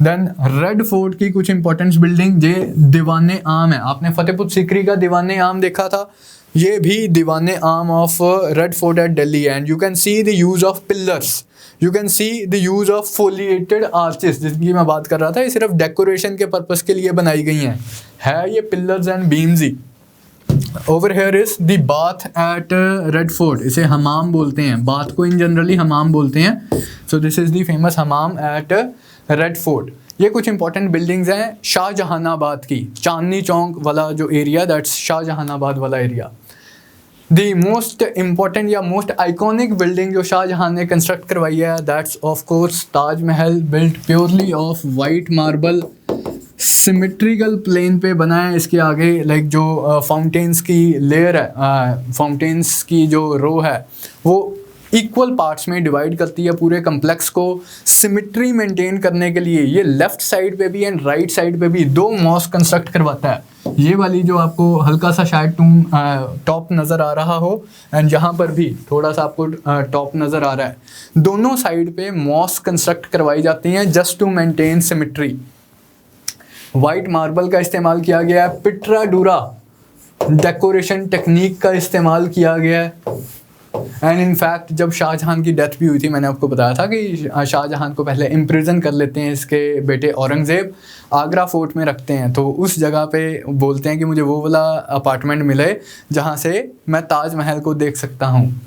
Then Red Fort की कुछ इंपॉर्टेंट बिल्डिंग, ये दीवाने आम है। आपने फतेहपुर सीकरी का दीवाने आम देखा था, ये भी दीवाने आम of red fort eight Delhi. And you can see the use of pillars, you can see the use of foliated arches, जिनकी मैं बात कर रहा था। ये सिर्फ डेकोरेशन के पर्पस के लिए बनाई गई हैं, है ये pillars and beams he. Over here is the bath eight red fort, इसे हमाम बोलते हैं, बाथ को इन जनरली हमाम बोलते हैं। So this is the famous Hamam eight red fort. ये कुछ इंपॉर्टेंट बिल्डिंग्स हैं शाहजहानाबाद की, चांदनी चौक वाला जो एरिया, दैट्स शाहजहानाबाद वाला एरिया। द मोस्ट इम्पॉर्टेंट या मोस्ट आइकॉनिक बिल्डिंग जो शाहजहां ने कंस्ट्रक्ट करवाई है, that's of course Taj Mahal, built purely of white marble, symmetrical plain पे बना है। इसके आगे लाइक जो फाउंटेन्स की लेयर है, फाउंटेन्स की जो रो है वो इक्वल पार्ट्स में डिवाइड करती है पूरे कम्प्लेक्स को। सिमेट्री मेंटेन करने के लिए ये लेफ्ट साइड पे भी एंड राइट साइड पे भी दो मॉस्क कंस्ट्रक्ट करवाता है। ये वाली जो आपको हल्का सा शायद टॉप नज़र आ रहा हो, एंड जहाँ पर भी थोड़ा सा आपको टॉप नज़र आ रहा है, दोनों साइड पे मॉस्क कंस्ट्रक्ट करवाई जाती हैं just to maintain symmetry. White marble का इस्तेमाल किया गया है, पिट्रा डूरा डेकोरेशन टेक्निक का इस्तेमाल किया गया है। एंड इन फैक्ट जब शाहजहां की डेथ भी हुई थी, मैंने आपको बताया था कि शाहजहां को पहले इम्प्रिजन कर लेते हैं इसके बेटे औरंगज़ेब, आगरा फोर्ट में रखते हैं। तो उस जगह पे बोलते हैं कि मुझे वो वाला अपार्टमेंट मिले जहाँ से मैं ताजमहल को देख सकता हूँ।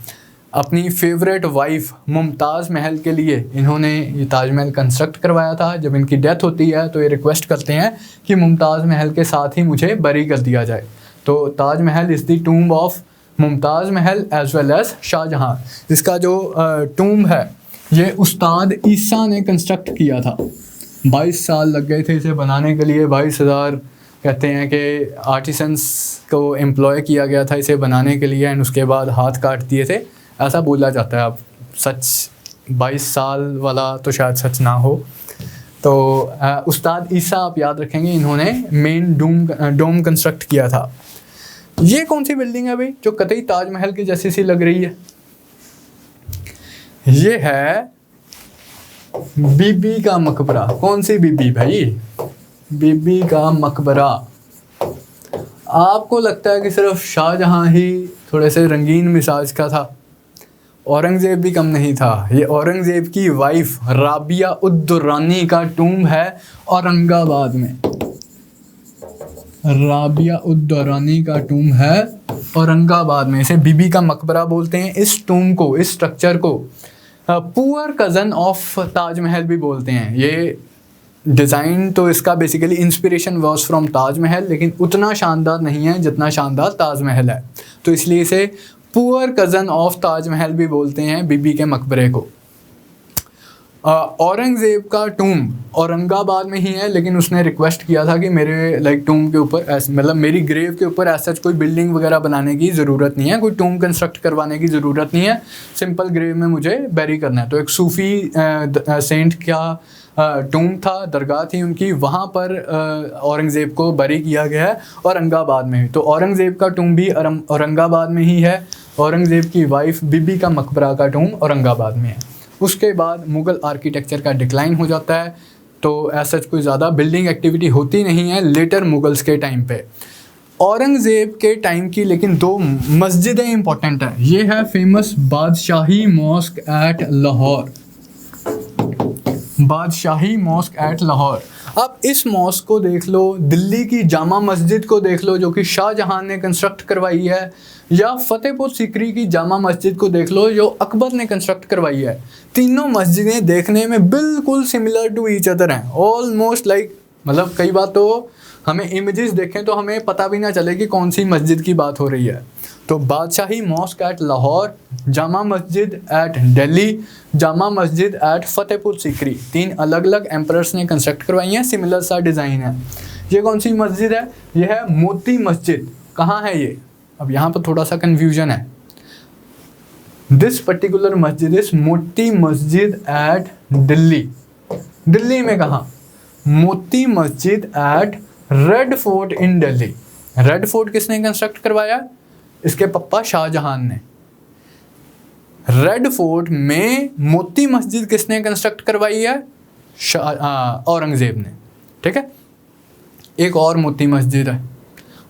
अपनी फेवरेट वाइफ मुमताज़ महल के लिए इन्होंने ये ताजमहल कंस्ट्रक्ट करवाया था। जब इनकी डेथ होती है तो ये रिक्वेस्ट करते हैं कि मुमताज़ महल के साथ ही मुझे बरी कर दिया जाए। तो Taj Mahal is the tomb of Mumtaz Mahal as well as Shahjahan. इसका जो टूम्ब है ये उस्ताद ईसा ने कंस्ट्रक्ट किया था। 22 साल लग गए थे इसे बनाने के लिए। 22,000 कहते हैं कि आर्टिसंस को एम्प्लॉय किया गया था इसे बनाने के लिए, एंड उसके बाद हाथ काट दिए थे, ऐसा बोला जाता है। अब सच 22 साल वाला तो शायद सच ना हो। तो उस्ताद ईसा आप याद रखेंगे, इन्होंने मेन डोम कंस्ट्रक्ट किया था। ये कौन सी बिल्डिंग है भाई जो कतई ताजमहल की जैसी सी लग रही है? ये है बीबी का मकबरा। कौन सी बीबी भाई? बीबी का मकबरा। आपको लगता है कि सिर्फ शाहजहां ही थोड़े से रंगीन मिजाज का था? औरंगज़ेब भी कम नहीं था। ये औरंगज़ेब की वाइफ राबिया उद दुर्रानी का टूम्ब है औरंगाबाद में। राबिया उद दुर्रानी का टूम्ब है औरंगाबाद में। इसे बीबी का मकबरा बोलते हैं। इस टूम्ब को, इस स्ट्रक्चर को पुअर कज़न ऑफ ताजमहल भी बोलते हैं। ये डिज़ाइन तो इसका basically inspiration was from Taj Mahal, लेकिन उतना शानदार नहीं है जितना शानदार ताजमहल है, तो इसलिए इसे पुअर कज़न ऑफ ताजमहल भी बोलते हैं बीबी के मकबरे को। औरंगज़ेब का टूम्ब औरंगाबाद में ही है, लेकिन उसने रिक्वेस्ट किया था कि मेरे लाइक टूम्ब के ऊपर मतलब मेरी ग्रेव के ऊपर ऐसा कोई बिल्डिंग वगैरह बनाने की ज़रूरत नहीं है, कोई टूम्ब कंस्ट्रक्ट करवाने की ज़रूरत नहीं है, सिंपल ग्रेव में मुझे बैरी करना है। तो एक सूफ़ी सेंट का टूम्ब था, दरगाह थी उनकी, वहाँ पर औरंगज़ेब को बरी किया गया है औरंगाबाद में। तो औरंगज़ेब का टूम्ब भी औरंगाबाद में ही है। औरंगज़ेब की वाइफ बीबी का मकबरा का टूम्ब औरंगाबाद में है। उसके बाद मुग़ल आर्किटेक्चर का डिक्लाइन हो जाता है, तो ऐसा कोई ज़्यादा बिल्डिंग एक्टिविटी होती नहीं है लेटर मुग़ल्स के टाइम पे। औरंगज़ेब के टाइम की लेकिन दो मस्जिदें इंपॉर्टेंट हैं। ये है फेमस बादशाही मॉस्क एट लाहौर। बादशाही मॉस्क एट लाहौर। आप इस मॉस्क को देख लो, दिल्ली की जामा मस्जिद को देख लो जो कि शाहजहां ने कंस्ट्रक्ट करवाई है, या फतेहपुर सीकरी की जामा मस्जिद को देख लो जो अकबर ने कंस्ट्रक्ट करवाई है। तीनों मस्जिदें देखने में बिल्कुल सिमिलर टू ईच अदर हैं, ऑलमोस्ट लाइक, मतलब कई बार तो हमें इमेजेस देखें तो हमें पता भी ना चले कि कौन सी मस्जिद की बात हो रही है। तो बादशाही mask eight Lahore, Jama Masjid eight Delhi, Jama Masjid eight Fatehpur Sikri, तीन अलग अलग एम्परर्स ने कंस्ट्रक्ट करवाई हैं, सिमिलर सा डिज़ाइन है। ये कौन सी मस्जिद है? ये है मोती मस्जिद। कहाँ है ये? अब यहाँ पर थोड़ा सा कन्फ्यूजन है। दिस पर्टिकुलर मस्जिद इज मोती मस्जिद एट दिल्ली। दिल्ली में कहाँ? Moti Masjid eight red fort इन दिल्ली। रेड फोर्ट किसने कंस्ट्रक्ट करवाया? इसके पप्पा शाहजहां ने। रेड फोर्ट में मोती मस्जिद किसने कंस्ट्रक्ट करवाई है? औरंगजेब ने। ठीक है, एक और मोती मस्जिद है,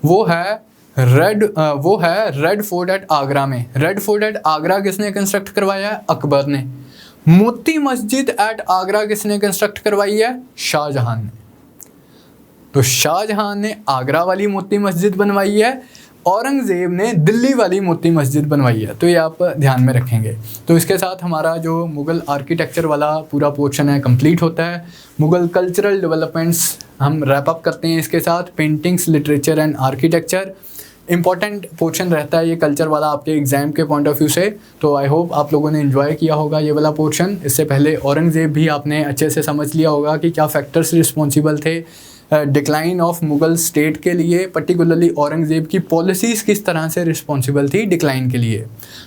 वो है रेड फोर्ट एट आगरा में। रेड फोर्ट एट आगरा किसने कंस्ट्रक्ट करवाया है? अकबर ने। मोती मस्जिद एट आगरा किसने कंस्ट्रक्ट करवाई है? शाहजहां ने। तो शाहजहां ने आगरा वाली मोती मस्जिद बनवाई है, औरंगजेब ने दिल्ली वाली मोती मस्जिद बनवाई है। तो ये आप ध्यान में रखेंगे। तो इसके साथ हमारा जो मुग़ल आर्किटेक्चर वाला पूरा पोर्शन है कंप्लीट होता है। मुग़ल कल्चरल डेवलपमेंट्स हम रैप अप करते हैं इसके साथ। Paintings, literature and architecture important portion रहता है ये कल्चर वाला आपके एग्जाम के पॉइंट ऑफ व्यू से। तो आई होप आप लोगों ने एंजॉय किया होगा ये वाला पोर्शन। इससे पहले औरंगजेब भी आपने अच्छे से समझ लिया होगा कि क्या फैक्टर्स रिस्पॉन्सिबल थे डिक्लाइन ऑफ मुग़ल स्टेट के लिए, पर्टिकुलरली औरंगजेब की पॉलिसीज़ किस तरह से रिस्पॉन्सिबल थी डिक्लाइन के लिए।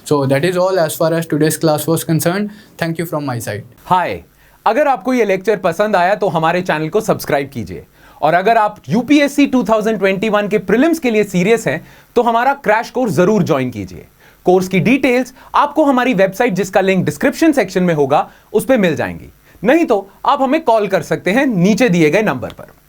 So that is all as far as today's class was concern. Thank you from my side. Hi, अगर आपको ये लेक्चर पसंद आया तो हमारे चैनल को सब्सक्राइब कीजिए, और अगर आप यूपीएससी 2021 के प्रीलिम्स के लिए सीरियस हैं तो हमारा क्रैश कोर्स जरूर ज्वाइन कीजिए। कोर्स की डिटेल्स आपको हमारी वेबसाइट, जिसका लिंक डिस्क्रिप्शन सेक्शन में होगा, उस पर मिल जाएंगी। नहीं तो आप हमें कॉल कर सकते हैं नीचे दिए गए नंबर पर।